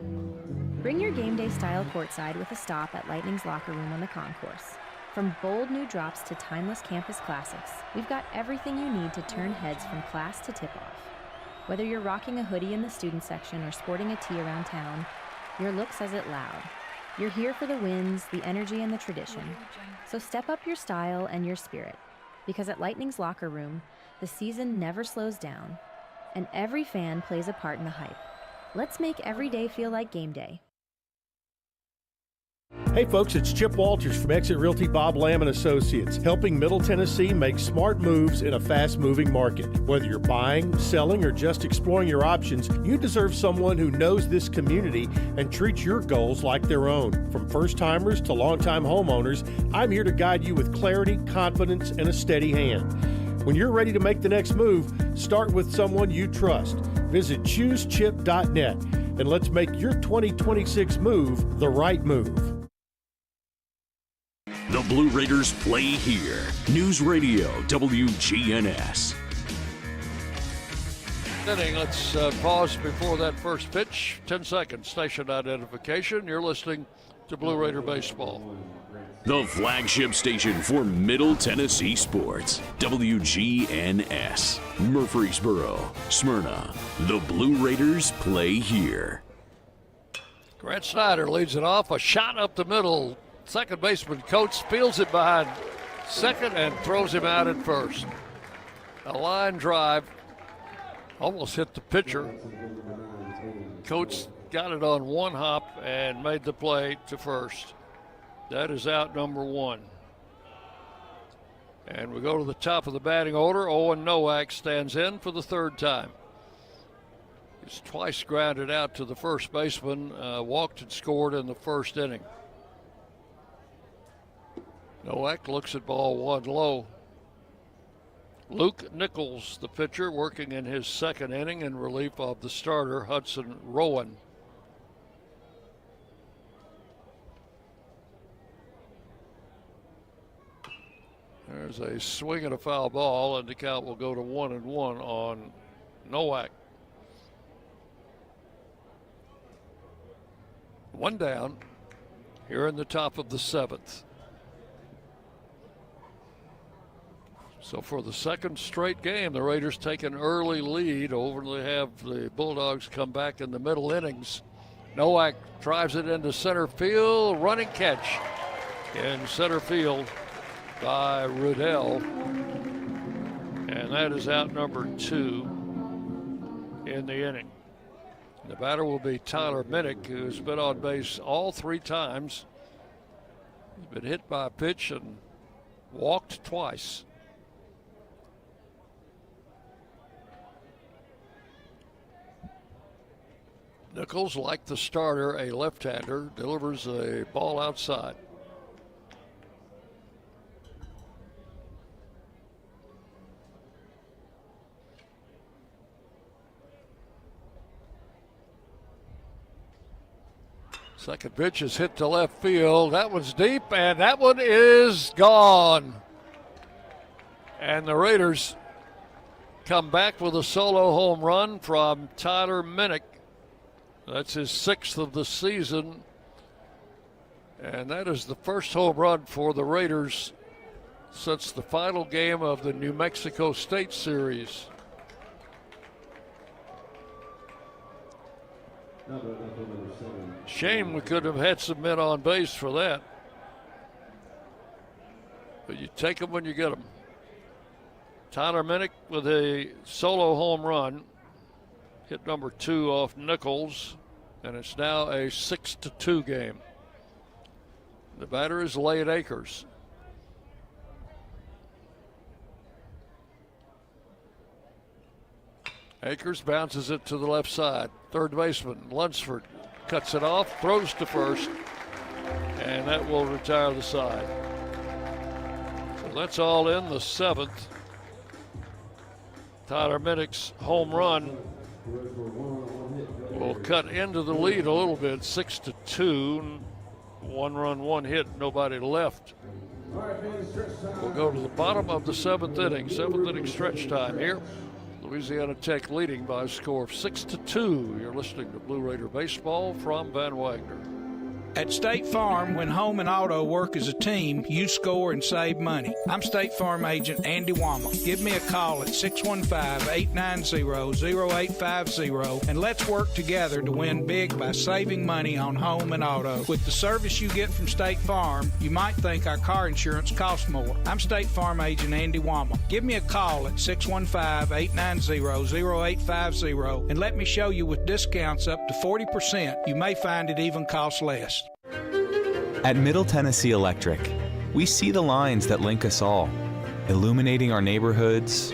Bring your game day style courtside with a stop at Lightning's locker room on the concourse. From bold new drops to timeless campus classics, we've got everything you need to turn heads from class to tip-off. Whether you're rocking a hoodie in the student section or sporting a tee around town, your look says it loud. You're here for the wins, the energy, and the tradition. So step up your style and your spirit, because at Lightning's locker room, the season never slows down, and every fan plays a part in the hype. Let's make every day feel like game day. Hey folks, it's Chip Walters from Exit Realty Bob Lamb & Associates, helping Middle Tennessee make smart moves in a fast-moving market. Whether you're buying, selling, or just exploring your options, you deserve someone who knows this community and treats your goals like their own. From first-timers to long-time homeowners, I'm here to guide you with clarity, confidence, and a steady hand. When you're ready to make the next move, start with someone you trust. Visit ChooseChip.net and let's make your 2026 move the right move. The Blue Raiders play here. News Radio WGNS. Let's pause before that first pitch. 10 seconds. Station identification. You're listening to Blue Raider Baseball. The flagship station for Middle Tennessee sports. WGNS. Murfreesboro, Smyrna. The Blue Raiders play here. Grant Snyder leads it off. A shot up the middle. Second baseman Coates fields it behind second and throws him out at first. A line drive almost hit the pitcher. Coates got it on one hop and made the play to first. That is out number 1. And we go to the top of the batting order. Owen Nowak stands in for the 3rd time. He's twice grounded out to the first baseman, walked and scored in the first inning. Nowak looks at ball 1 low. Luke Nichols, the pitcher, working in his 2nd inning in relief of the starter, Hudson Rowan. There's a swing and a foul ball, and the count will go to 1-1 on Nowak. 1 down here in the top of the 7th. So for the 2nd straight game, the Raiders take an early lead over. They have the Bulldogs come back in the middle innings. Nowak drives it into center field. Running catch in center field by Rudell. And that is out number 2 in the inning. The batter will be Tyler Minnick, who's been on base all 3 times. He's been hit by a pitch and walked twice. Nichols, like the starter, a left-hander, delivers a ball outside. Second pitch is hit to left field. That one's deep, and that one is gone. And the Raiders come back with a solo home run from Tyler Minnick. That's his 6th of the season. And that is the first home run for the Raiders since the final game of the New Mexico State series. Shame we could have had some men on base for that. But you take them when you get them. Tyler Minnick with a solo home run. Hit number 2 off Nichols, and it's now a 6-2 game. The batter is Lane Akers. Akers bounces it to the left side. Third baseman Lunsford cuts it off, throws to first, and that will retire the side. So that's all in the 7th. Tyler Minnick's home run will cut into the lead a little bit, 6-2. 1 run, 1 hit, nobody left. We'll go to the bottom of the 7th inning. 7th inning stretch time here. Louisiana Tech leading by a score of 6-2. You're listening to Blue Raider Baseball from Van Wagner. At State Farm, when home and auto work as a team, you score and save money. I'm State Farm agent Andy Wama. Give me a call at 615-890-0850 and let's work together to win big by saving money on home and auto. With the service you get from State Farm, you might think our car insurance costs more. I'm State Farm agent Andy Wama. Give me a call at 615-890-0850 and let me show you with discounts up to 40%. You may find it even costs less. At Middle Tennessee Electric, we see the lines that link us all, illuminating our neighborhoods,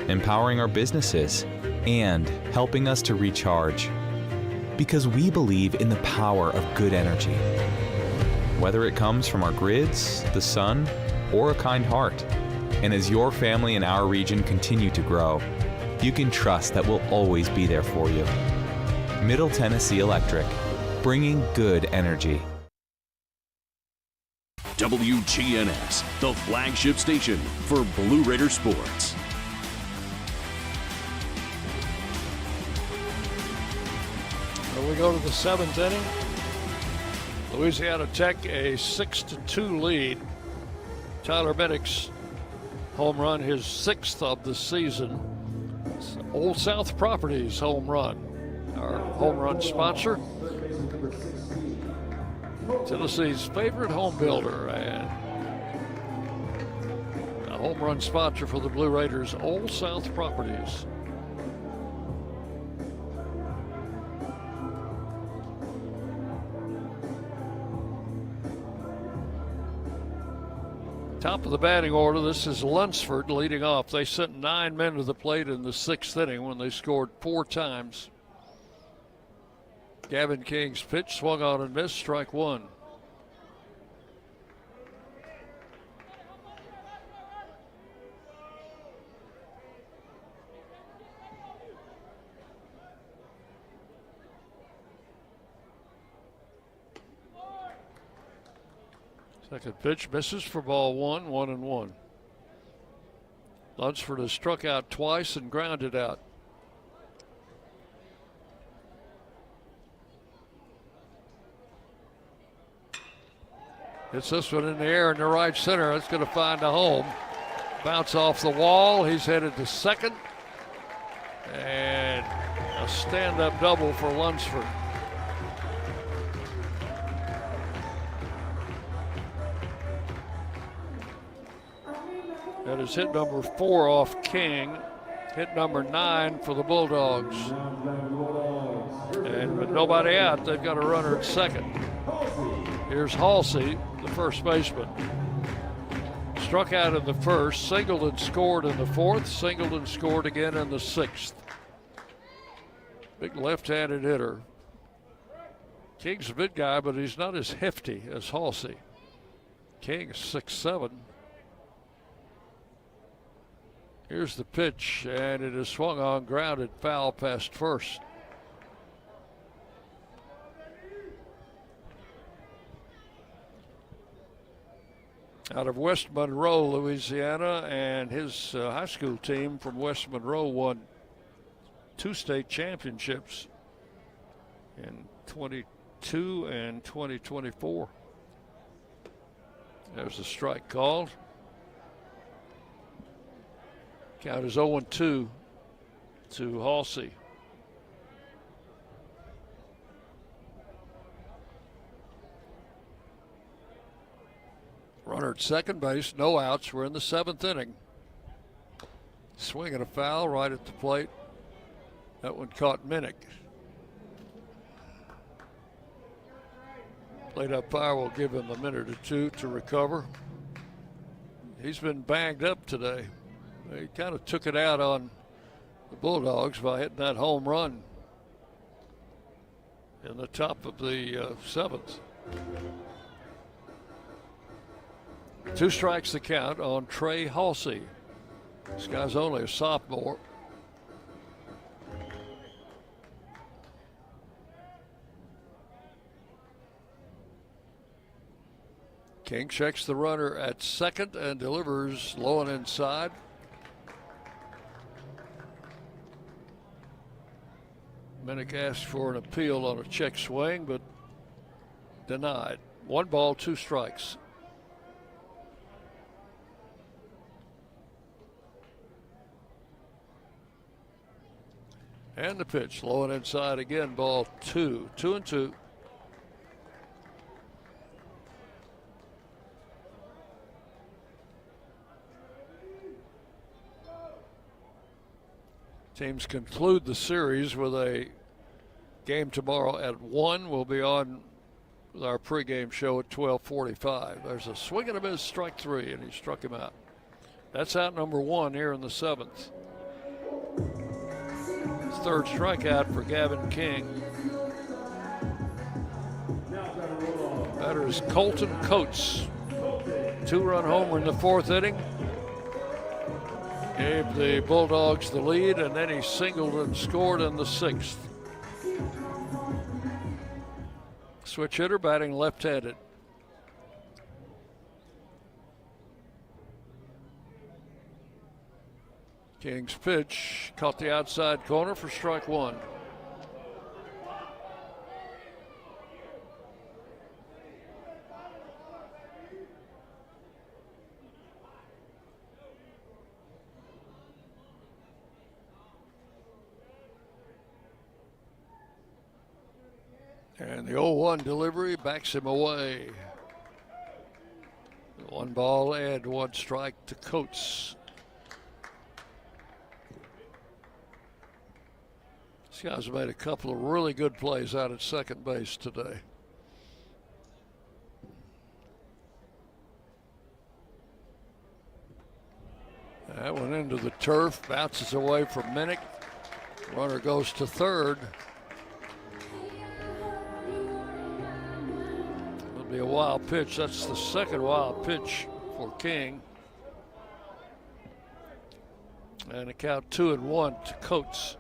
empowering our businesses, and helping us to recharge. Because we believe in the power of good energy. Whether it comes from our grids, the sun, or a kind heart. And as your family and our region continue to grow, you can trust that we'll always be there for you. Middle Tennessee Electric, bringing good energy. WGNS, the flagship station for Blue Raider sports. Well, we go to the 7th inning. Louisiana Tech a 6-2 lead. Tyler Minnick's home run, his 6th of the season. It's Old South Properties home run. Our home run sponsor, Tennessee's favorite home builder and a home run sponsor for the Blue Raiders, Old South Properties. Top of the batting order, this is Lunsford leading off. They sent 9 men to the plate in the 6th inning when they scored 4 times. Gavin King's pitch swung on and missed, strike 1. Second pitch misses for ball 1, 1-1. Lunsford has struck out twice and grounded out. Hits this one in the air in the right center. It's going to find a home. Bounce off the wall. He's headed to second. And a stand-up double for Lunsford. That is hit number 4 off King. Hit number 9 for the Bulldogs. And with nobody out, they've got a runner at second. Here's Halsey, the first baseman. Struck out in the first, singled and scored in the 4th, singled and scored again in the 6th. Big left-handed hitter. King's a big guy, but he's not as hefty as Halsey. King is 6'7". Here's the pitch, and it is swung on, grounded foul past first. Out of West Monroe, Louisiana, and his high school team from West Monroe won 2 state championships in 22 and 2024. There's a strike called. Count is 0-2 to Halsey. Runner at second base, no outs. We're in the 7th inning. Swing and a foul right at the plate. That one caught Minnick. Plate umpire will give him a minute or 2 to recover. He's been banged up today. He kind of took it out on the Bulldogs by hitting that home run in the top of the 7th. 2 strikes the count on Trey Halsey. This guy's only a sophomore. King checks the runner at second and delivers low and inside. Minnick asked for an appeal on a check swing, but denied. 1 ball, 2 strikes. And the pitch, low and inside again, ball 2. 2-2. Teams conclude the series with a game tomorrow at 1. We'll be on with our pregame show at 12:45. There's a swing and a miss, strike 3, and he struck him out. That's out number 1 here in the 7th. Third strikeout for Gavin King. Batter is Colton Coates. 2-run homer in the 4th inning. Gave the Bulldogs the lead, and then he singled and scored in the 6th. Switch hitter batting left-handed. King's pitch caught the outside corner for strike 1. And the 0-1 delivery backs him away. 1 ball and 1 strike to Coates. These guys made a couple of really good plays out at second base today. That went into the turf, bounces away from Minnick. Runner goes to third. It'll be a wild pitch. That's the second wild pitch for King. And a count 2-1 to Coates.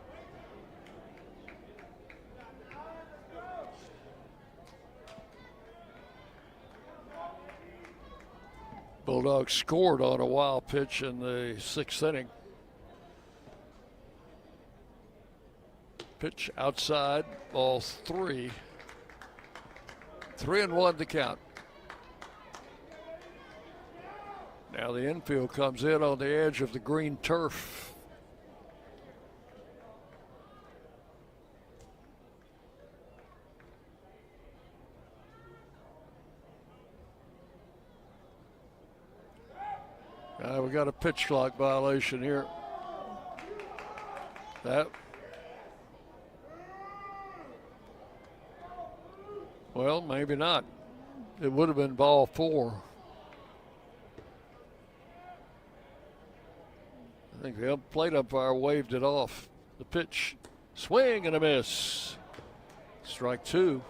Bulldogs scored on a wild pitch in the 6th inning. Pitch outside, ball 3. 3-1 the count. Now the infield comes in on the edge of the green turf. We got a pitch clock violation here. Well, maybe not. It would have been ball 4. I think the plate umpire waved it off. The pitch, swing and a miss. Strike 2.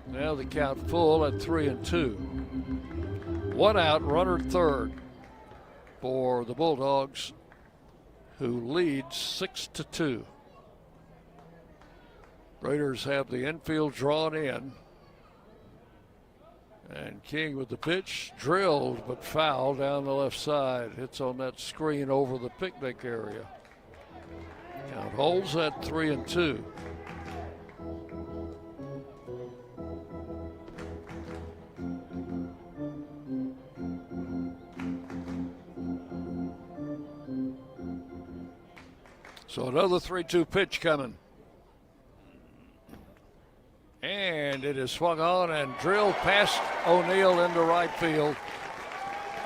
Now the count full at 3-2. 1 out, runner third for the Bulldogs, who lead 6-2. Raiders have the infield drawn in. And King with the pitch, drilled but foul down the left side. Hits on that screen over the picnic area. Count holds at 3-2. So another 3-2 pitch coming. And it is swung on and drilled past O'Neill into right field.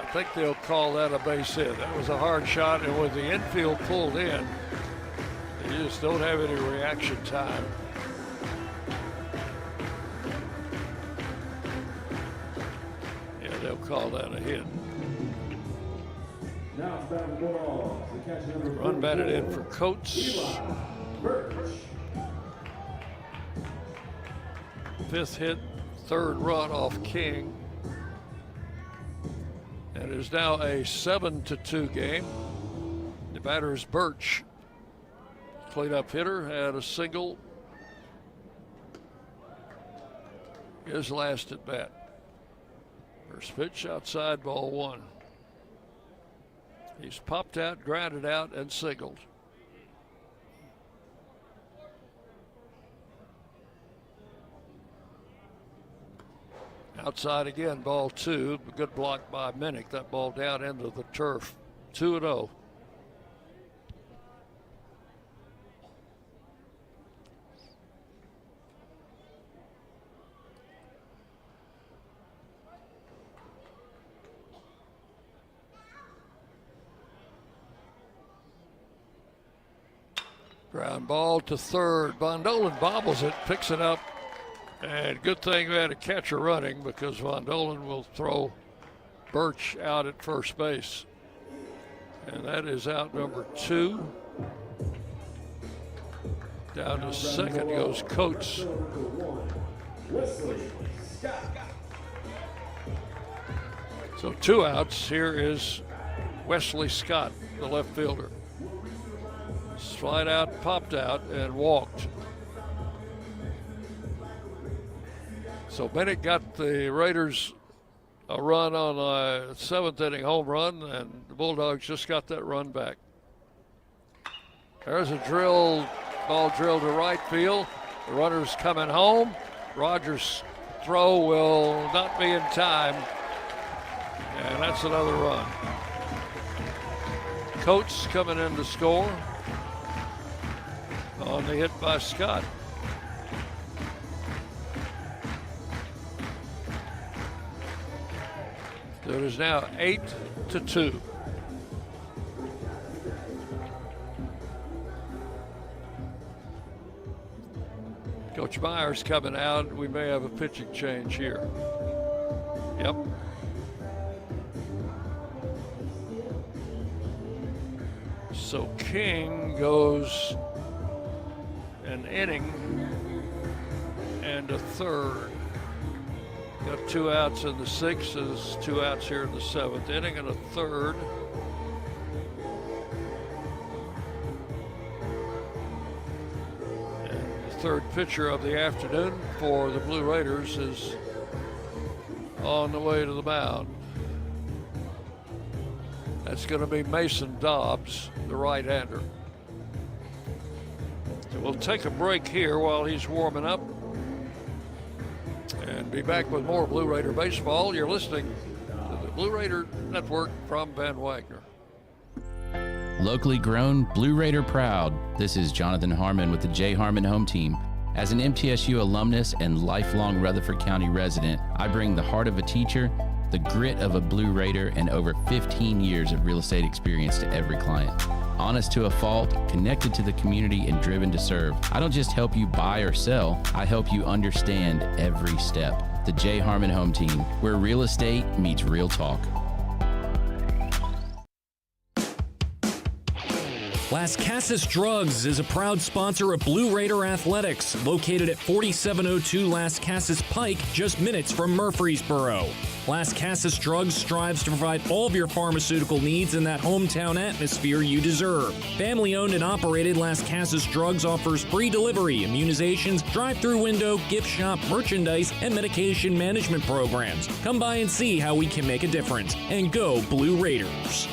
I think they'll call that a base hit. That was a hard shot, and with the infield pulled in, you just don't have any reaction time. Yeah, they'll call that a hit. Run batted in for Coates. 5th hit, 3rd run off King. And it is now a 7-2 game. The batter is Birch. Cleanup hitter, had a single. His last at bat. First pitch outside, ball one. He's popped out, grounded out, and singled. Outside again, ball two. Good block by Minnick. That ball down into the turf. 2-0. Ground ball to third. Von Dolan bobbles it, picks it up. And good thing we had a catcher running because Von Dolan will throw Birch out at first base. And that is out number 2. Down to second goes Coates. So 2 outs. Here is Wesley Scott, the left fielder. Slide out, popped out, and walked. So Bennett got the Raiders a run on a 7th inning home run, and the Bulldogs just got that run back. There's a ball drilled to right field. The runner's coming home. Rogers' throw will not be in time, and that's another run. Coates coming in to score on the hit by Scott. So it is now 8-2. Coach Myers coming out. We may have a pitching change here. Yep. So King goes an inning and a third. Got 2 outs in the 6th. There's 2 outs here in the 7th inning and a third. And the third pitcher of the afternoon for the Blue Raiders is on the way to the mound. That's going to be Mason Dobbs, the right-hander. So we'll take a break here while he's warming up and be back with more Blue Raider baseball. You're listening to the Blue Raider Network from Van Wagner. Locally grown, Blue Raider proud. This is Jonathan Harmon with the J. Harmon Home Team. As an MTSU alumnus and lifelong Rutherford County resident, I bring the heart of a teacher, the grit of a Blue Raider, and over 15 years of real estate experience to every client. Honest to a fault, connected to the community, and driven to serve. I don't just help you buy or sell, I help you understand every step. The J. Harmon Home Team, where real estate meets real talk. Las Casas Drugs is a proud sponsor of Blue Raider Athletics, located at 4702 Las Casas Pike, just minutes from Murfreesboro. Las Casas Drugs strives to provide all of your pharmaceutical needs in that hometown atmosphere you deserve. Family-owned and operated, Las Casas Drugs offers free delivery, immunizations, drive-through window, gift shop, merchandise, and medication management programs. Come by and see how we can make a difference. And go Blue Raiders.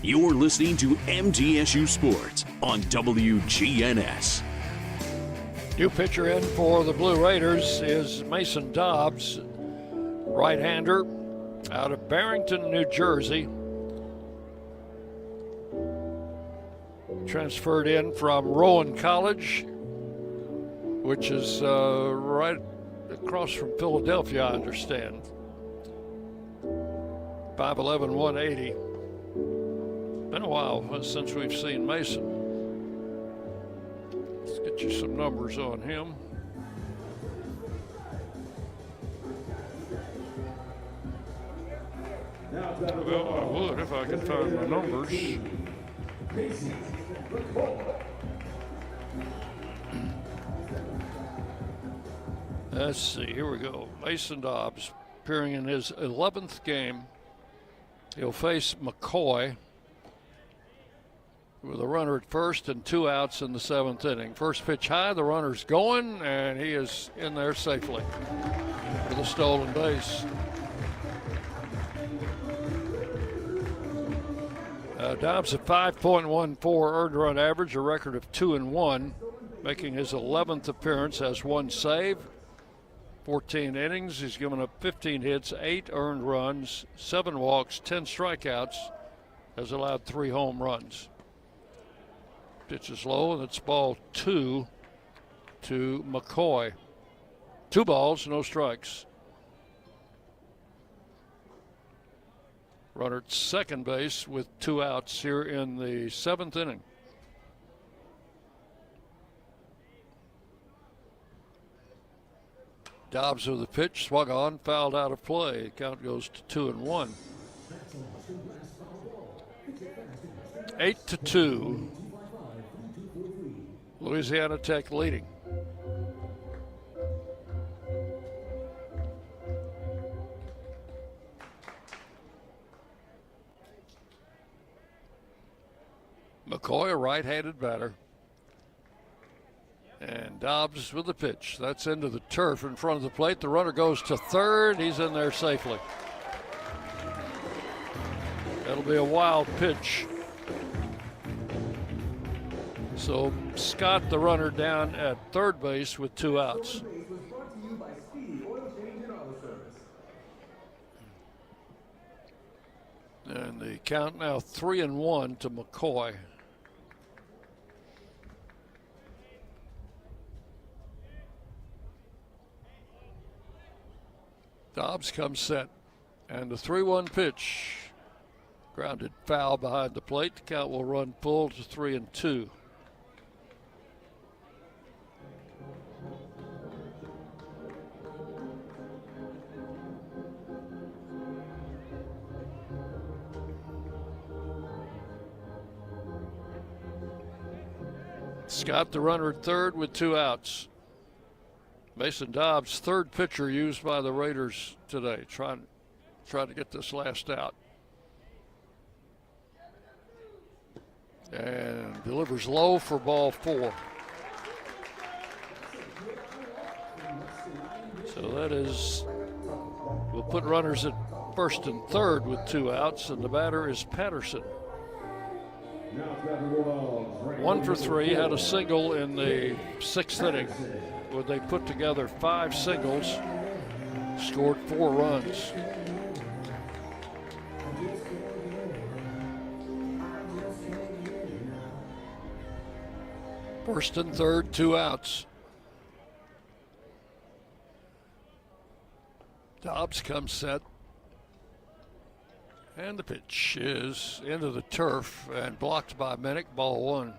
You're listening to MTSU Sports on WGNS. New pitcher in for the Blue Raiders is Mason Dobbs, right-hander out of Barrington, New Jersey. Transferred in from Rowan College, which is right across from Philadelphia, I understand. 5'11", 180. Been a while since we've seen Mason. Let's get you some numbers on him. Well, I would if I could find the numbers. Let's see, here we go. Mason Dobbs appearing in his 11th game. He'll face McCoy with a runner at first and 2 outs in the 7th inning. First pitch high, the runner's going, and he is in there safely with a stolen base. Dobbs a 5.14 earned run average, a record of 2-1, making his 11th appearance, has 1 save, 14 innings. He's given up 15 hits, 8 earned runs, 7 walks, 10 strikeouts, has allowed 3 home runs. Pitch is low, and it's ball 2 to McCoy. 2 balls, no strikes. Runner at second base with 2 outs here in the 7th inning. Dobbs with the pitch, swung on, fouled out of play. Count goes to 2-1. 8-2. Louisiana Tech leading. McCoy, a right-handed batter. And Dobbs with the pitch. That's into the turf in front of the plate. The runner goes to third. He's in there safely. That'll be a wild pitch. So Scott, the runner, down at third base with 2 outs. And the count now 3-1 to McCoy. Dobbs comes set, and the 3-1 pitch. Grounded foul behind the plate. The count will run full to 3-2. Scott, the runner at third with 2 outs. Mason Dobbs, third pitcher used by the Raiders today, trying to get this last out. And delivers low for ball 4. So that is, we'll put runners at first and third with 2 outs, and the batter is Patterson. 1 for 3, had a single in the 6th inning, where they put together 5 singles, scored 4 runs. First and third, 2 outs. Dobbs comes set. And the pitch is into the turf and blocked by Minnick, ball 1.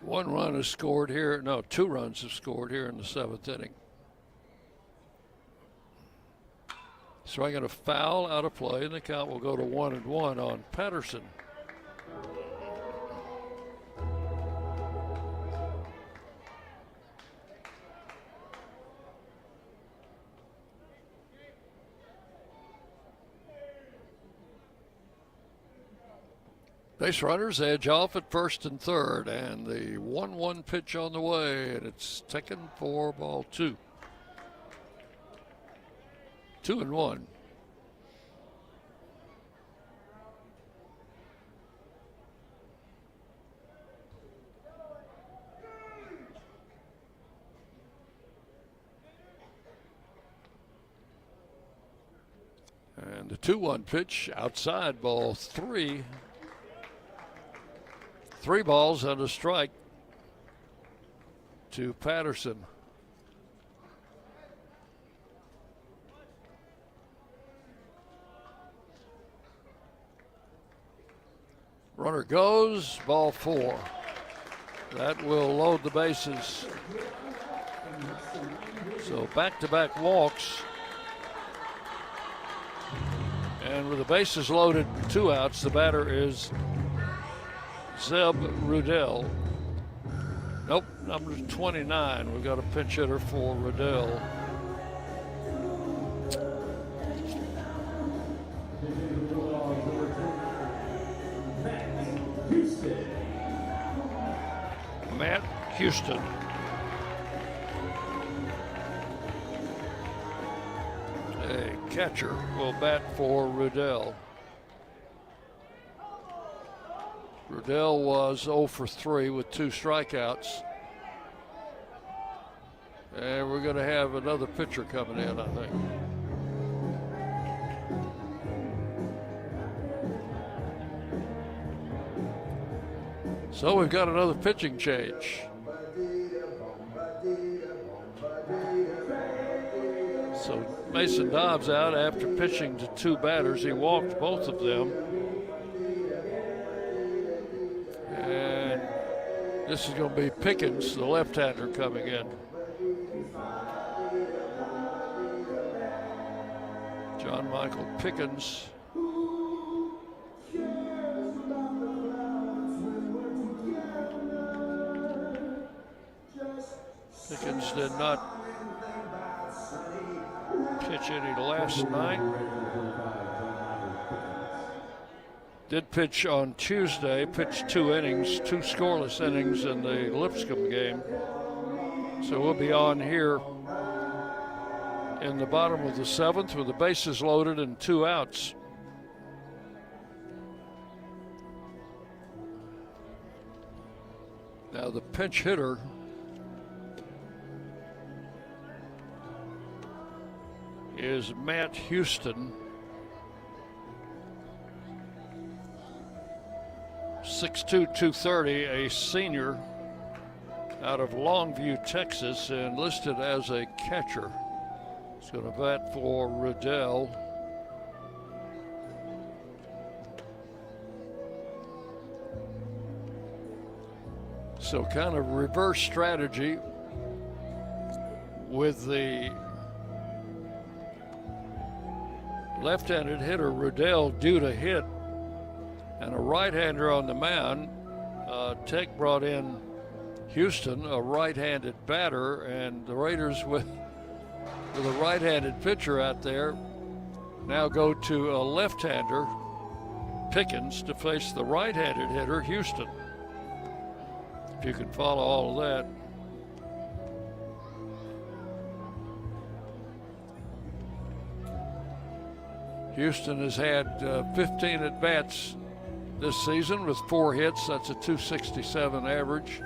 One run is scored here. No, 2 runs have scored here in the 7th inning. Swinging a foul out of play, and the count will go to 1-1 on Patterson. Base runners edge off at first and third, and the 1-1 pitch on the way, and it's taken for ball 2. 2-1. And the 2-1 pitch outside, ball 3. 3 balls and a strike to Patterson. Runner goes, ball 4. That will load the bases. So back-to-back walks. And with the bases loaded, 2 outs, the batter is Zeb Rudell. Nope, number 29. We've got a pinch hitter for Rudell. Matt Houston. A catcher will bat for Rudell. Rudell was 0 for 3 with 2 strikeouts. And we're going to have another pitcher coming in, I think. So we've got another pitching change. So Mason Dobbs out after pitching to 2 batters. He walked both of them. And this is going to be Pickens, the left-hander, coming in. John Michael Pickens. Pickens did not pitch any last night. Did pitch on Tuesday, pitched 2 innings, 2 scoreless innings in the Lipscomb game. So we'll be on here in the bottom of the 7th with the bases loaded and 2 outs. Now the pinch hitter is Matt Houston. 6'2", 230, a senior out of Longview, Texas, and listed as a catcher. He's going to bat for Rudell. So kind of reverse strategy with the left-handed hitter Rudell due to hit and a right-hander on the mound. Tech brought in Houston, a right-handed batter, and the Raiders with a right-handed pitcher out there now go to a left-hander, Pickens, to face the right-handed hitter Houston. If you can follow all of that. Houston has had 15 at-bats this season with 4 hits. That's a .267 average.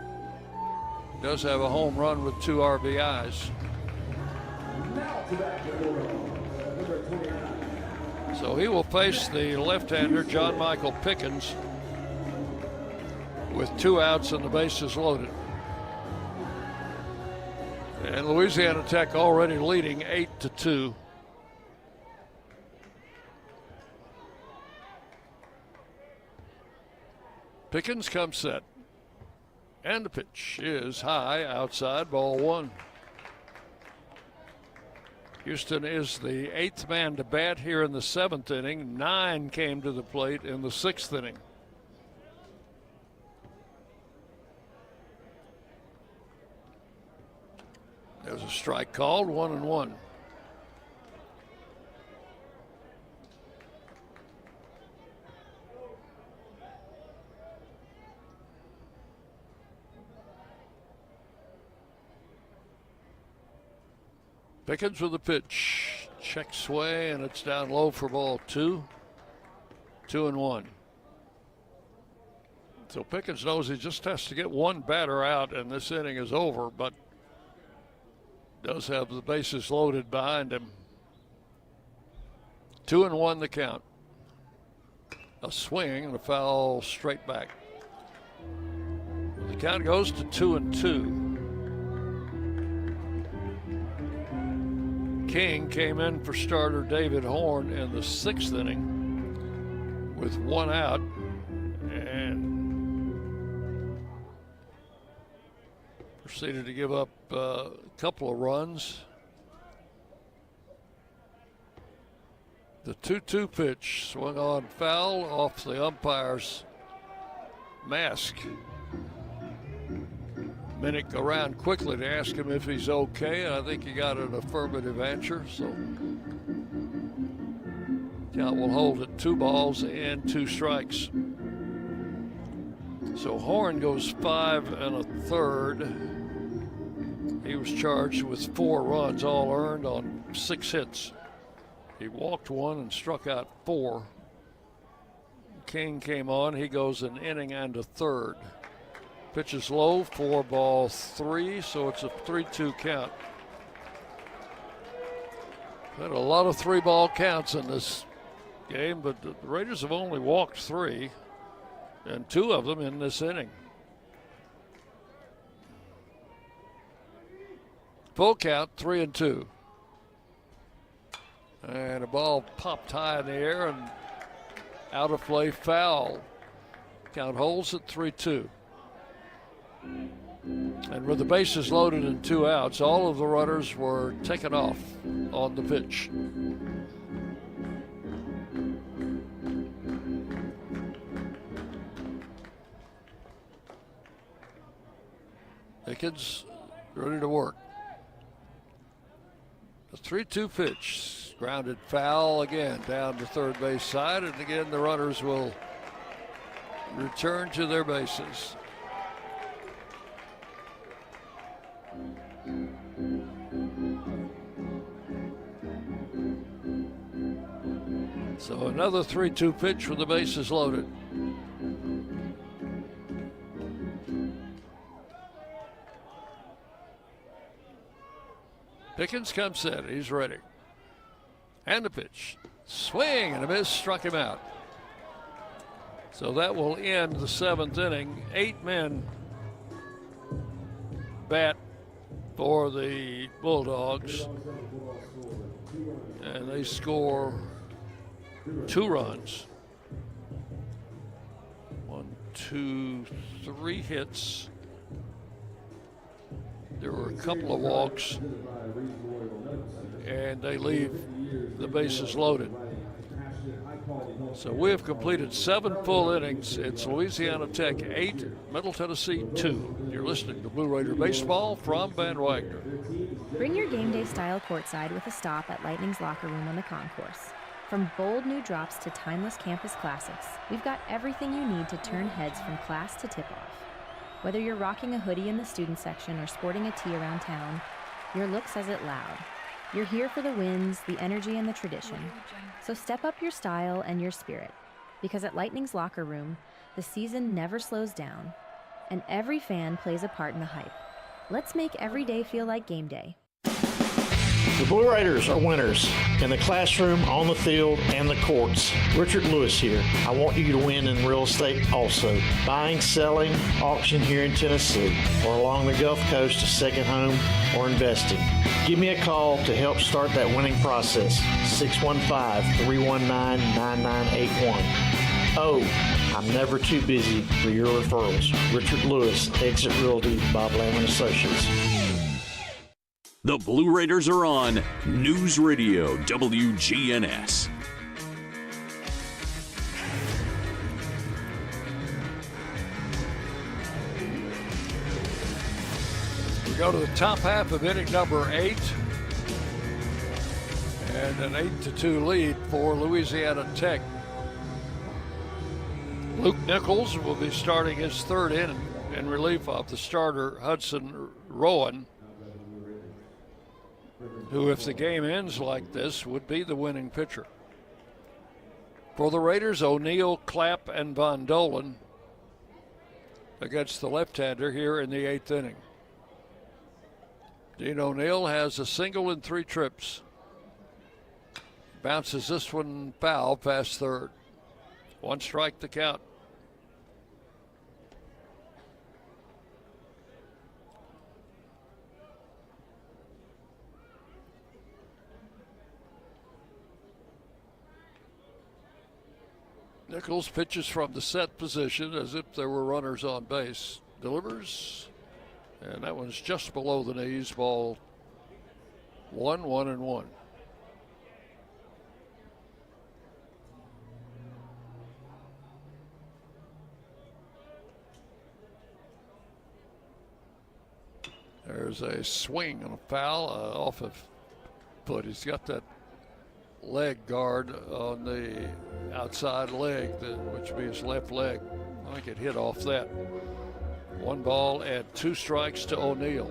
Does have a home run with 2 RBIs. So he will face the left-hander John Michael Pickens with 2 outs and the bases loaded. And Louisiana Tech already leading 8-2. Pickens comes set. And the pitch is high outside, ball 1. Houston is the 8th man to bat here in the 7th inning. 9 came to the plate in the 6th inning. There's a strike called, 1-1. Pickens with the pitch. Check sway, and it's down low for ball 2. 2-1. So Pickens knows he just has to get 1 batter out, and this inning is over, but does have the bases loaded behind him. 2-1 the count. A swing and a foul straight back. The count goes to 2-2. King came in for starter David Horn in the 6th inning with 1 out and proceeded to give up a couple of runs. The 2-2 pitch swung on foul off the umpire's mask. Minnick around quickly to ask him if he's okay. I think he got an affirmative answer, so count will hold at 2 balls and 2 strikes. So So Horn goes 5 1/3. He was charged with 4 runs, all earned on 6 hits. He walked 1 and struck out 4. King came on. He goes an inning and a third. Pitches low, 4-3, so it's a 3-2 count. Had a lot of 3-ball counts in this game, but the Raiders have only walked 3, and 2 of them in this inning. Full count, 3-2. And a ball popped high in the air and out of play, foul. Count holds at 3-2. And with the bases loaded and 2 outs, all of the runners were taken off on the pitch. Pickens ready to work. A 3-2 pitch, grounded foul again down the third base side, and again the runners will return to their bases. So another 3-2 pitch with the bases loaded. Pickens comes in. He's ready. And the pitch. Swing and a miss, struck him out. So that will end the 7th inning. 8 men bat for the Bulldogs. And they score 2 runs. 1, 2, 3 hits. There were a couple of walks, and they leave the bases loaded. So we have completed 7 full innings. It's Louisiana Tech 8, Middle Tennessee 2. You're listening to Blue Raider Baseball from Van Wagner. Bring your game day style courtside with a stop at Lightning's locker room on the concourse. From bold new drops to timeless campus classics, we've got everything you need to turn heads from class to tip-off. Whether you're rocking a hoodie in the student section or sporting a tee around town, your look says it loud. You're here for the wins, the energy, and the tradition. So step up your style and your spirit, because at Lightning's locker room, the season never slows down, and every fan plays a part in the hype. Let's make every day feel like game day. The Blue Raiders are winners in the classroom, on the field, and the courts. Richard Lewis here. I want you to win in real estate also. Buying, selling, auction here in Tennessee, or along the Gulf Coast, a second home, or investing. Give me a call to help start that winning process. 615-319-9981. Oh, I'm never too busy for your referrals. Richard Lewis, Exit Realty, Bob Lamb & Associates. The Blue Raiders are on News Radio WGNS. We go to the top half of inning number 8. And an 8-2 lead for Louisiana Tech. Luke Nichols will be starting his 3rd inning in relief of the starter Hudson Rowan, who, if the game ends like this, would be the winning pitcher. For the Raiders, O'Neill, Clapp, and Von Dolan against the left-hander here in the 8th inning. Dean O'Neill has a single in 3 trips. Bounces this one foul past third. 1 strike the count. Nichols pitches from the set position as if there were runners on base. Delivers, and that one's just below the knees. Ball 1-1-1. There's a swing and a foul off of foot. He's got that leg guard on the outside leg, which would be his left leg. I think it hit off that. 1 ball and 2 strikes to O'Neill.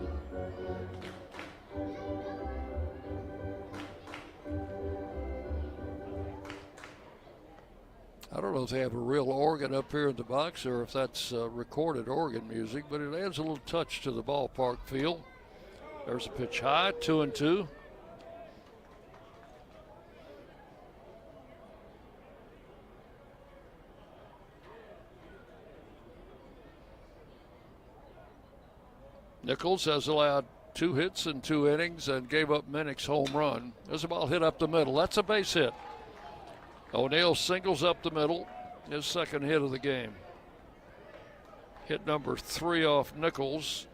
I don't know if they have a real organ up here in the box or if that's recorded organ music, but it adds a little touch to the ballpark feel. There's a pitch high, 2-2. Nichols has allowed 2 hits in 2 innings and gave up Minnick's home run. There's a ball hit up the middle. That's a base hit. O'Neill singles up the middle, his second hit of the game. Hit number 3 off Nichols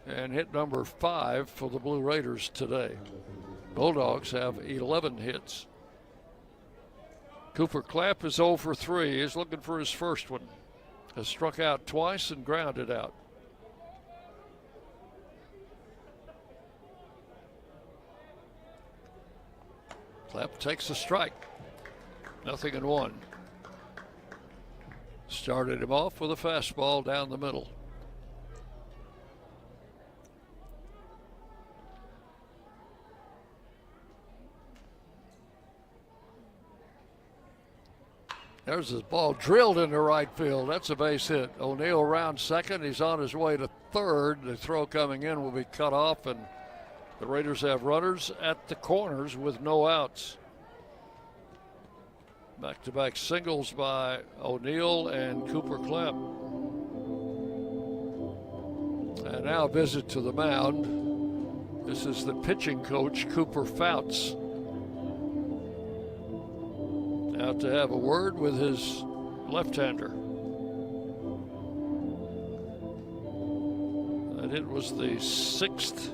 and hit number 5 for the Blue Raiders today. Bulldogs have 11 hits. Cooper Clapp is 0 for 3. He's looking for his first one. Has struck out twice and grounded out. Clapp takes a strike. 0-1. Started him off with a fastball down the middle. There's his ball drilled into right field. That's a base hit. O'Neill around second. He's on his way to third. The throw coming in will be cut off, and the Raiders have runners at the corners with no outs. Back-to-back singles by O'Neill and Cooper Clapp. And now a visit to the mound. This is the pitching coach, Cooper Fouts. Out to have a word with his left-hander. And it was the 6th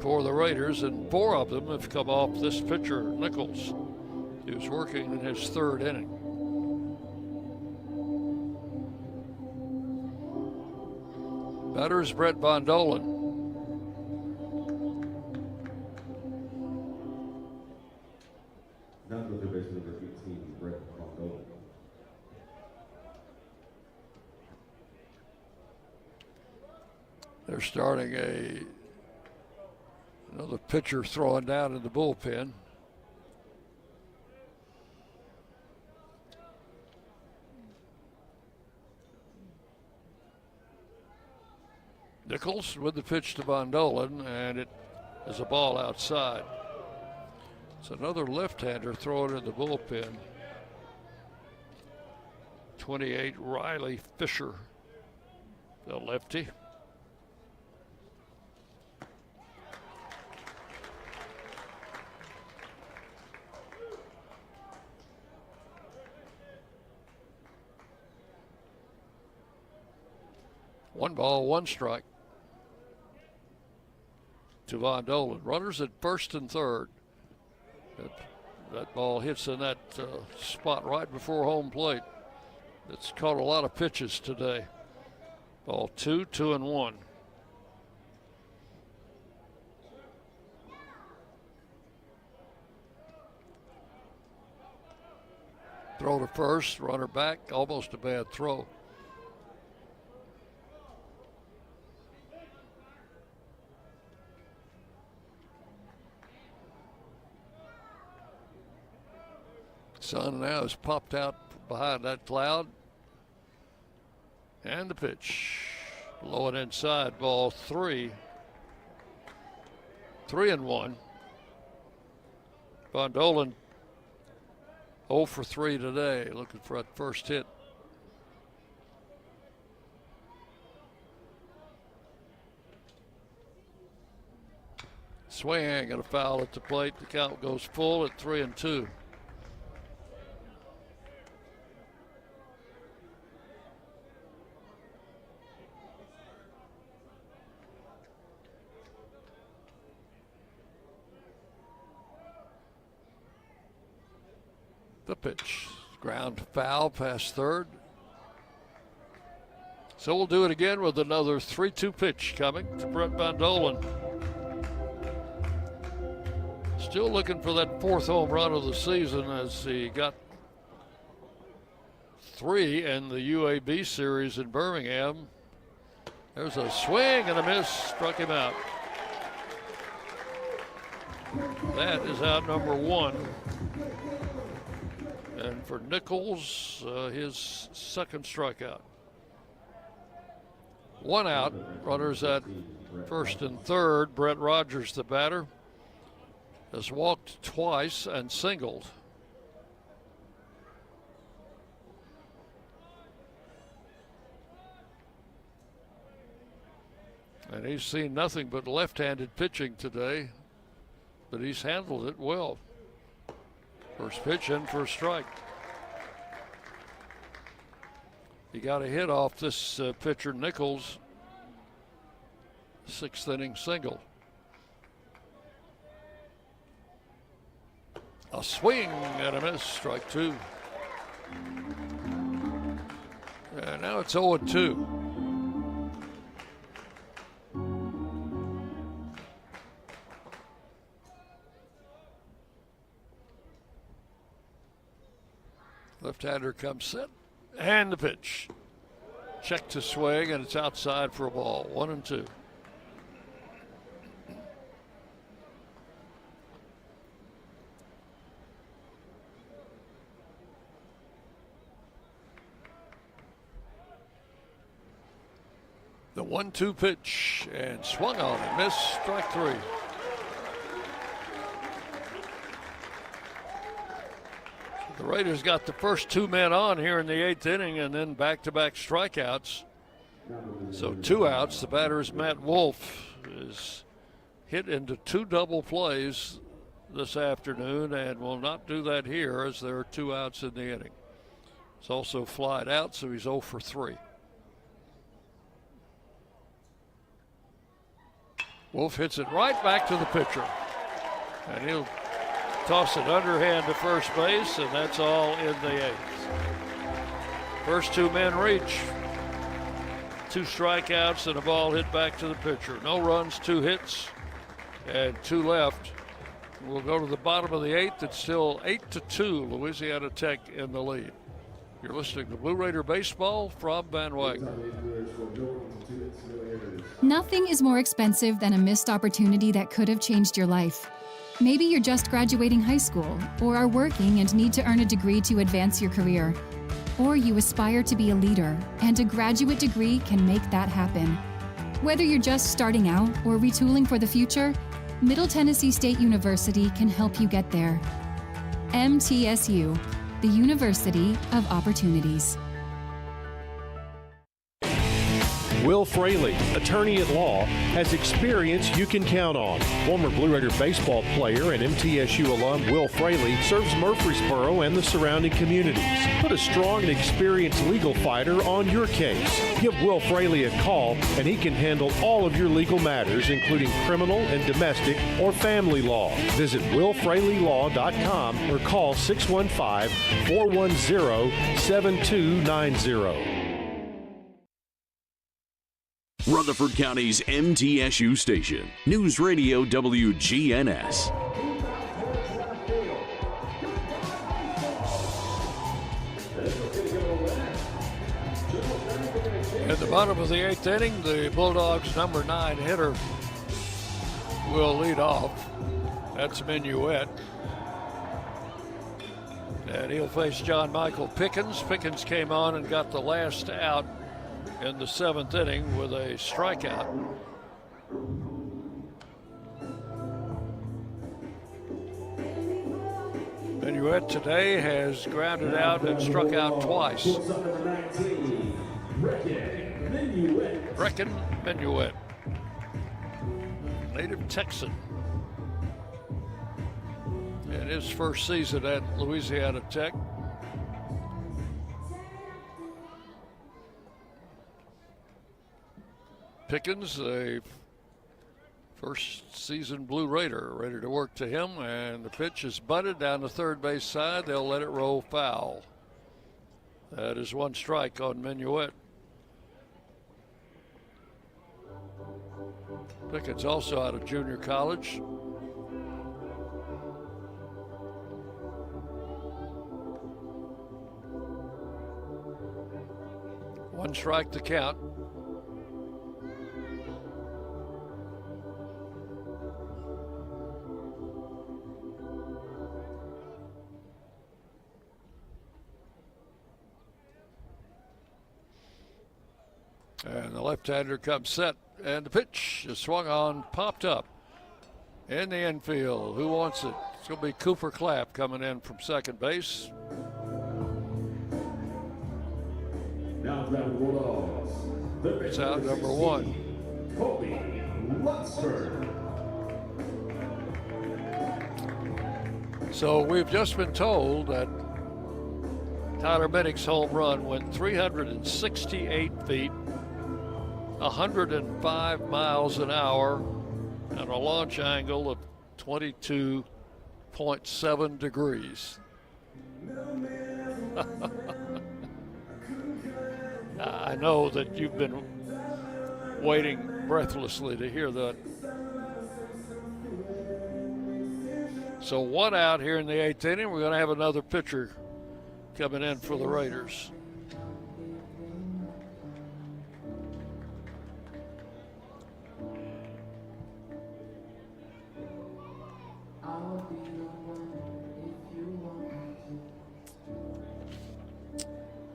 for the Raiders, and 4 of them have come off this pitcher, Nichols. He was working in his 3rd inning. Batter is Brett Bondolan. They're starting another pitcher throwing down in the bullpen. Nichols with the pitch to Bondolan, and it is a ball outside. It's another left-hander throwing in the bullpen. 28, Riley Fisher, the lefty. One ball, 1 strike to Bondolan. Runners at first and third. That ball hits in that spot right before home plate. It's caught a lot of pitches today. Ball 2, 2-1. Throw to first, runner back, almost a bad throw. Sun now has popped out behind that cloud. And the pitch. Low and inside, ball 3. 3-1. Bondolan 0 for 3 today, looking for that first hit. Swing and a foul at the plate. The count goes full at 3-2. The pitch, ground foul past third. So we'll do it again with another 3-2 pitch coming to Brett Bondolan. Still looking for that 4th home run of the season as he got 3 in the UAB series in Birmingham. There's a swing and a miss, struck him out. That is out number 1. And for Nichols, his second strikeout. 1 out, runners at first and third. Brett Rogers, the batter, has walked twice and singled. And he's seen nothing but left-handed pitching today, but he's handled it well. First pitch in for a strike. He got a hit off this pitcher, Nichols. 6th inning single. A swing and a miss, strike 2. And now it's 0-2. Left-hander comes set, and the pitch. Check to swing, and it's outside for a ball. 1-2. The 1-2 pitch, and swung on and missed, strike 3. The Raiders got the first 2 men on here in the 8th inning, and then back-to-back strikeouts. So 2 outs. The batter is Matt Wolf, is hit into 2 double plays this afternoon and will not do that here as there are 2 outs in the inning. He's also flied out, so he's 0 for 3. Wolf hits it right back to the pitcher, and he'll toss it underhand to first base, and that's all in the 8th. First 2 men reach. 2 strikeouts and a ball hit back to the pitcher. No runs, 2 hits, and 2 left. We'll go to the bottom of the 8th. It's still 8-2, Louisiana Tech in the lead. You're listening to Blue Raider Baseball from Van Wagner. Nothing is more expensive than a missed opportunity that could have changed your life. Maybe you're just graduating high school, or are working and need to earn a degree to advance your career. Or you aspire to be a leader, and a graduate degree can make that happen. Whether you're just starting out or retooling for the future, Middle Tennessee State University can help you get there. MTSU, the University of Opportunities. Will Fraley, attorney at law, has experience you can count on. Former Blue Raider baseball player and MTSU alum Will Fraley serves Murfreesboro and the surrounding communities. Put a strong and experienced legal fighter on your case. Give Will Fraley a call and he can handle all of your legal matters, including criminal and domestic or family law. Visit willfraleylaw.com or call 615-410-7290. Rutherford County's MTSU station, News Radio WGNS. At the bottom of the 8th inning, the Bulldogs' number 9 hitter will lead off. That's Minuet. And he'll face John Michael Pickens. Pickens came on and got the last out in the 7th inning with a strikeout. Minuet today has grounded out and struck out twice. Brecken Minuet, native Texan. In his first season at Louisiana Tech. Pickens, a first season Blue Raider, ready to work to him, and the pitch is butted down the third base side. They'll let it roll foul. That is 1 strike on Minuet. Pickens also out of junior college. One strike to count. And the left-hander comes set, and the pitch is swung on, popped up in the infield. Who wants it? It's going to be Cooper Clapp coming in from second base. Now batting the Bulldogs. It's out number one. Rutherford. So we've just been told that Tyler Minnick's home run went 368 feet, 105 miles an hour, and a launch angle of 22.7 degrees. I know that you've been waiting breathlessly to hear that. So one out here in the eighth inning. We're going to have another pitcher coming in for the Raiders.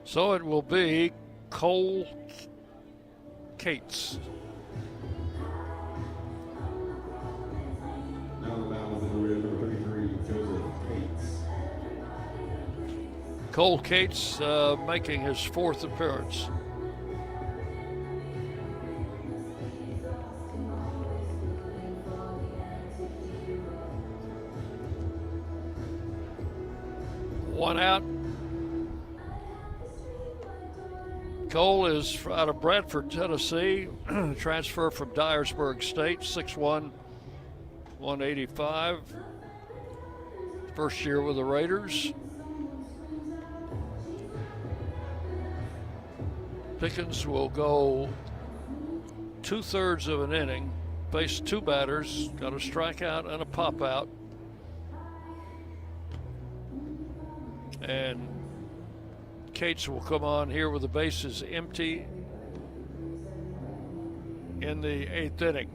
So it will be Cole Cates. Now the mound is in the rear, number 33, Joseph Cates. Cole Cates making his fourth appearance. One out. Cole is out of Bradford, Tennessee. Transfer from Dyersburg State, 6'1", 185. First year with the Raiders. Pickens will go 2/3 of an inning, face two batters, got a strikeout and a pop out. And Cates will come on here with the bases empty in the eighth inning.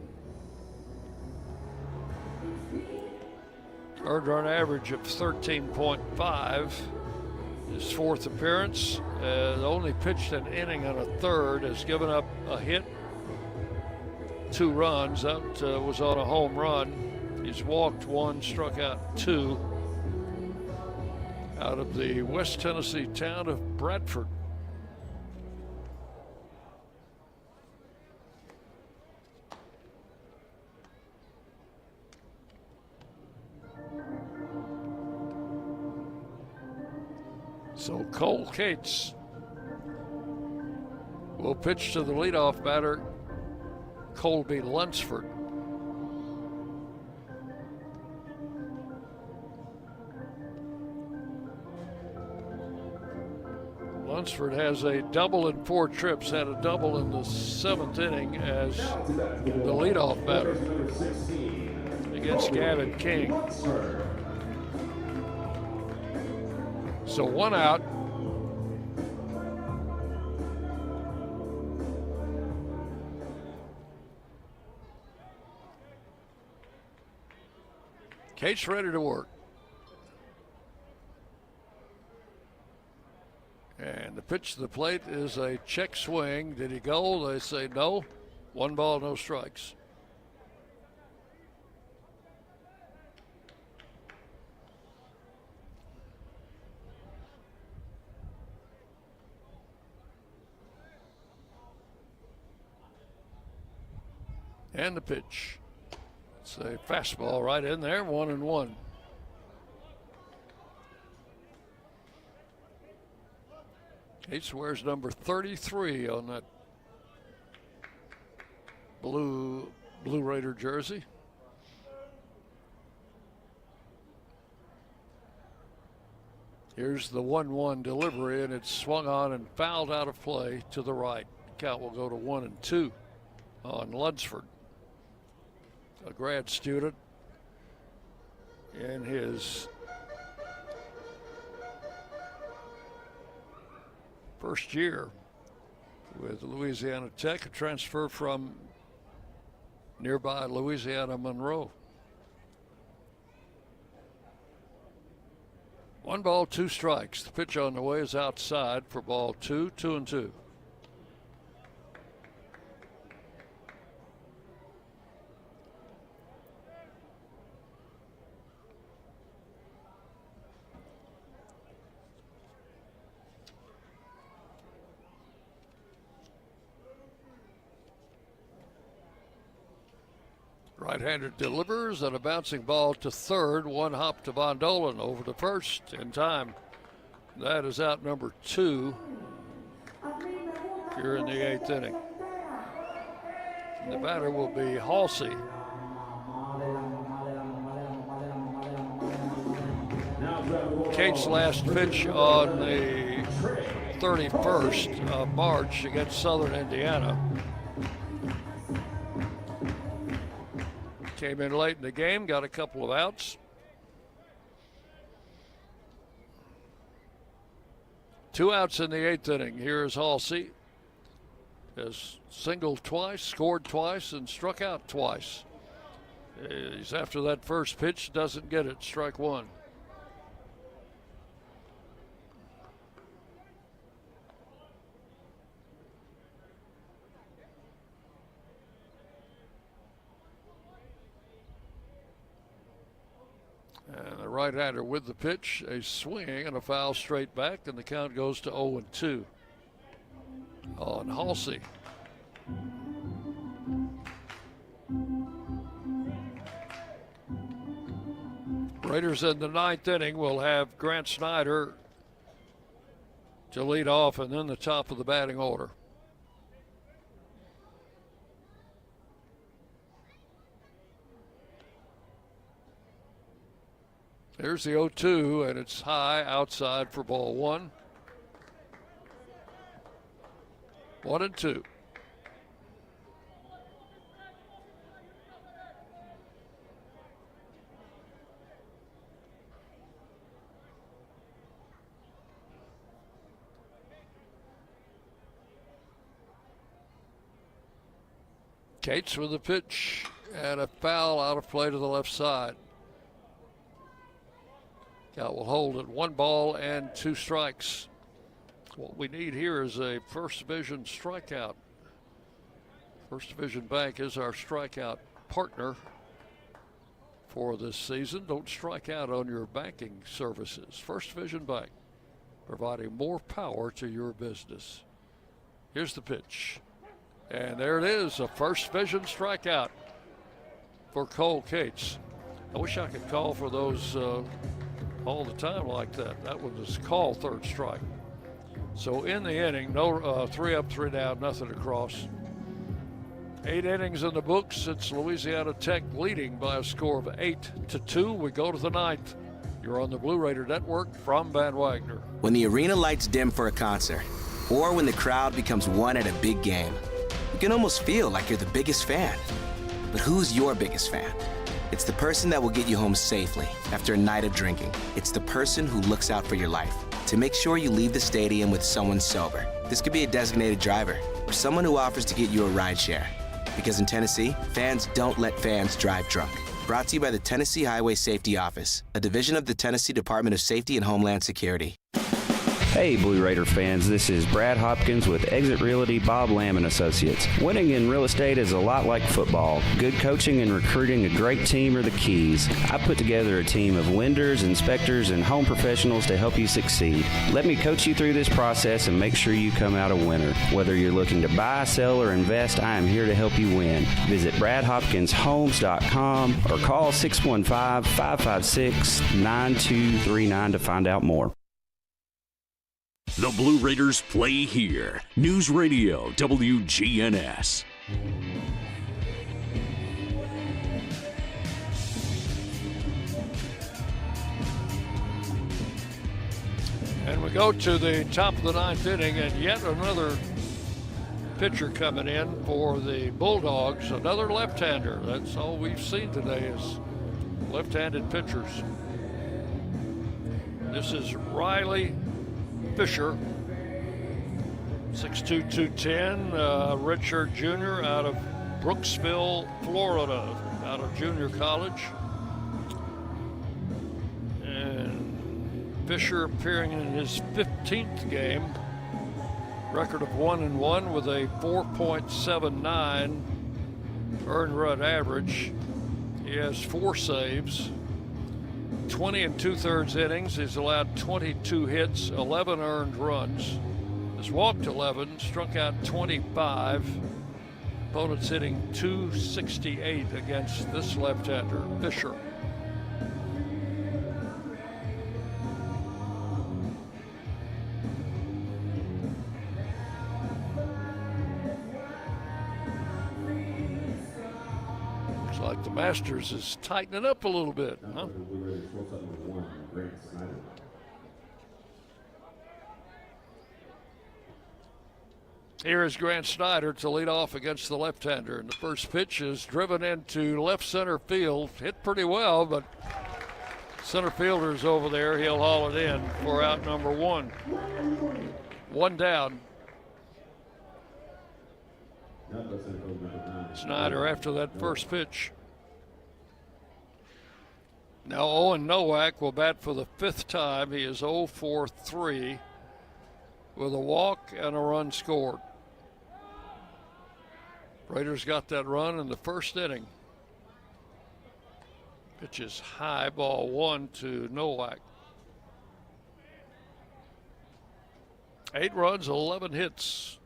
Earned run average of 13.5. His fourth appearance. Only pitched an inning and a third. Has given up a hit, 2 runs. That was on a home run. He's walked 1, struck out 2. Out of the West Tennessee town of Bradford. So Cole Cates will pitch to the leadoff batter, Colby Lunsford. Lunsford has a double in 4 trips, had a double in the 7th inning as the leadoff batter against Gavin King. So 1 out. Cates ready to work. And the pitch to the plate is a check swing. Did he go? They say no. 1 ball, no strikes. And the pitch. It's a fastball right in there, 1-1. Cates wears number 33 on that blue Raider jersey. Here's the 1-1 delivery, and it's swung on and fouled out of play to the right. Count will go to 1-2 on Lunsford, a grad student in his first year with Louisiana Tech, a transfer from nearby Louisiana Monroe. 1 ball, 2 strikes. The pitch on the way is outside for ball 2, 2-2. Right-hander delivers, and a bouncing ball to third. 1 hop to Von Dolan over to first in time. That is out number 2 here in the 8th inning. The batter will be Halsey. Kate's last pitch on the 31st of March against Southern Indiana. Came in late in the game, got a couple of outs. 2 outs in the 8th inning. Here is Halsey. Has singled twice, scored twice, and struck out twice. He's after that first pitch, doesn't get it, strike 1. And the right-hander with the pitch, a swing and a foul straight back, and the count goes to 0-2 on Halsey. Raiders in the 9th inning will have Grant Snyder to lead off, and then the top of the batting order. There's the 0-2, and it's high outside for ball 1. 1-2. Cates with the pitch, and a foul out of play to the left side. Count will hold it. 1 ball and 2 strikes. What we need here is a First Division strikeout. First Division Bank is our strikeout partner for this season. Don't strike out on your banking services. First Division Bank, providing more power to your business. Here's the pitch. And there it is, a First Division strikeout for Cole Cates. I wish I could call for those all the time like that. That was called third strike. So in the inning, no 3 up, 3 down, nothing across. 8 innings in the books. It's Louisiana Tech leading by a score of 8-2. We go to the 9th. You're on the Blue Raider Network from Van Wagner. When the arena lights dim for a concert, or when the crowd becomes one at a big game, you can almost feel like you're the biggest fan. But who's your biggest fan? It's the person that will get you home safely after a night of drinking. It's the person who looks out for your life to make sure you leave the stadium with someone sober. This could be a designated driver or someone who offers to get you a ride share. Because in Tennessee, fans don't let fans drive drunk. Brought to you by the Tennessee Highway Safety Office, a division of the Tennessee Department of Safety and Homeland Security. Hey, Blue Raider fans, this is Brad Hopkins with Exit Realty Bob Lamb & Associates. Winning in real estate is a lot like football. Good coaching and recruiting a great team are the keys. I put together a team of lenders, inspectors, and home professionals to help you succeed. Let me coach you through this process and make sure you come out a winner. Whether you're looking to buy, sell, or invest, I am here to help you win. Visit BradHopkinsHomes.com or call 615-556-9239 to find out more. The Blue Raiders play here. News Radio WGNS. And we go to the top of the 9th inning, and yet another pitcher coming in for the Bulldogs, another left-hander. That's all we've seen today is left-handed pitchers. This is Riley Fisher, 6'2", 210, redshirt junior out of Brooksville, Florida, out of junior college. And Fisher appearing in his 15th game. Record of 1-1 with a 4.79 earned run average. He has 4 saves, 20 2/3 innings. He's allowed 22 hits, 11 earned runs. Has walked 11, struck out 25. Opponents hitting .268 against this left-hander, Fisher. Looks like the Masters is tightening up a little bit, huh? Here is Grant Snyder to lead off against the left-hander. And the first pitch is driven into left center field. Hit pretty well, but center fielder's over there. He'll haul it in for out number 1. 1 down. Snyder after that first pitch. Now Owen Nowak will bat for the 5th time. He is 0 for 3 with a walk and a run scored. Raiders got that run in the first inning. Pitch is high, ball 1 to Nowak. 8 runs, 11 hits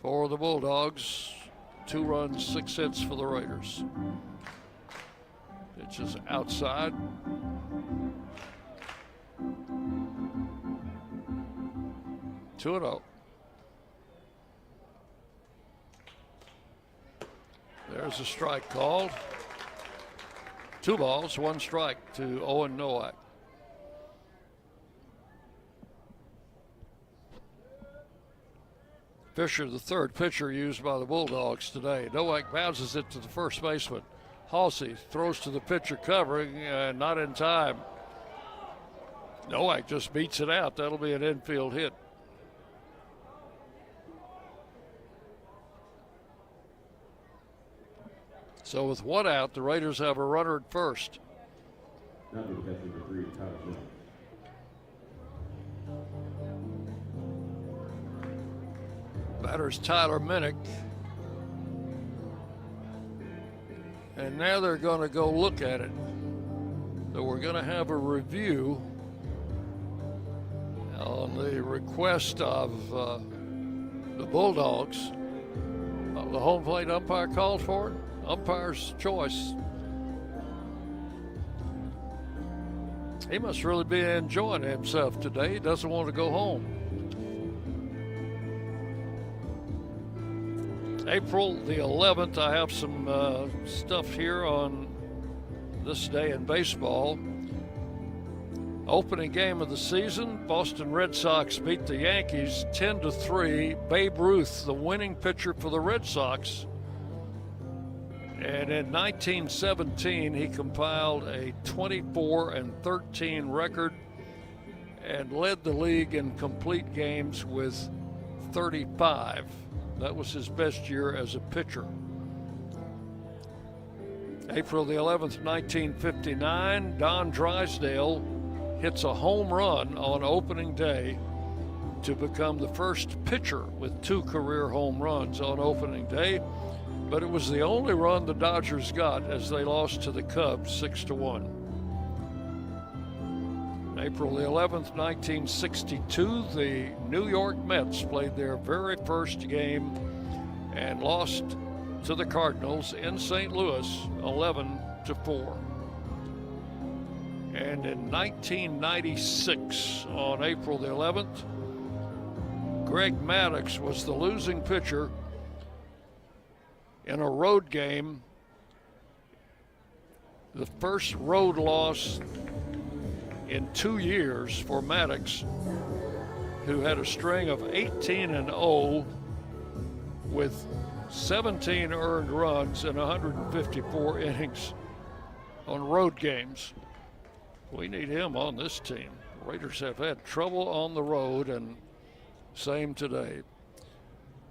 for the Bulldogs. 2 runs, 6 hits for the Raiders. Pitch is outside. Two and 0. There's a strike called. 2 balls, 1 strike to Owen Nowak. Fisher, the 3rd pitcher used by the Bulldogs today. Nowak bounces it to the first baseman. Halsey throws to the pitcher covering, not in time. Nowak just beats it out. That'll be an infield hit. So with 1 out, the Raiders have a runner at first. Batter's Tyler Minnick. And now they're going to go look at it. So we're going to have a review on the request of the Bulldogs. The home plate umpire called for it. Umpire's choice. He must really be enjoying himself today. He doesn't want to go home. April the 11th, I have some stuff here on this day in baseball. Opening game of the season, Boston Red Sox beat the Yankees 10-3. Babe Ruth, the winning pitcher for the Red Sox. And in 1917, he compiled a 24-13 record and led the league in complete games with 35. That was his best year as a pitcher. April the 11th, 1959, Don Drysdale hits a home run on opening day to become the first pitcher with 2 career home runs on opening day. But it was the only run the Dodgers got as they lost to the Cubs 6-1. April the 11th, 1962, the New York Mets played their very first game and lost to the Cardinals in St. Louis 11-4. And in 1996, on April the 11th, Greg Maddux was the losing pitcher in a road game, the first road loss in 2 years for Maddux, who had a string of 18-0 with 17 earned runs and 154 innings on road games. We need him on this team. Raiders have had trouble on the road, and Same today.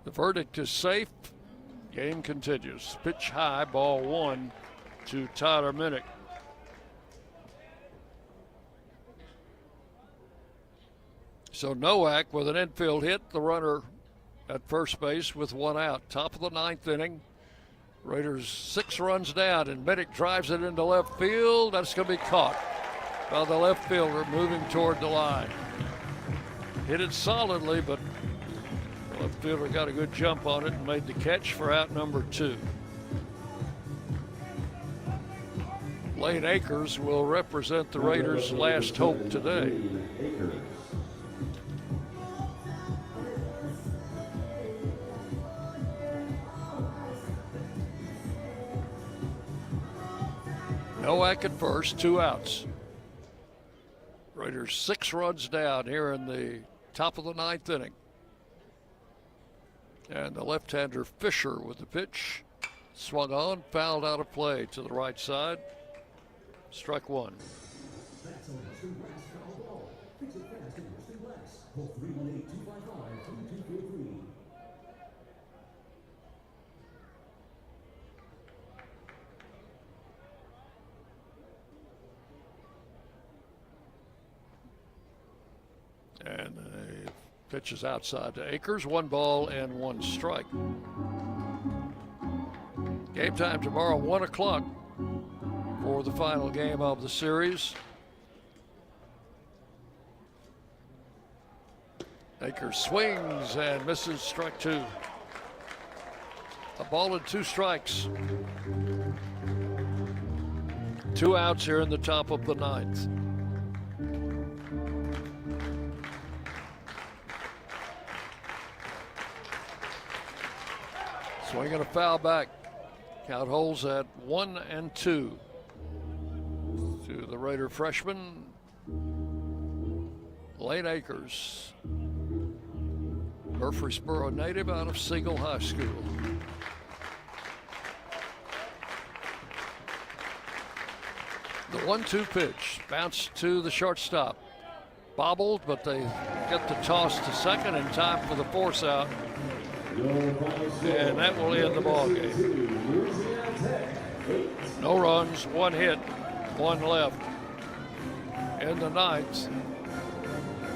The verdict is safe. Game continues. Pitch high, ball 1 to Tyler Minnick. So Nowak with an infield hit, the runner at first base with 1 out. Top of the 9th inning. Raiders 6 runs down, and Minnick drives it into left field. That's going to be caught by the left fielder moving toward the line. Hit it solidly, but the left fielder got a good jump on it and made the catch for out number 2. Lane Akers will represent the Raiders' last hope today. Nowak at first, 2 outs. Raiders 6 runs down here in the top of the 9th inning. And the left-hander Fisher with the pitch. Swung on, fouled out of play to the right side. Strike 1. And the pitch is outside to Akers. 1 ball and 1 strike. Game time tomorrow, 1 o'clock for the final game of the series. Akers swings and misses, strike 2. A ball and 2 strikes. 2 outs here in the top of the 9th. Swinging a foul back. Count holds at 1-2 to the Raider freshman, Lane Akers, Murfreesboro native out of Siegel High School. The 1-2 pitch bounced to the shortstop. Bobbled, but they get the toss to second in time for the force out. And that will end the ball game. No runs, 1 hit, 1 left. In the 9th,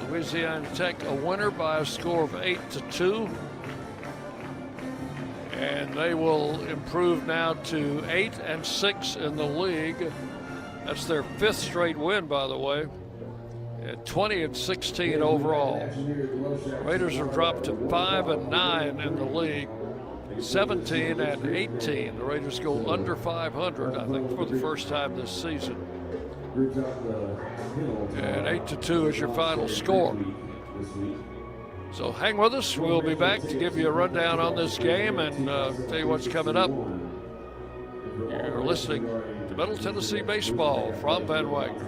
Louisiana Tech a winner by a score of 8-2. And they will improve now to 8-6 in the league. That's their 5th straight win, by the way. At 20-16 overall. Raiders are dropped to 5-9 in the league. 17-18. The Raiders go under 500, I think, for the first time this season. And 8-2 is your final score. So hang with us. We'll be back to give you a rundown on this game and tell you what's coming up. You're listening to Middle Tennessee Baseball from Van Wagner.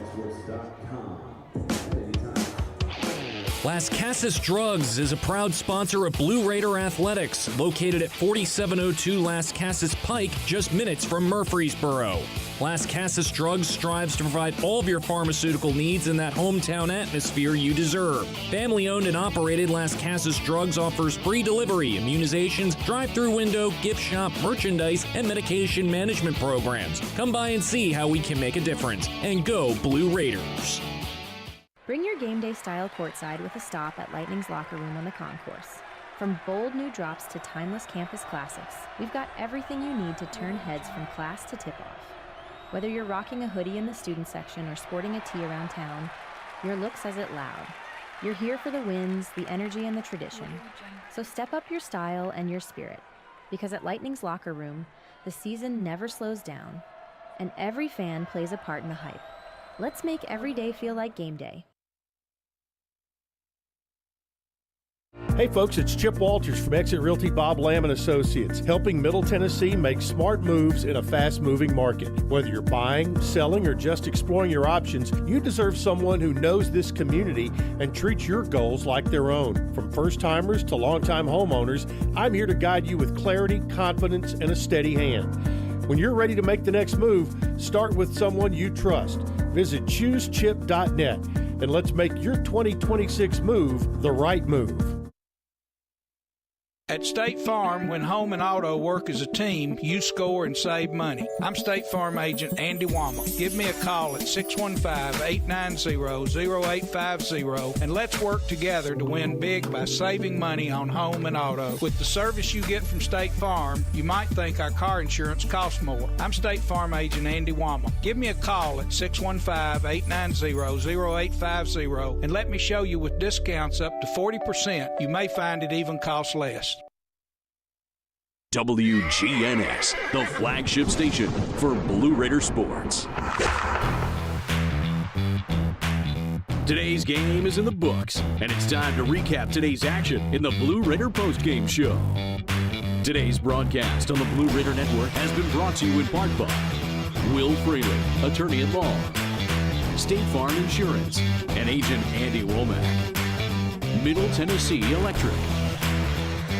Las Casas Drugs is a proud sponsor of Blue Raider Athletics, located at 4702 Las Casas Pike, just minutes from Murfreesboro. Las Casas Drugs strives to provide all of your pharmaceutical needs in that hometown atmosphere you deserve. Family-owned and operated, Las Casas Drugs offers free delivery, immunizations, drive-through window, gift shop, merchandise, and medication management programs. Come by and see how we can make a difference. And go Blue Raiders! Bring your game day style courtside with a stop at Lightning's locker room on the concourse. From bold new drops to timeless campus classics, we've got everything you need to turn heads from class to tip-off. Whether you're rocking a hoodie in the student section or sporting a tee around town, your look says it loud. You're here for the wins, the energy, and the tradition. So step up your style and your spirit, because at Lightning's locker room, the season never slows down, and every fan plays a part in the hype. Let's make every day feel like game day. Hey folks, it's Chip Walters from Exit Realty Bob Lamb & Associates, helping Middle Tennessee make smart moves in a fast-moving market. Whether you're buying, selling, or just exploring your options, you deserve someone who knows this community and treats your goals like their own. From first-timers to long-time homeowners, I'm here to guide you with clarity, confidence, and a steady hand. When you're ready to make the next move, start with someone you trust. Visit choosechip.net and let's make your 2026 move the right move. At State Farm, when home and auto work as a team, you score and save money. I'm State Farm agent Andy Wama. Give me a call at 615-890-0850 and let's work together to win big by saving money on home and auto. With the service you get from State Farm, you might think our car insurance costs more. I'm State Farm agent Andy Wama. Give me a call at 615-890-0850 and let me show you with discounts up to 40%. You may find it even costs less. WGNS, the flagship station for Blue Raider sports. Today's game is in the books, and it's time to recap today's action in the Blue Raider postgame show. Today's broadcast on the Blue Raider Network has been brought to you in part by Will Fraley, attorney at law, State Farm Insurance, and agent Andy Womack, Middle Tennessee Electric,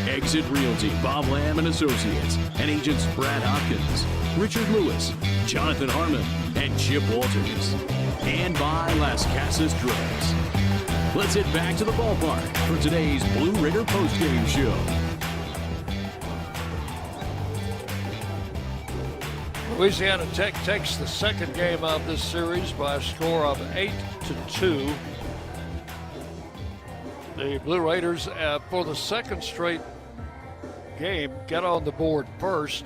Exit Realty, Bob Lamb and Associates, and agents Brad Hopkins, Richard Lewis, Jonathan Harmon, and Chip Walters. And by Las Casas Drugs. Let's head back to the ballpark for today's Blue Raider postgame show. Louisiana Tech takes the second game of this series by a score of 8-2. The Blue Raiders, for the second straight game, get on the board first.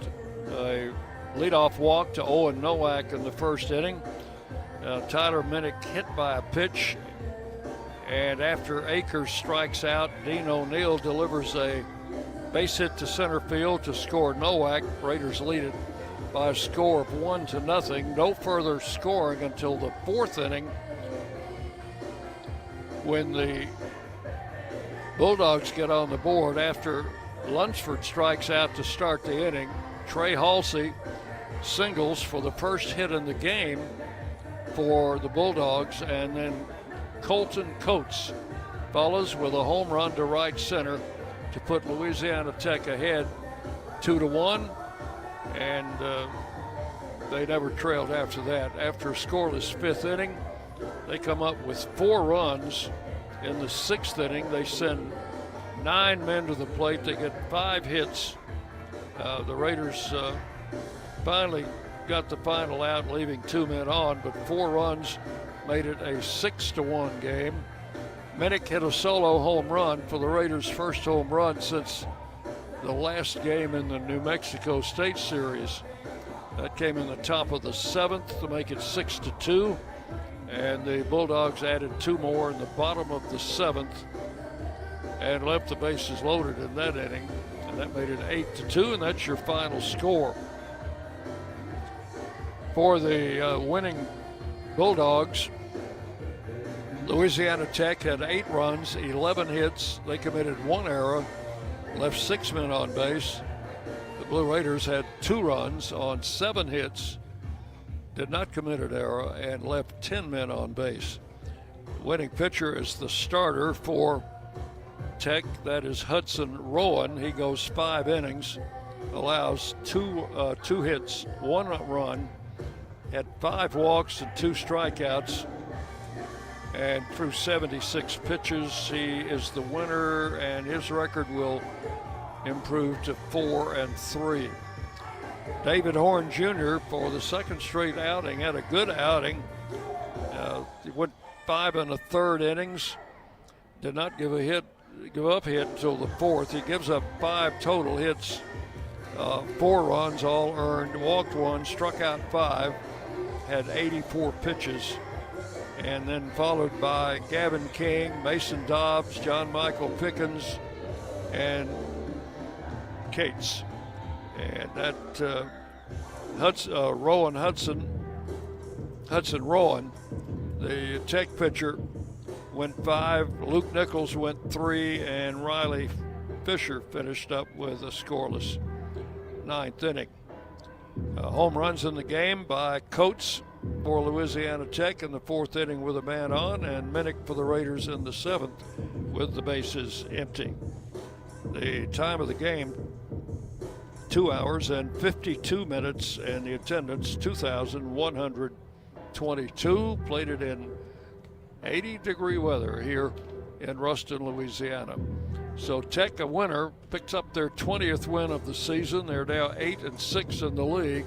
A leadoff walk to Owen Nowak in the first inning. Tyler Minnick hit by a pitch, and after Akers strikes out, Dean O'Neill delivers a base hit to center field to score Nowak. Raiders lead it by a score of 1-0. No further scoring until the fourth inning, when the Bulldogs get on the board after Lunsford strikes out to start the inning. Trey Halsey singles for the first hit in the game for the Bulldogs, and then Colton Coates follows with a home run to right center to put Louisiana Tech ahead 2-1, and they never trailed after that. After a scoreless fifth inning, they come up with 4 runs. In the sixth inning, they send 9 men to the plate. They get 5 hits. The Raiders finally got the final out, leaving 2 men on, but 4 runs made it a 6-1 game. Minnick hit a solo home run for the Raiders' first home run since the last game in the New Mexico State series. That came in the top of the 7th to make it 6-2. And the Bulldogs added 2 more in the bottom of the 7th and left the bases loaded in that inning. And that made it 8-2, and that's your final score. For the winning Bulldogs, Louisiana Tech had 8 runs, 11 hits. They committed 1 error, left 6 men on base. The Blue Raiders had 2 runs on 7 hits, did not commit an error, and left 10 men on base. The winning pitcher is the starter for Tech. That is Hudson Rowan. He goes 5 innings, allows 2 hits, 1 run, had 5 walks and 2 strikeouts, and through 76 pitches, he is the winner, and his record will improve to 4-3. David Horn Jr. for the second straight outing had a good outing. He went 5 1/3 innings. Did not give up hit until the 4th. He gives up 5 total hits, 4 runs all earned, walked 1, struck out 5, had 84 pitches, and then followed by Gavin King, Mason Dobbs, John Michael Pickens, and Cates. And that Hudson Rowan, the Tech pitcher, went 5. Luke Nichols went 3, and Riley Fisher finished up with a scoreless 9th inning. Home runs in the game by Coates for Louisiana Tech in the 4th inning with a man on, and Minnick for the Raiders in the 7th with the bases empty. The time of the game, 2 hours and 52 minutes, and the attendance 2,122. Played it in 80-degree weather here in Ruston, Louisiana. So Tech, a winner, picks up their 20th win of the season. They're now 8-6 in the league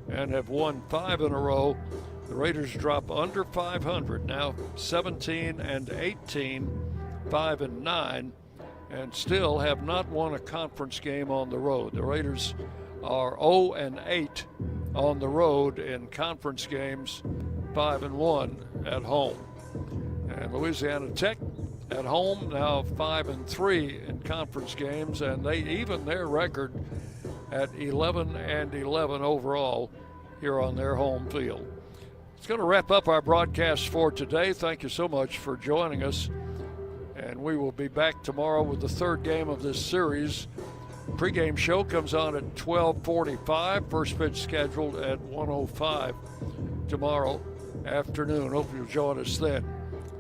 and have won 5 in a row. The Raiders drop under 500, now 17-18, 5-9, and still have not won a conference game on the road. The Raiders are 0-8 on the road in conference games, 5-1 at home. And Louisiana Tech at home now 5-3 in conference games, and they even their record at 11-11 overall here on their home field. It's going to wrap up our broadcast for today. Thank you so much for joining us, and we will be back tomorrow with the third game of this series. Pre-game show comes on at 12:45. First pitch scheduled at 1:05 tomorrow afternoon. Hope you'll join us then.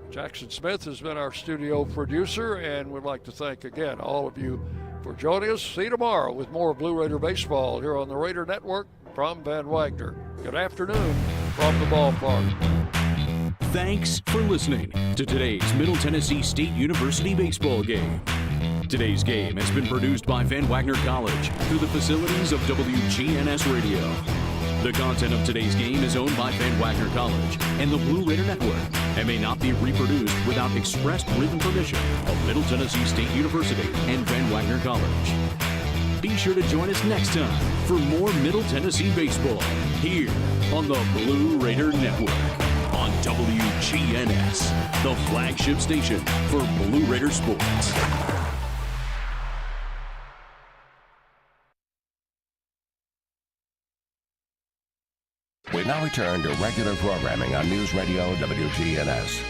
Jackson Smith has been our studio producer, and we'd like to thank again all of you for joining us. See you tomorrow with more Blue Raider baseball here on the Raider Network from Van Wagner. Good afternoon from the ballpark. Thanks for listening to today's Middle Tennessee State University baseball game. Today's game has been produced by Van Wagner College through the facilities of WGNS Radio. The content of today's game is owned by Van Wagner College and the Blue Raider Network and may not be reproduced without expressed written permission of Middle Tennessee State University and Van Wagner College. Be sure to join us next time for more Middle Tennessee baseball here on the Blue Raider Network on WGNS, the flagship station for Blue Raider sports. We now return to regular programming on News Radio WGNS.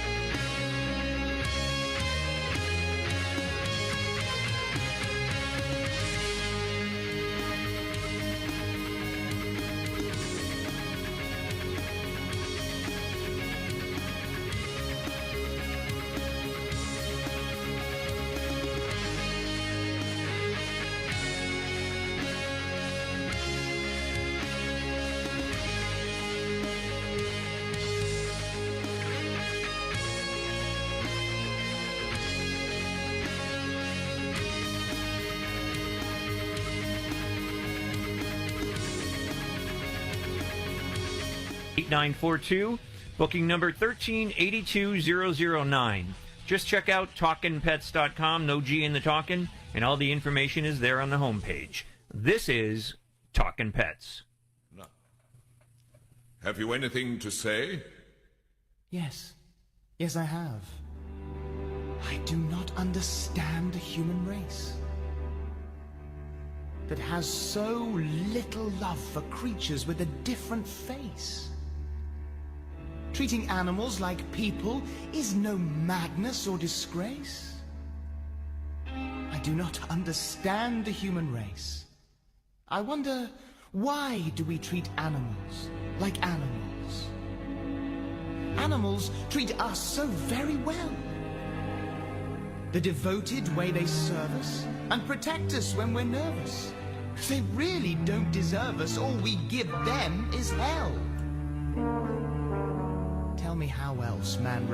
(8942), booking number 1382009. Just check out talkinpets.com, no G in the talkin', and all the information is there on the homepage. This is Talkin' Pets. No. Have you anything to say? Yes. Yes, I have. I do not understand the human race that has so little love for creatures with a different face. Treating animals like people is no madness or disgrace. I do not understand the human race. I wonder, why do we treat animals like animals? Animals treat us so very well. The devoted way they serve us and protect us when we're nervous. They really don't deserve us. All we give them is hell. Tell me how else man